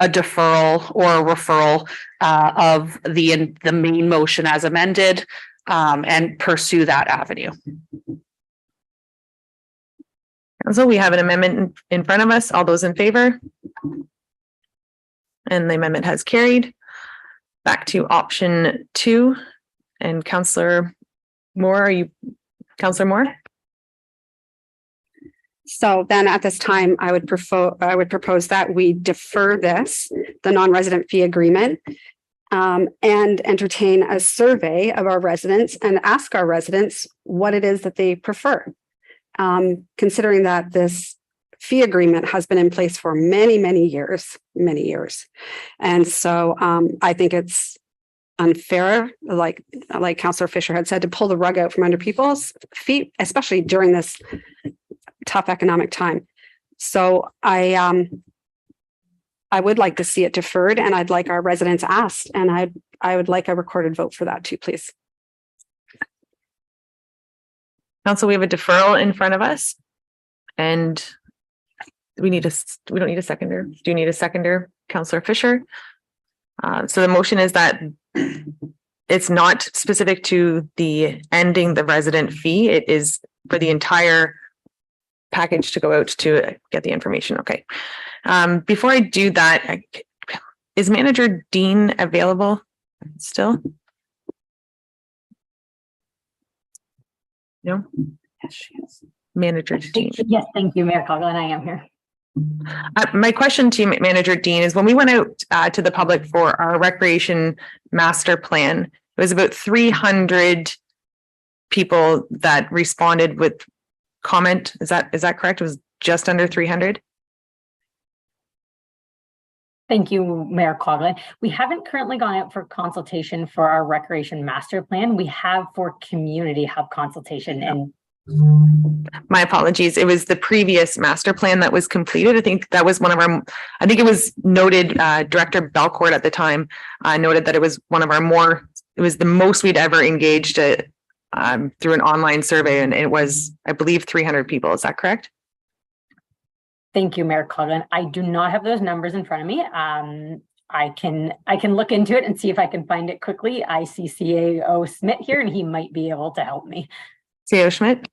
a deferral or a referral of the main motion as amended and pursue that avenue.
So we have an amendment in front of us. All those in favor? And the amendment has carried. Back to option 2. And Councillor Moore, Councillor Moore?
So then at this time, I would propose that we defer the non-resident fee agreement, and entertain a survey of our residents and ask our residents what it is that they prefer. Considering that this fee agreement has been in place for many years. And so I think it's unfair, like Councillor Fisher had said, to pull the rug out from under people's feet, especially during this tough economic time. So I would like to see it deferred, and I'd like our residents asked, and I would like a recorded vote for that too, please.
Council, we have a deferral in front of us, and we don't need a seconder. Do you need a seconder, Councillor Fisher? So the motion is that it's not specific to the ending the resident fee. It is for the entire package to go out to get the information. Okay. Before I do that, is Manager Dean available still? No?
Yes, she is.
Manager Dean.
Yes, thank you, Mayor Coughlin. I am here.
My question to Manager Dean is, when we went out to the public for our recreation master plan, it was about 300 people that responded with comment. Is that correct? It was just under 300.
Thank you, Mayor Coughlin. We haven't currently gone out for consultation for our recreation master plan. We have for community hub consultation, and
my apologies. It was the previous master plan that was completed. I think that was one of our, I think it was noted, Director Belcourt at the time noted that it was one of our it was the most we'd ever engaged through an online survey. And it was, I believe, 300 people. Is that correct?
Thank you, Mayor Coughlin. I do not have those numbers in front of me. I can look into it and see if I can find it quickly. I see CAO Schmidt here and he might be able to help me.
CAO Schmidt?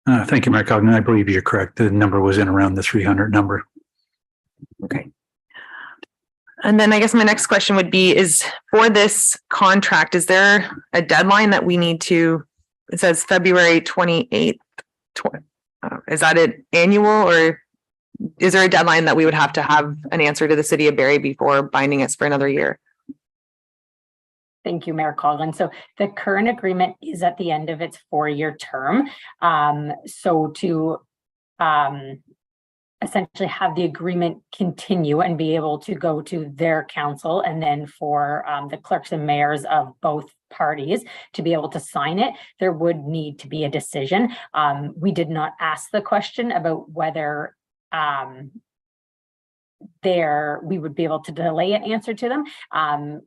Thank you, Mayor Cogman. I believe you're correct. The number was in around the 300 number.
Okay. And then I guess my next question would be, is for this contract, is there a deadline that we need to, it says February 28th. Is that an annual, or is there a deadline that we would have to have an answer to the city of Barrie before binding us for another year?
Thank you, Mayor Coughlin. So the current agreement is at the end of its 4-year term. So to essentially have the agreement continue and be able to go to their council, and then for the clerks and mayors of both parties to be able to sign it, there would need to be a decision. We did not ask the question about whether we would be able to delay an answer to them.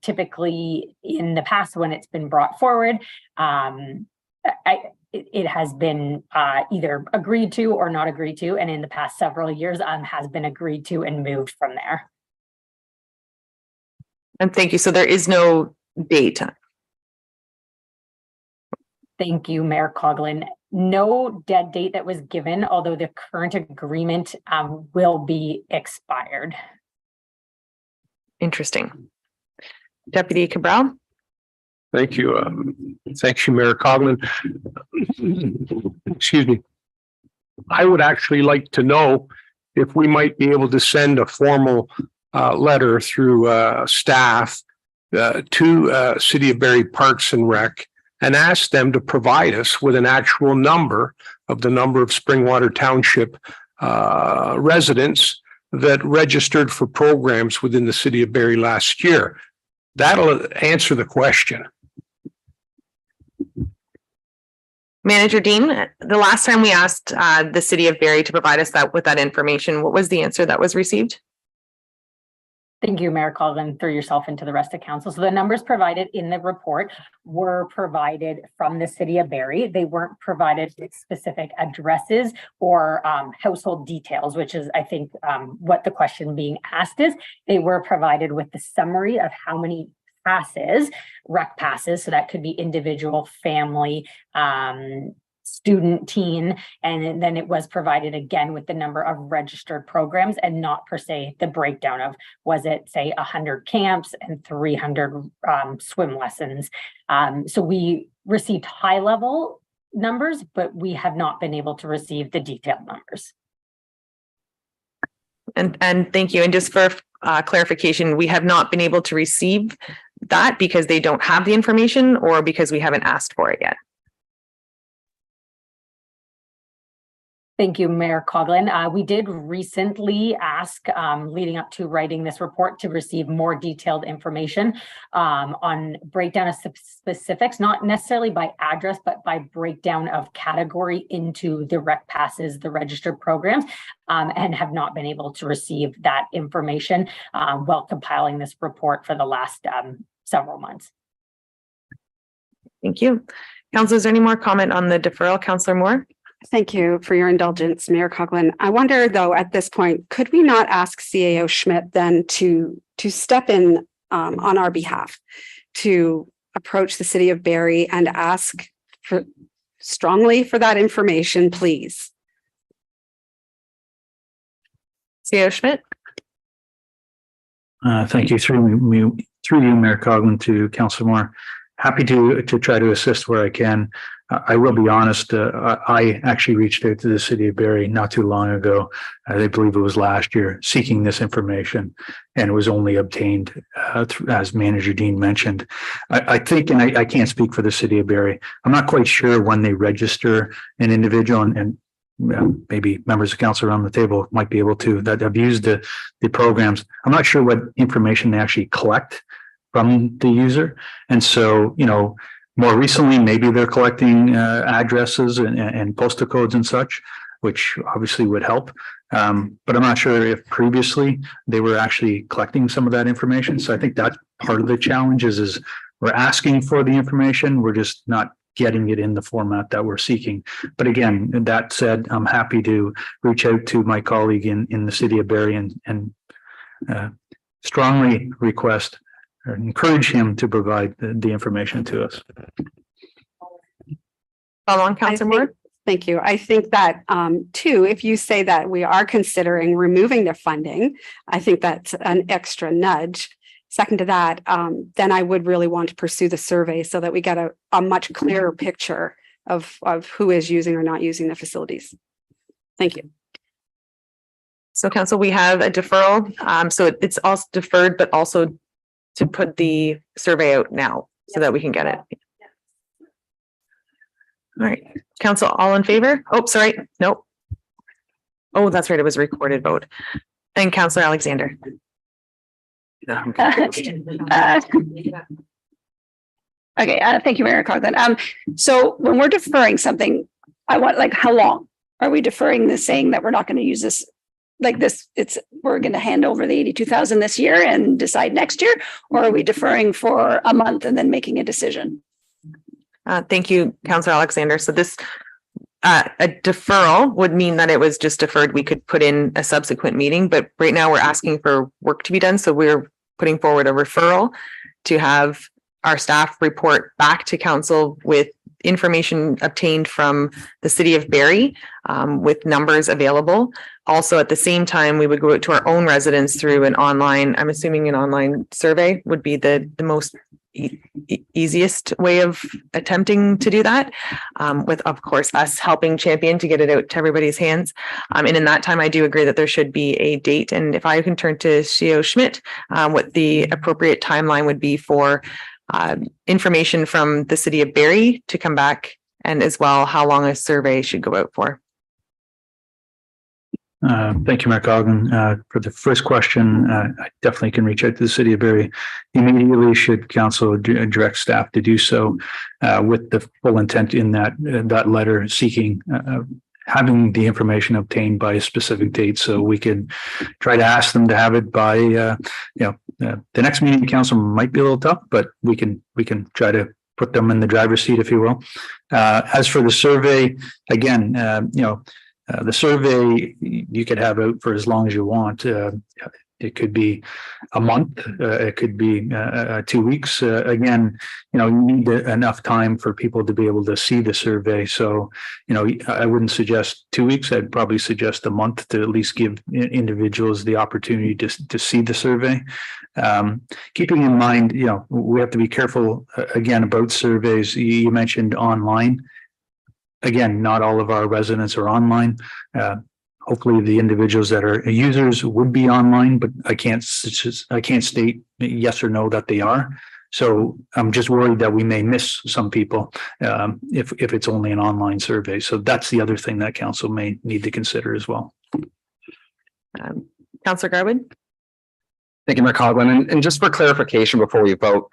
Typically in the past, when it's been brought forward, it has been either agreed to or not agreed to, and in the past several years has been agreed to and moved from there.
And thank you. So there is no date.
Thank you, Mayor Coughlin. No dead date that was given, although the current agreement will be expired.
Interesting. Deputy Cabral?
Thank you. Thank you, Mayor Coughlin. Excuse me. I would actually like to know if we might be able to send a formal letter through staff to City of Barrie Parks and Rec and ask them to provide us with an actual number of the number of Springwater Township residents that registered for programs within the City of Barrie last year. That'll answer the question.
Manager Dean, the last time we asked the City of Barrie to provide us with that information, what was the answer that was received?
Thank you, Mayor Coughlin, through yourself into the rest of council. So the numbers provided in the report were provided from the City of Barrie. They weren't provided with specific addresses or household details, which is, I think, what the question being asked is. They were provided with the summary of how many passes, rec passes, so that could be individual, family, student, teen, and then it was provided again with the number of registered programs and not per se the breakdown of, was it say 100 camps and 300 swim lessons. So we received high level numbers, but we have not been able to receive the detailed numbers.
And thank you. And just for clarification, we have not been able to receive that because they don't have the information or because we haven't asked for it yet?
Thank you, Mayor Coughlin. We did recently ask, leading up to writing this report, to receive more detailed information on breakdown of specifics, not necessarily by address, but by breakdown of category into the rec passes, the registered programs, and have not been able to receive that information while compiling this report for the last several months.
Thank you. Council, is there any more comment on the deferral? Councillor Moore?
Thank you for your indulgence, Mayor Coughlin. I wonder, though, at this point, could we not ask CAO Schmidt then to step in on our behalf to approach the City of Barrie and ask strongly for that information, please?
CAO Schmidt?
Thank you. Through you, Mayor Coughlin, to Councillor Moore. Happy to try to assist where I can. I will be honest, I actually reached out to the City of Barrie not too long ago. I believe it was last year, seeking this information, and it was only obtained, as Manager Dean mentioned. I think, and I can't speak for the City of Barrie, I'm not quite sure when they register an individual, and maybe members of council around the table might be able to, that have used the programs. I'm not sure what information they actually collect from the user. And so, more recently, maybe they're collecting addresses and postal codes and such, which obviously would help. But I'm not sure if previously they were actually collecting some of that information. So I think that's part of the challenge is we're asking for the information. We're just not getting it in the format that we're seeking. But again, that said, I'm happy to reach out to my colleague in the City of Barrie and strongly request or encourage him to provide the information to us.
Follow on, Councillor Moore.
Thank you. I think that too, if you say that we are considering removing the funding, I think that's an extra nudge. Second to that, then I would really want to pursue the survey so that we get a much clearer picture of who is using or not using the facilities. Thank you.
So council, we have a deferral. So it's also deferred, but also to put the survey out now so that we can get it. All right, council, all in favor? Oh, sorry, nope. Oh, that's right, it was a recorded vote. And Councillor Alexander.
Okay, thank you, Mayor Coughlin. So when we're deferring something, I want, like, how long are we deferring this, saying that we're not going to use this? Like this, we're going to hand over the 82,000 this year and decide next year, or are we deferring for a month and then making a decision?
Thank you, Councillor Alexander. So this, a deferral would mean that it was just deferred. We could put in a subsequent meeting, but right now we're asking for work to be done. So we're putting forward a referral to have our staff report back to council with information obtained from the city of Barrie, with numbers available. Also, at the same time, we would go out to our own residents through an online, I'm assuming an online survey would be the most easiest way of attempting to do that, with, of course, us helping champion to get it out to everybody's hands. And in that time, I do agree that there should be a date. And if I can turn to Shio Schmidt, what the appropriate timeline would be for information from the city of Barrie to come back, and as well how long a survey should go out for.
Thank you, Mayor Coughlin. For the first question, I definitely can reach out to the city of Barrie immediately should council direct staff to do so, with the full intent in that letter seeking having the information obtained by a specific date, so we could try to ask them to have it by the next meeting. Council might be a little tough, but we can try to put them in the driver's seat, if you will. As for the survey, again, the survey you could have out for as long as you want. It could be a month. It could be 2 weeks. Again, you need enough time for people to be able to see the survey. So, I wouldn't suggest 2 weeks. I'd probably suggest a month to at least give individuals the opportunity to see the survey. Keeping in mind, we have to be careful again about surveys. You mentioned online. Again, not all of our residents are online. Hopefully the individuals that are users would be online, but I can't state yes or no that they are. So I'm just worried that we may miss some people if it's only an online survey. So that's the other thing that council may need to consider as well.
Councillor Garwood.
Thank you, Mayor Coughlin. And just for clarification before we vote,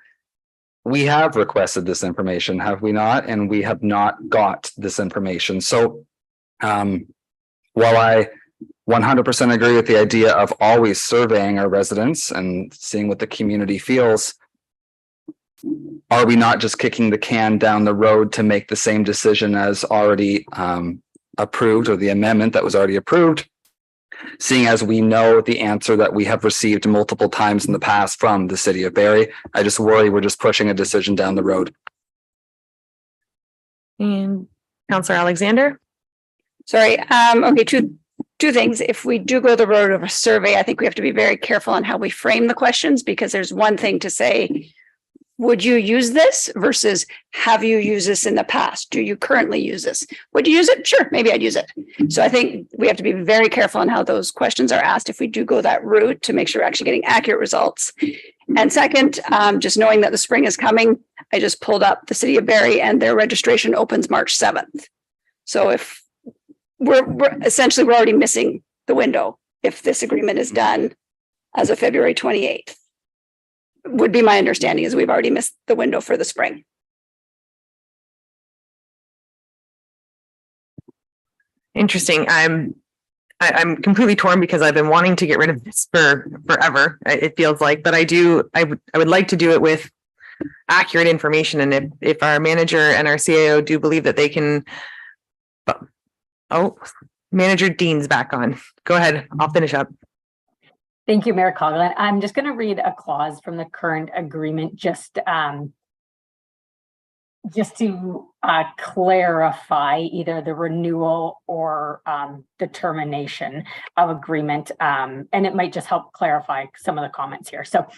we have requested this information, have we not? And we have not got this information. So while I 100% agree with the idea of always surveying our residents and seeing what the community feels, are we not just kicking the can down the road to make the same decision as already approved, or the amendment that was already approved? Seeing as we know the answer that we have received multiple times in the past from the city of Barrie, I just worry we're just pushing a decision down the road.
And Councillor Alexander.
Sorry. Okay. Two things. If we do go the road of a survey, I think we have to be very careful on how we frame the questions, because there's one thing to say, would you use this, versus have you used this in the past? Do you currently use this? Would you use it? Sure, maybe I'd use it. So I think we have to be very careful on how those questions are asked if we do go that route, to make sure we're actually getting accurate results. And second, just knowing that the spring is coming, I just pulled up the city of Barrie and their registration opens March 7th. So if we're already missing the window if this agreement is done as of February 28th. Would be my understanding, is we've already missed the window for the spring.
Interesting. I'm completely torn, because I've been wanting to get rid of this for forever. It feels like, but I would like to do it with accurate information. And if our manager and our CAO do believe that they can, Manager Dean's back on. Go ahead. I'll finish up.
Thank you, Mayor Coughlin. I'm just going to read a clause from the current agreement just to clarify either the renewal or the termination of agreement. And it might just help clarify some of the comments here. So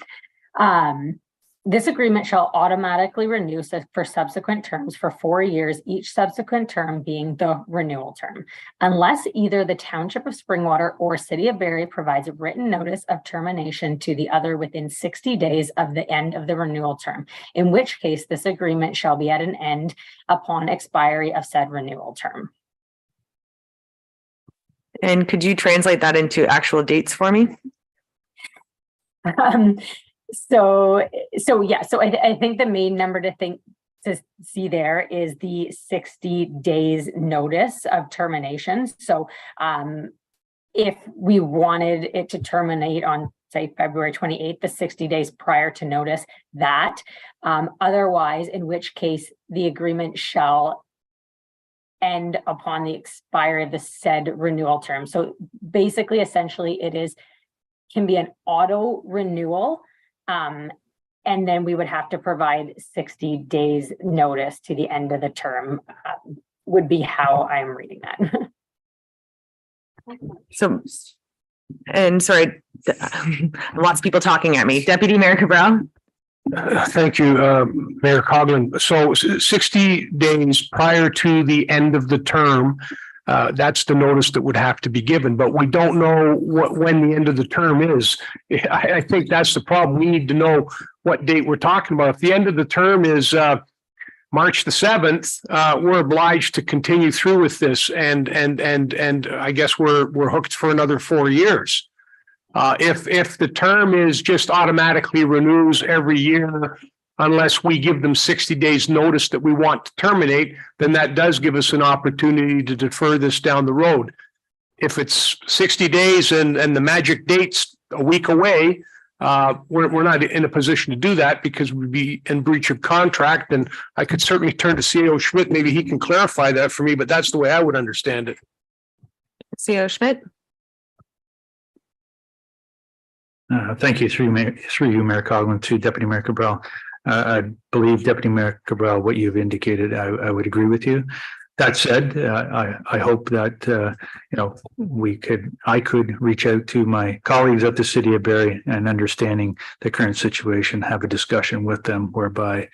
this agreement shall automatically renew for subsequent terms for 4 years, each subsequent term being the renewal term, unless either the Township of Springwater or City of Barrie provides a written notice of termination to the other within 60 days of the end of the renewal term, in which case this agreement shall be at an end upon expiry of said renewal term.
And could you translate that into actual dates for me?
So I think the main number to see there is the 60 days notice of termination. So if we wanted it to terminate on, say, February 28th, the 60 days prior to notice that, otherwise, in which case the agreement shall end upon the expiry of the said renewal term. So basically, essentially, can be an auto renewal. And then we would have to provide 60 days notice to the end of the term, would be how I'm reading that.
So, and sorry, lots of people talking at me. Deputy Mayor Cabral.
Thank you, Mayor Coughlin. So 60 days prior to the end of the term, that's the notice that would have to be given, but we don't know when the end of the term is. I think that's the problem. We need to know what date we're talking about. If the end of the term is March the 7th, we're obliged to continue through with this, and I guess we're hooked for another 4 years. If the term is just automatically renews every year, unless we give them 60 days notice that we want to terminate, then that does give us an opportunity to defer this down the road. If it's 60 days and the magic date's a week away, we're not in a position to do that because we'd be in breach of contract. And I could certainly turn to CEO Schmidt. Maybe he can clarify that for me, but that's the way I would understand it.
CEO Schmidt.
Thank you. Through you, Mayor Coughlin, to Deputy Mayor Cabral. I believe, Deputy Mayor Cabral, what you've indicated, I would agree with you. That said, I hope that I could reach out to my colleagues at the City of Barrie and understanding the current situation, have a discussion with them whereby,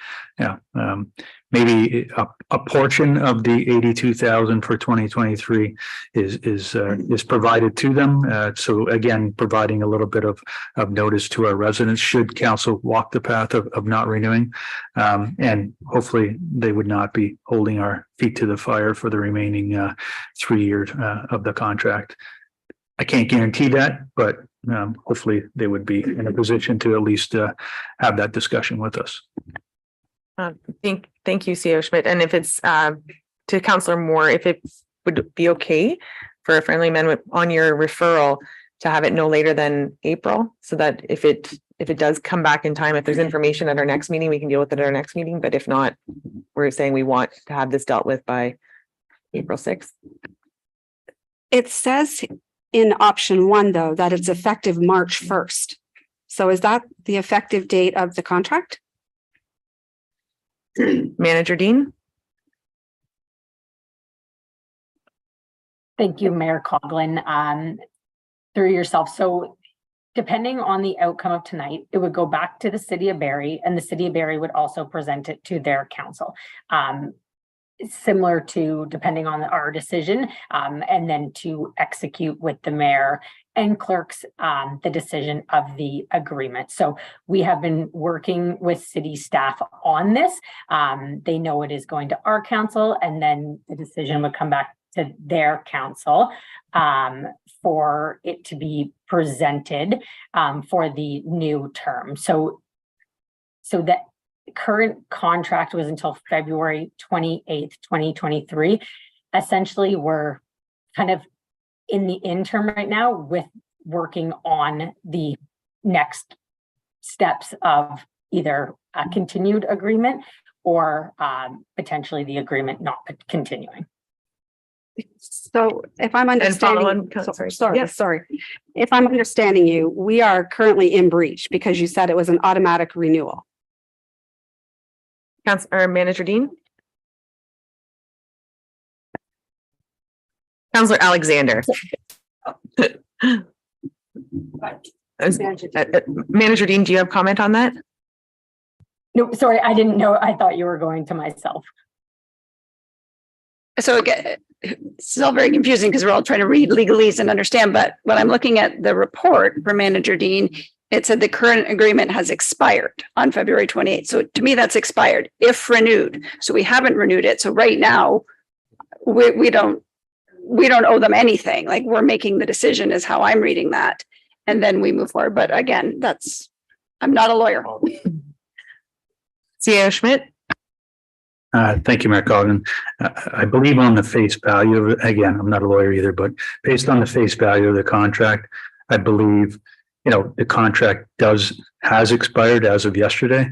maybe a portion of the 82,000 for 2023 is provided to them. So again, providing a little bit of notice to our residents should council walk the path of not renewing. And hopefully they would not be holding our feet to the fire for the remaining 3 years of the contract. I can't guarantee that, but hopefully they would be in a position to at least have that discussion with us.
Thank you, CEO Schmidt. And if it's to Councillor Moore, if it would be okay for a friendly amendment on your referral to have it no later than April, so that if it does come back in time, if there's information at our next meeting, we can deal with it at our next meeting. But if not, we're saying we want to have this dealt with by April 6th.
It says in option 1, though, that it's effective March 1st. So is that the effective date of the contract?
Manager Dean.
Thank you, Mayor Coughlin. Through yourself. So depending on the outcome of tonight, it would go back to the City of Barrie, and the City of Barrie would also present it to their council. Similar to depending on our decision, and then to execute with the mayor and clerks the decision of the agreement. So we have been working with city staff on this. They know it is going to our council, and then the decision would come back to their council for it to be presented for the new term. So that current contract was until February 28th, 2023. Essentially, we're kind of in the interim right now with working on the next steps of either a continued agreement or potentially the agreement not continuing.
So if I'm
follow
understanding,
on, Counselor.
sorry,
Yes.
sorry. If I'm understanding you, we are currently in breach because you said it was an automatic renewal.
Councilor Manager Dean. Counselor Alexander. Manager Dean, do you have comment on that?
No, sorry, I didn't know. I thought you were going to myself.
So again, it's all very confusing because we're all trying to read legalese and understand, but when I'm looking at the report for Manager Dean, it said the current agreement has expired on February 28th. So to me, that's expired if renewed. So we haven't renewed it. So right now, we don't owe them anything. Like, we're making the decision is how I'm reading that. And then we move forward. But again, I'm not a lawyer.
CEO Schmidt.
Thank you, Mayor Coughlin. I believe on the face value of it, again, I'm not a lawyer either, but based on the face value of the contract, I believe, the contract has expired as of yesterday.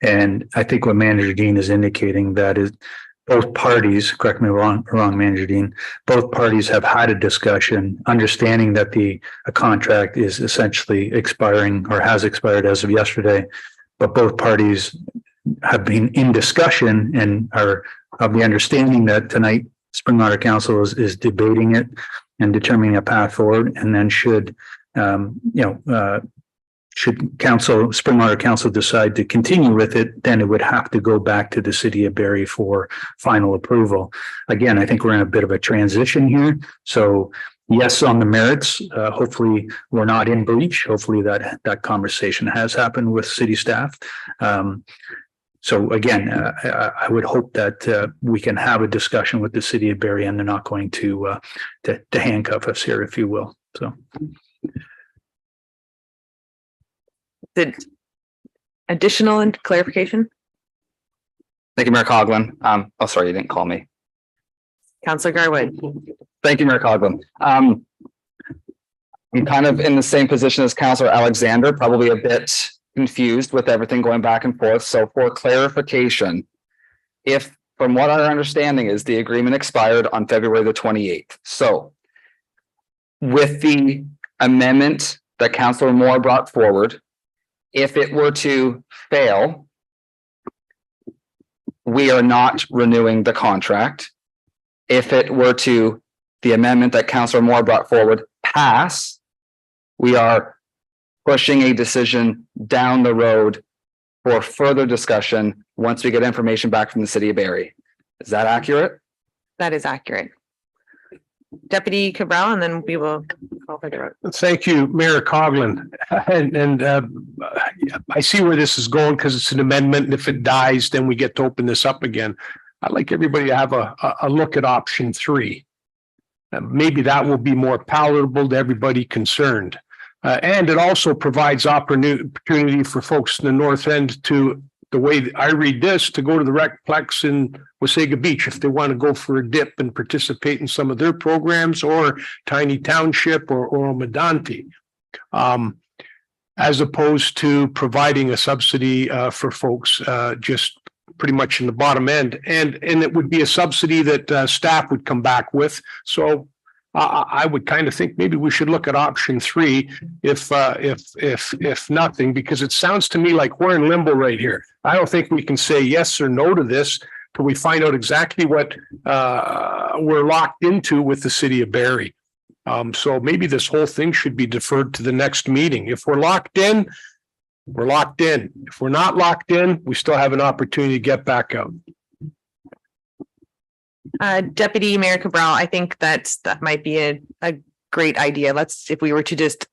And I think what Manager Dean is indicating that is both parties, correct me if I'm wrong, Manager Dean, both parties have had a discussion, understanding that the contract is essentially expiring or has expired as of yesterday. But both parties have been in discussion and are of the understanding that tonight Springwater Council is debating it and determining a path forward. And then should Springwater Council decide to continue with it, then it would have to go back to the city of Barrie for final approval. Again, I think we're in a bit of a transition here. So yes, on the merits, hopefully we're not in breach. Hopefully that conversation has happened with city staff. So again, I would hope that we can have a discussion with the city of Barrie and they're not going to handcuff us here, if you will. So.
The additional clarification?
Thank you, Mayor Coughlin. Oh, sorry, you didn't call me.
Councilor Garwood.
Thank you, Mayor Coughlin. I'm kind of in the same position as Councilor Alexander, probably a bit confused with everything going back and forth. So for clarification, if from what our understanding is, the agreement expired on February the 28th. So with the amendment that Councilor Moore brought forward, if it were to fail, we are not renewing the contract. If it were to, the amendment that Councilor Moore brought forward pass, we are pushing a decision down the road for further discussion once we get information back from the city of Barrie. Is that accurate?
That is accurate. Deputy Cabral, and then we will call for the vote.
Thank you, Mayor Coughlin. And I see where this is going because it's an amendment. And if it dies, then we get to open this up again. I'd like everybody to have a look at option 3. Maybe that will be more palatable to everybody concerned. And it also provides opportunity for folks in the north end to, the way I read this, to go to the Recplex in Wasaga Beach if they want to go for a dip and participate in some of their programs, or Tiny Township or Medante, as opposed to providing a subsidy for folks just pretty much in the bottom end. And it would be a subsidy that staff would come back with. So I would kind of think maybe we should look at option 3 if nothing, because it sounds to me like we're in limbo right here. I don't think we can say yes or no to this till we find out exactly what we're locked into with the city of Barrie. So maybe this whole thing should be deferred to the next meeting. If we're locked in, we're locked in. If we're not locked in, we still have an opportunity to get back out.
Deputy Mayor Cabral, I think that might be a great idea. If we were to just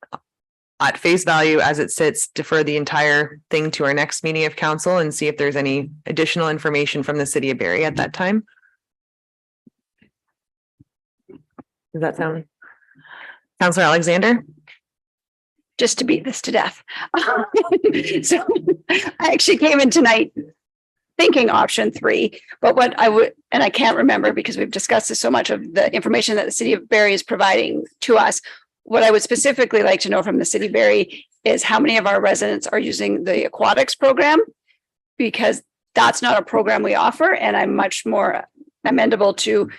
at face value as it sits, defer the entire thing to our next meeting of council and see if there's any additional information from the city of Barrie at that time. Does that sound? Councilor Alexander?
Just to beat this to death. So I actually came in tonight thinking option 3, but what I would, and I can't remember because we've discussed this so much of the information that the city of Barrie is providing to us. What I would specifically like to know from the city of Barrie is how many of our residents are using the aquatics program, because that's not a program we offer. And I'm much more amenable to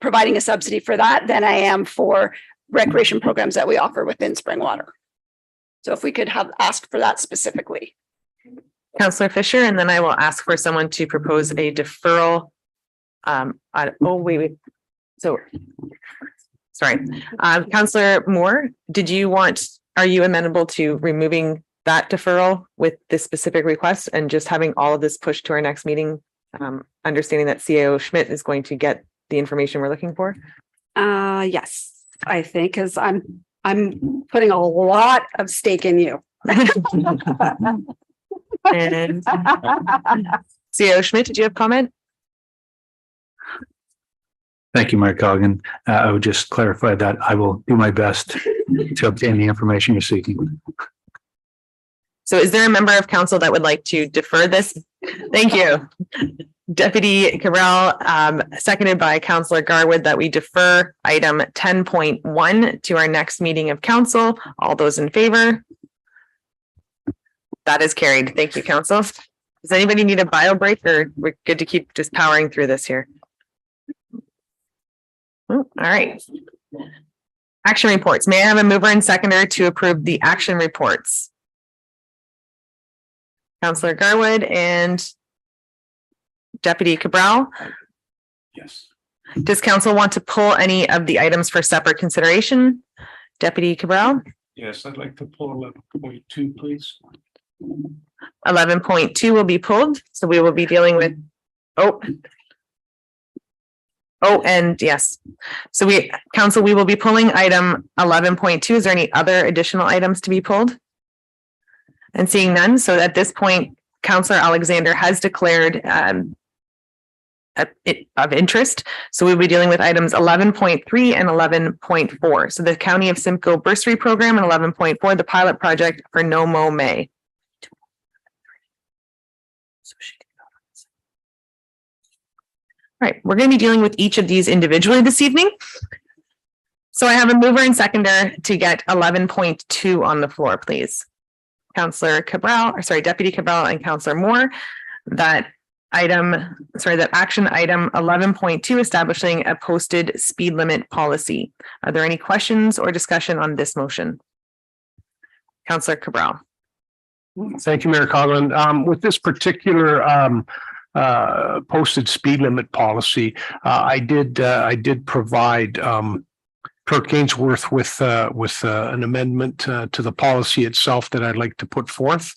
providing a subsidy for that than I am for recreation programs that we offer within Springwater. So if we could have asked for that specifically.
Councillor Fisher, and then I will ask for someone to propose a deferral. Wait. So, sorry, Councillor Moore, are you amenable to removing that deferral with this specific request and just having all of this pushed to our next meeting? Understanding that CAO Schmidt is going to get the information we're looking for?
Yes, I think, because I'm putting a lot of stake in you.
And CAO Schmidt, did you have comment?
Thank you, Mayor Coggan. I would just clarify that I will do my best to obtain the information you're seeking.
So is there a member of council that would like to defer this? Thank you. Deputy Cabral, seconded by Councillor Garwood, that we defer item 10.1 to our next meeting of council. All those in favor? That is carried. Thank you, council. Does anybody need a bio break, or we're good to keep just powering through this here? All right. Action reports. May I have a mover and seconder to approve the action reports? Councillor Garwood and Deputy Cabral.
Yes.
Does council want to pull any of the items for separate consideration? Deputy Cabral?
Yes, I'd like to pull 11.2, please.
11.2 will be pulled. So we will be dealing with, and yes. So council, we will be pulling item 11.2. Is there any other additional items to be pulled? And seeing none. So at this point, Councillor Alexander has declared of interest. So we'll be dealing with items 11.3 and 11.4. So the County of Simcoe Bursary Program, and 11.4, the pilot project for No Mow May. All right, we're going to be dealing with each of these individually this evening. So I have a mover and seconder to get 11.2 on the floor, please. Councillor Cabral, Deputy Cabral and Councillor Moore, that action item 11.2, establishing a posted speed limit policy. Are there any questions or discussion on this motion? Councillor Cabral.
Thank you, Mayor Coughlin. With this particular posted speed limit policy, I did provide Clerk Ainsworth with an amendment to the policy itself that I'd like to put forth.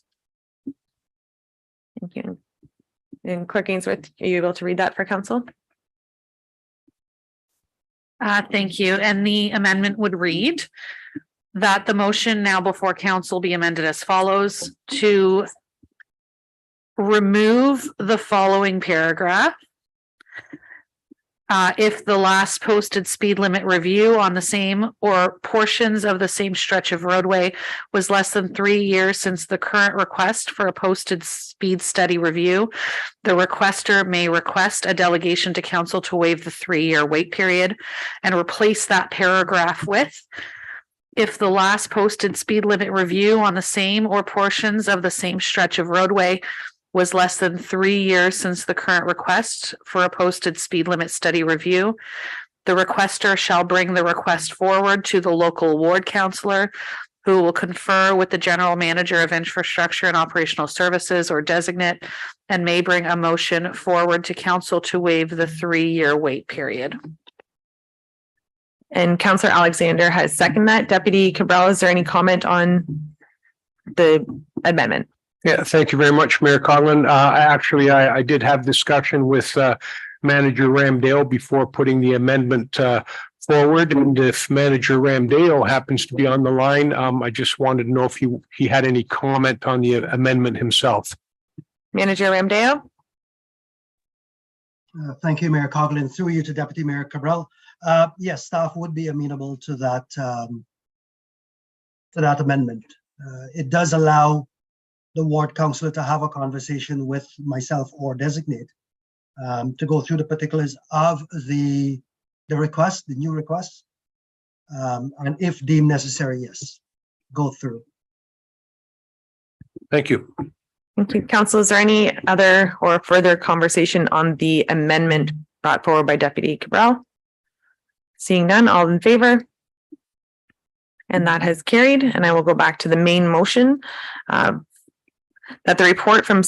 Thank you. And Clerk Ainsworth, are you able to read that for council?
Thank you. And the amendment would read that the motion now before council be amended as follows: to remove the following paragraph. If the last posted speed limit review on the same or portions of the same stretch of roadway was less than 3 years since the current request for a posted speed study review, the requester may request a delegation to council to waive the 3-year wait period, and replace that paragraph with, if the last posted speed limit review on the same or portions of the same stretch of roadway was less than 3 years since the current request for a posted speed limit study review, the requester shall bring the request forward to the local ward councillor, who will confer with the general manager of infrastructure and operational services or designate, and may bring a motion forward to council to waive the 3-year wait period.
And Councillor Alexander has seconded that. Deputy Cabral, is there any comment on the amendment?
Yeah, thank you very much, Mayor Coughlin. I did have discussion with Manager Ramdale before putting the amendment forward. And if Manager Ramdale happens to be on the line, I just wanted to know if he had any comment on the amendment himself.
Manager Ramdale.
Thank you, Mayor Coughlin. Through you to Deputy Mayor Cabral. Yes, staff would be amenable to that amendment. It does allow the ward councillor to have a conversation with myself or designate to go through the particulars of the request, the new request, and if deemed necessary, yes, go through.
Thank you.
Thank you. Council, is there any other or further conversation on the amendment brought forward by Deputy Cabral? Seeing none, all in favor? And that has carried, and I will go back to the main motion. That the report from,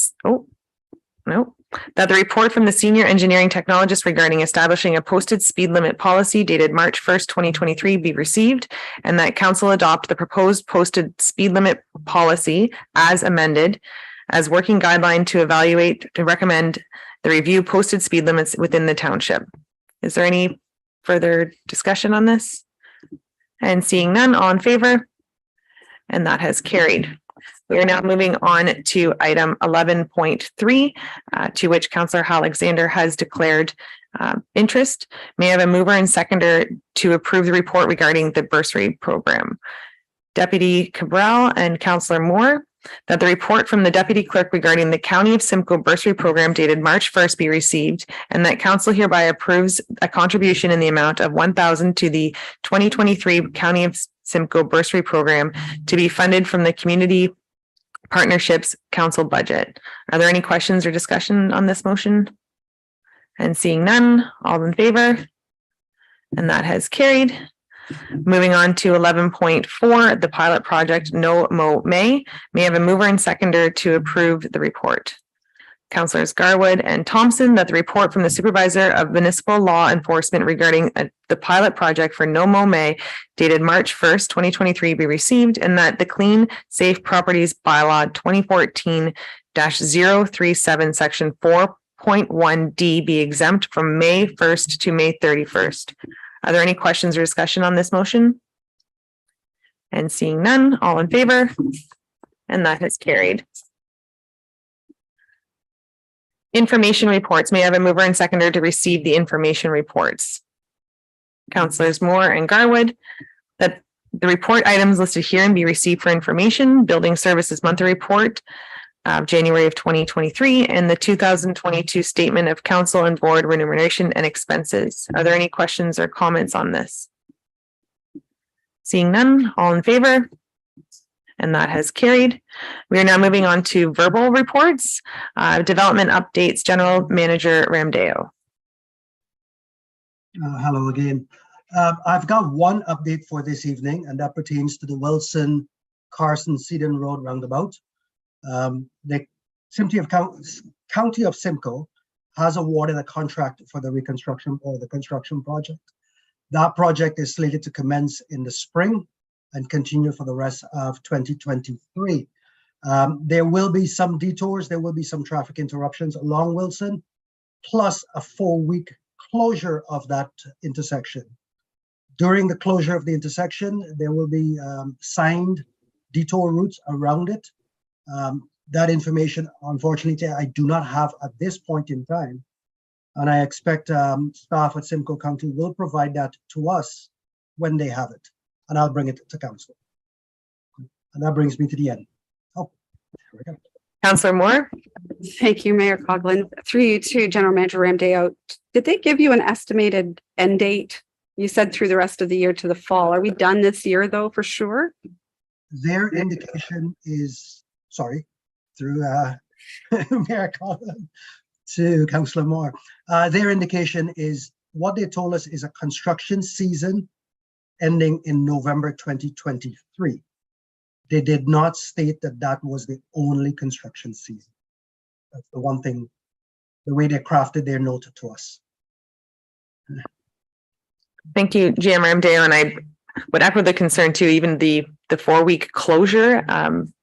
that the report from the senior engineering technologist regarding establishing a posted speed limit policy dated March 1st, 2023 be received, and that council adopt the proposed posted speed limit policy as amended as working guideline to evaluate, to recommend the review posted speed limits within the township. Is there any further discussion on this? And seeing none, all in favor? And that has carried. We are now moving on to item 11.3, to which Councillor Alexander has declared interest. May I have a mover and seconder to approve the report regarding the bursary program? Deputy Cabral and Councillor Moore, that the report from the deputy clerk regarding the County of Simcoe bursary program dated March 1st be received, and that council hereby approves a contribution in the amount of $1,000 to the 2023 County of Simcoe bursary program to be funded from the Community Partnerships Council budget. Are there any questions or discussion on this motion? And seeing none, all in favor? And that has carried. Moving on to 11.4, the pilot project No Mo May. May I have a mover and seconder to approve the report? Councillors Garwood and Thompson, that the report from the supervisor of municipal law enforcement regarding the pilot project for No Mo May dated March 1st, 2023 be received, and that the Clean Safe Properties Bylaw 2014-037 section 4.1D be exempt from May 1st to May 31st. Are there any questions or discussion on this motion? And seeing none, all in favor? And that has carried. Information reports. May I have a mover and seconder to receive the information reports? Councillors Moore and Garwood, that the report items listed here and be received for information. Building Services Monthly Report of January of 2023 and the 2022 Statement of Council and Board Remuneration and Expenses. Are there any questions or comments on this? Seeing none, all in favor? And that has carried. We are now moving on to verbal reports. Development updates, General Manager Ramdeo.
Hello again. I've got one update for this evening, and that pertains to the Wilson Carson Seaton Road roundabout. The County of Simcoe has awarded a contract for the reconstruction or the construction project. That project is slated to commence in the spring and continue for the rest of 2023. There will be some detours, there will be some traffic interruptions along Wilson, plus a 4-week closure of that intersection. During the closure of the intersection, there will be signed detour routes around it. That information, unfortunately, I do not have at this point in time. And I expect staff at Simcoe County will provide that to us when they have it. And I'll bring it to council. And that brings me to the end. Oh, here we go.
Councillor Moore.
Thank you, Mayor Coughlin. Through you to General Manager Ramdeo. Did they give you an estimated end date? You said through the rest of the year to the fall. Are we done this year though, for sure?
Their indication is, sorry, through Mayor Coughlin to Councillor Moore. Their indication is what they told us is a construction season ending in November 2023. They did not state that that was the only construction season. That's the one thing, the way they crafted their note to us.
Thank you, GM Ramdeo, and I would echo the concern too, even the 4-week closure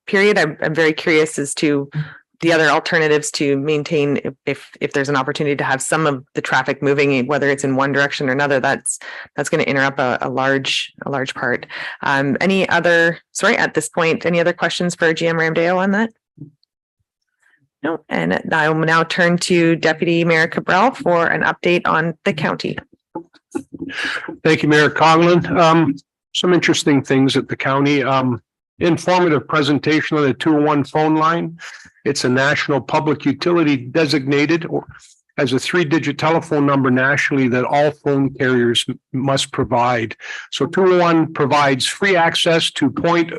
period. I'm very curious as to the other alternatives to maintain if there's an opportunity to have some of the traffic moving, whether it's in one direction or another, that's going to interrupt a large part. At this point, any other questions for GM Ramdeo on that? No, and I will now turn to Deputy Mayor Cabral for an update on the county.
Thank you, Mayor Coughlin. Some interesting things at the county. Informative presentation on the 201 phone line. It's a national public utility designated or as a 3-digit telephone number nationally that all phone carriers must provide. So 201 provides free access point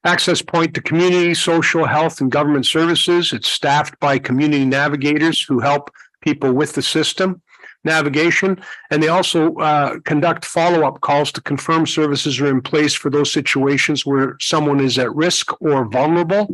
to community, social, health, and government services. It's staffed by community navigators who help people with the system. navigation. And they also conduct follow-up calls to confirm services are in place for those situations where someone is at risk or vulnerable.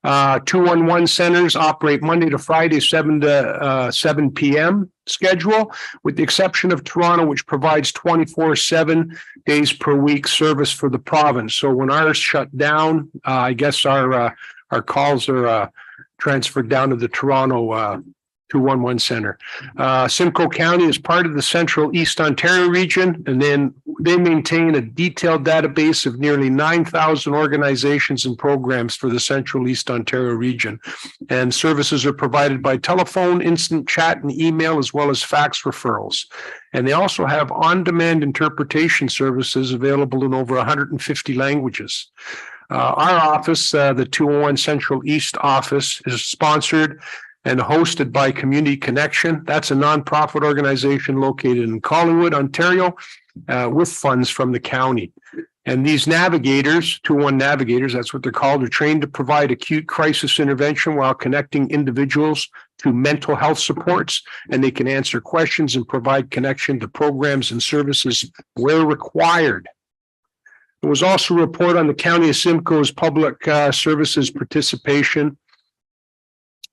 211 centers operate Monday to Friday, 7 to 7 p.m. schedule, with the exception of Toronto, which provides 24/7 days per week service for the province. So when ours shut down, I guess our calls are transferred down to the Toronto 211 center. Simcoe County is part of the Central East Ontario region, and then they maintain a detailed database of nearly 9,000 organizations and programs for the Central East Ontario region. And services are provided by telephone, instant chat, and email, as well as fax referrals. And they also have on-demand interpretation services available in over 150 languages. Our office, the 201 Central East office, is sponsored and hosted by Community Connection. That's a nonprofit organization located in Collingwood, Ontario, with funds from the county. And these navigators, 201 navigators, that's what they're called, are trained to provide acute crisis intervention while connecting individuals to mental health supports, and they can answer questions and provide connection to programs and services where required. There was also a report on the County of Simcoe's public services participation.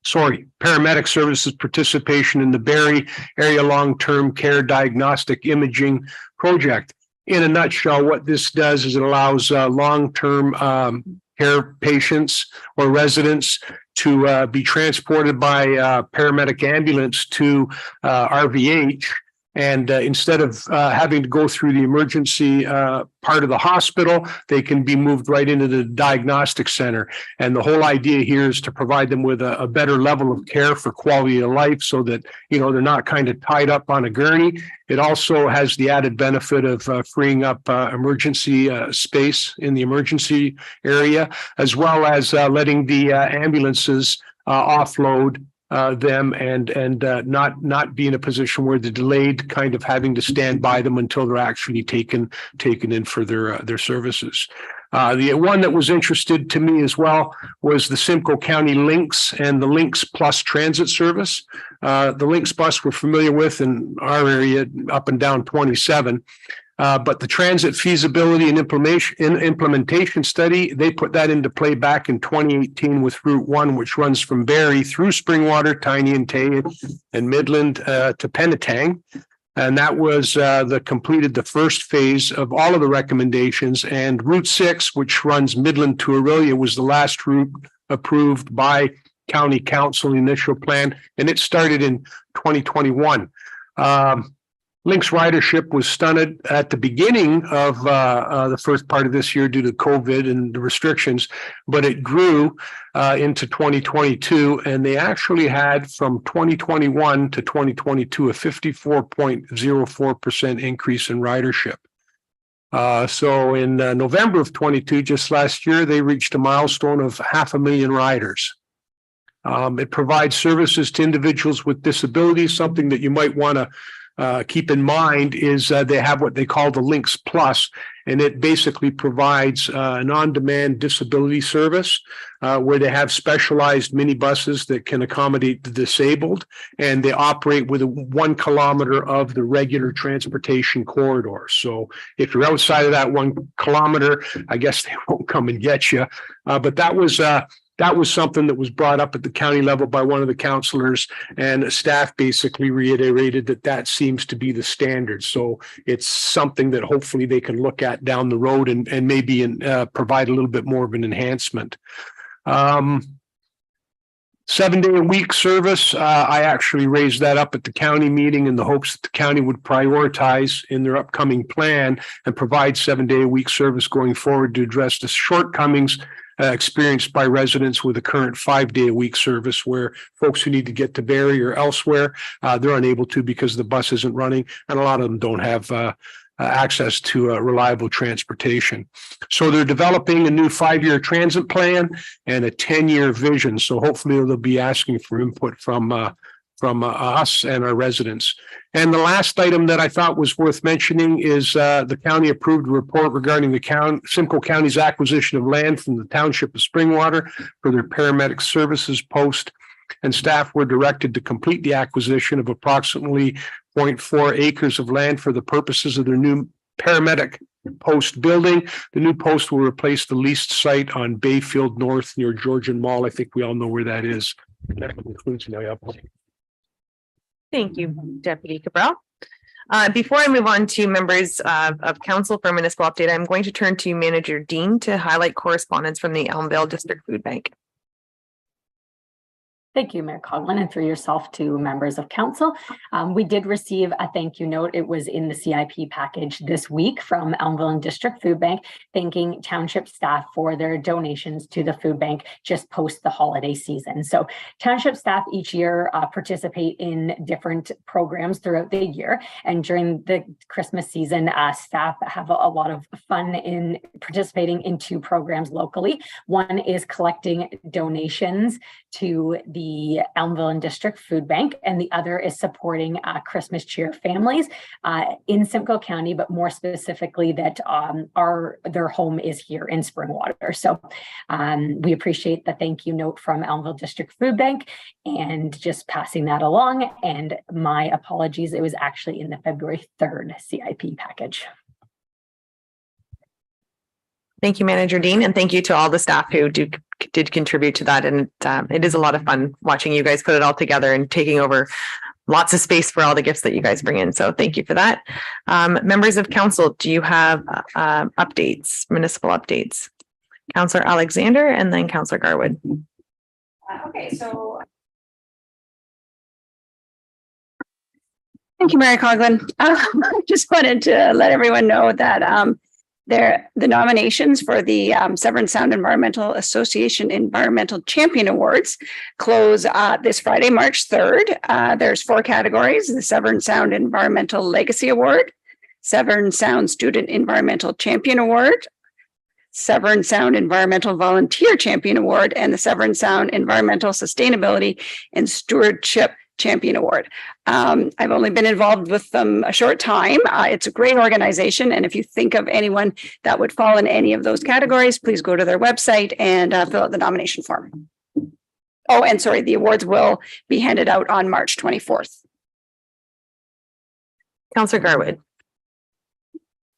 Paramedic services participation in the Barrie Area Long-Term Care Diagnostic Imaging Project. In a nutshell, what this does is it allows long-term care patients or residents to be transported by paramedic ambulance to RVH. And instead of having to go through the emergency part of the hospital, they can be moved right into the diagnostic center. And the whole idea here is to provide them with a better level of care for quality of life so that, you know, they're not kind of tied up on a gurney. It also has the added benefit of freeing up emergency space in the emergency area, as well as letting the ambulances offload them and not be in a position where they're delayed, kind of having to stand by them until they're actually taken in for their services. The one that was interested to me as well was the Simcoe County Lynx and the Lynx Plus transit service. The Lynx bus we're familiar with in our area up and down 27. But the transit feasibility and implementation study, they put that into play back in 2018 with Route 1, which runs from Barrie through Springwater, Tiny and Tay, and Midland to Penetang. And that was completed the first phase of all of the recommendations. And Route 6, which runs Midland to Orillia, was the last route approved by County Council initial plan, and it started in 2021. Lynx ridership was stunted at the beginning of the first part of this year due to COVID and the restrictions, but it grew into 2022, and they actually had from 2021 to 2022 a 54.04% increase in ridership. So in November of 22, just last year, they reached a milestone of 500,000 riders. It provides services to individuals with disabilities. Something that you might want to keep in mind is they have what they call the Lynx Plus, and it basically provides an on-demand disability service where they have specialized minibuses that can accommodate the disabled, and they operate with 1 kilometer of the regular transportation corridor. So if you're outside of that 1 kilometer, I guess they won't come and get you. But that was something that was brought up at the county level by one of the councillors, and staff basically reiterated that seems to be the standard. So it's something that hopefully they can look at down the road and maybe provide a little bit more of an enhancement. 7-day-a-week service. I actually raised that up at the county meeting in the hopes that the county would prioritize in their upcoming plan and provide 7-day-a-week service going forward to address the shortcomings experienced by residents with a current 5-day-a-week service, where folks who need to get to Barrie or elsewhere, they're unable to because the bus isn't running, and a lot of them don't have access to reliable transportation. So they're developing a new 5-year transit plan and a 10-year vision. So hopefully they'll be asking for input from us and our residents. And the last item that I thought was worth mentioning is the county approved a report regarding the Simcoe County's acquisition of land from the Township of Springwater for their paramedic services post. and staff were directed to complete the acquisition of approximately 0.4 acres of land for the purposes of their new paramedic post building. The new post will replace the leased site on Bayfield North near Georgian Mall. I think we all know where that is. That concludes my update.
Thank you, Deputy Cabral. Before I move on to members of council for municipal update, I'm going to turn to Manager Dean to highlight correspondence from the Elmvale District Food Bank.
Thank you, Mayor Coughlin, and through yourself to members of council. We did receive a thank you note. It was in the CIP package this week from Elmvale District Food Bank, thanking township staff for their donations to the food bank just post the holiday season. So township staff each year participate in different programs throughout the year. And during the Christmas season, staff have a lot of fun in participating in two programs locally. One is collecting donations to the Elmvale District Food Bank, and the other is supporting Christmas cheer families in Simcoe County, but more specifically that their home is here in Springwater. So we appreciate the thank you note from Elmvale District Food Bank and just passing that along. And my apologies, it was actually in the February 3rd CIP package.
Thank you, Manager Dean, and thank you to all the staff who did contribute to that. And it is a lot of fun watching you guys put it all together and taking over lots of space for all the gifts that you guys bring in. So thank you for that. Members of council, do you have updates, municipal updates? Councillor Alexander and then Councillor Garwood.
Okay, so. Thank you, Mary Coughlin. I just wanted to let everyone know that the nominations for the Severn Sound Environmental Association Environmental Champion Awards close this Friday, March 3rd. There's 4 categories: the Severn Sound Environmental Legacy Award, Severn Sound Student Environmental Champion Award, Severn Sound Environmental Volunteer Champion Award, and the Severn Sound Environmental Sustainability and Stewardship Champion Award. I've only been involved with them a short time. It's a great organization. And if you think of anyone that would fall in any of those categories, please go to their website and fill out the nomination form. Oh, and sorry, the awards will be handed out on March 24th.
Councillor Garwood.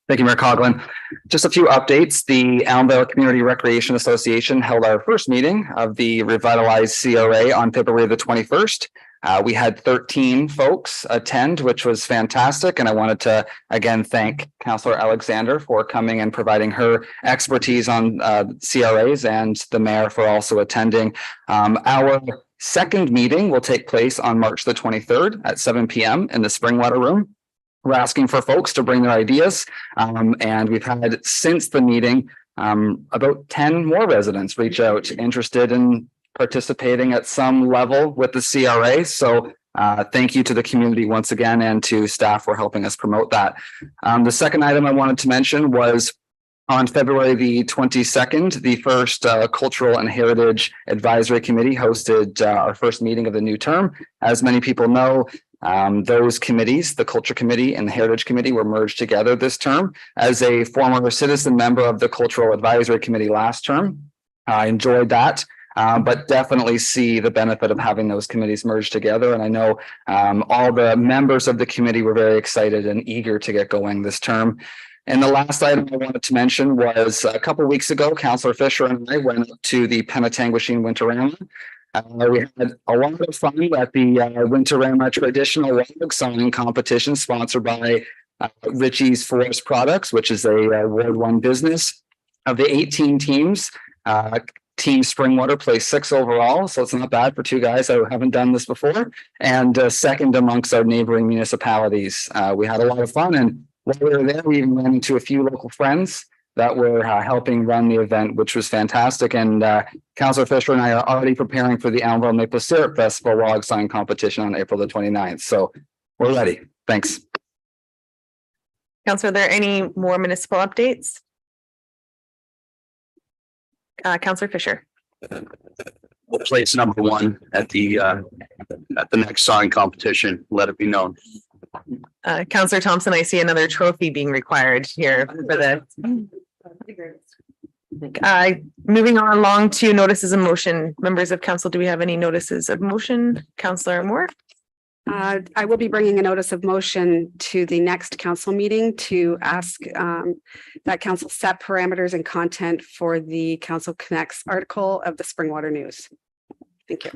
Thank you, Mayor Coughlin. Just a few updates. The Elmvale Community Recreation Association held our first meeting of the revitalized CRA on February the 21st. We had 13 folks attend, which was fantastic. And I wanted to, again, thank Councillor Alexander for coming and providing her expertise on CRAs, and the mayor for also attending. Our second meeting will take place on March the 23rd at 7 p.m. in the Springwater Room. We're asking for folks to bring their ideas. And we've had, since the meeting, about 10 more residents reach out interested in participating at some level with the CRA. So thank you to the community once again, and to staff for helping us promote that. The second item I wanted to mention was on February the 22nd, the first Cultural and Heritage Advisory Committee hosted our first meeting of the new term. As many people know, those committees, the Culture Committee and the Heritage Committee, were merged together this term. As a former citizen member of the Cultural Advisory Committee last term, I enjoyed that. But definitely see the benefit of having those committees merged together. And I know all the members of the committee were very excited and eager to get going this term. And the last item I wanted to mention was a couple of weeks ago, Councillor Fisher and I went up to the Penetanguishene Winterama. We had a lot of fun at the Winterama Traditional Log Signing Competition sponsored by Ritchie's Forest Products, which is a Ward 1 business. Of the 18 teams, Team Springwater placed 6th overall, so it's not bad for 2 guys that haven't done this before, and second amongst our neighboring municipalities. We had a lot of fun, and while we were there, we even ran into a few local friends that were helping run the event, which was fantastic. And Councillor Fisher and I are already preparing for the Elmvale Maple Syrup Festival log sign competition on April the 29th. So we're ready. Thanks.
Councillor, are there any more municipal updates? Councillor Fisher.
We'll place number 1 at the next sign competition. Let it be known.
Councillor Thompson, I see another trophy being required here for the. Moving on along to notices of motion. Members of council, do we have any notices of motion? Councillor Moore?
I will be bringing a notice of motion to the next council meeting to ask that council set parameters and content for the Council Connects article of the Springwater News. Thank you.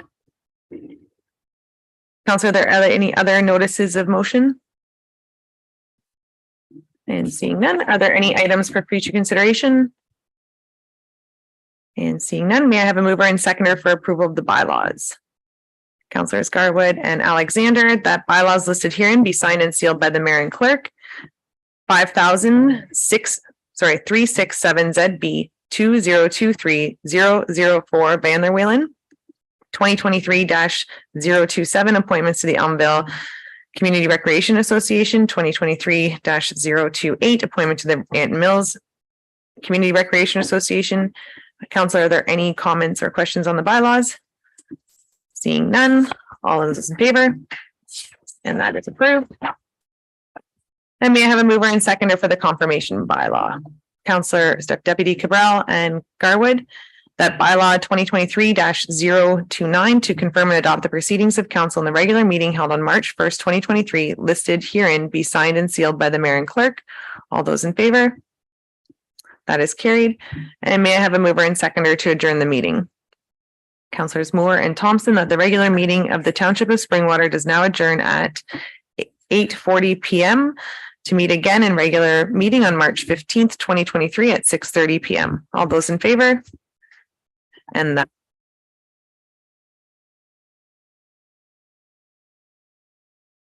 Councillor, are there any other notices of motion? And seeing none, are there any items for future consideration? And seeing none, may I have a mover and seconder for approval of the bylaws? Councillors Garwood and Alexander, that bylaws listed herein be signed and sealed by the mayor and clerk. 367 ZB 2023-004 Van der Weylen. 2023-027 appointments to the Elmville Community Recreation Association. 2023-028 appointment to the Ant Mills Community Recreation Association. Councillor, are there any comments or questions on the bylaws? Seeing none, all of those in favor? And that is approved. And may I have a mover and seconder for the confirmation bylaw? Councillor Deputy Cabral and Garwood, that bylaw 2023-029 to confirm and adopt the proceedings of council in the regular meeting held on March 1st, 2023, listed herein be signed and sealed by the mayor and clerk. All those in favor? That is carried. And may I have a mover and seconder to adjourn the meeting? Councillors Moore and Thompson, that the regular meeting of the Township of Springwater does now adjourn at 8:40 p.m. to meet again in regular meeting on March 15th, 2023 at 6:30 p.m. All those in favor? And that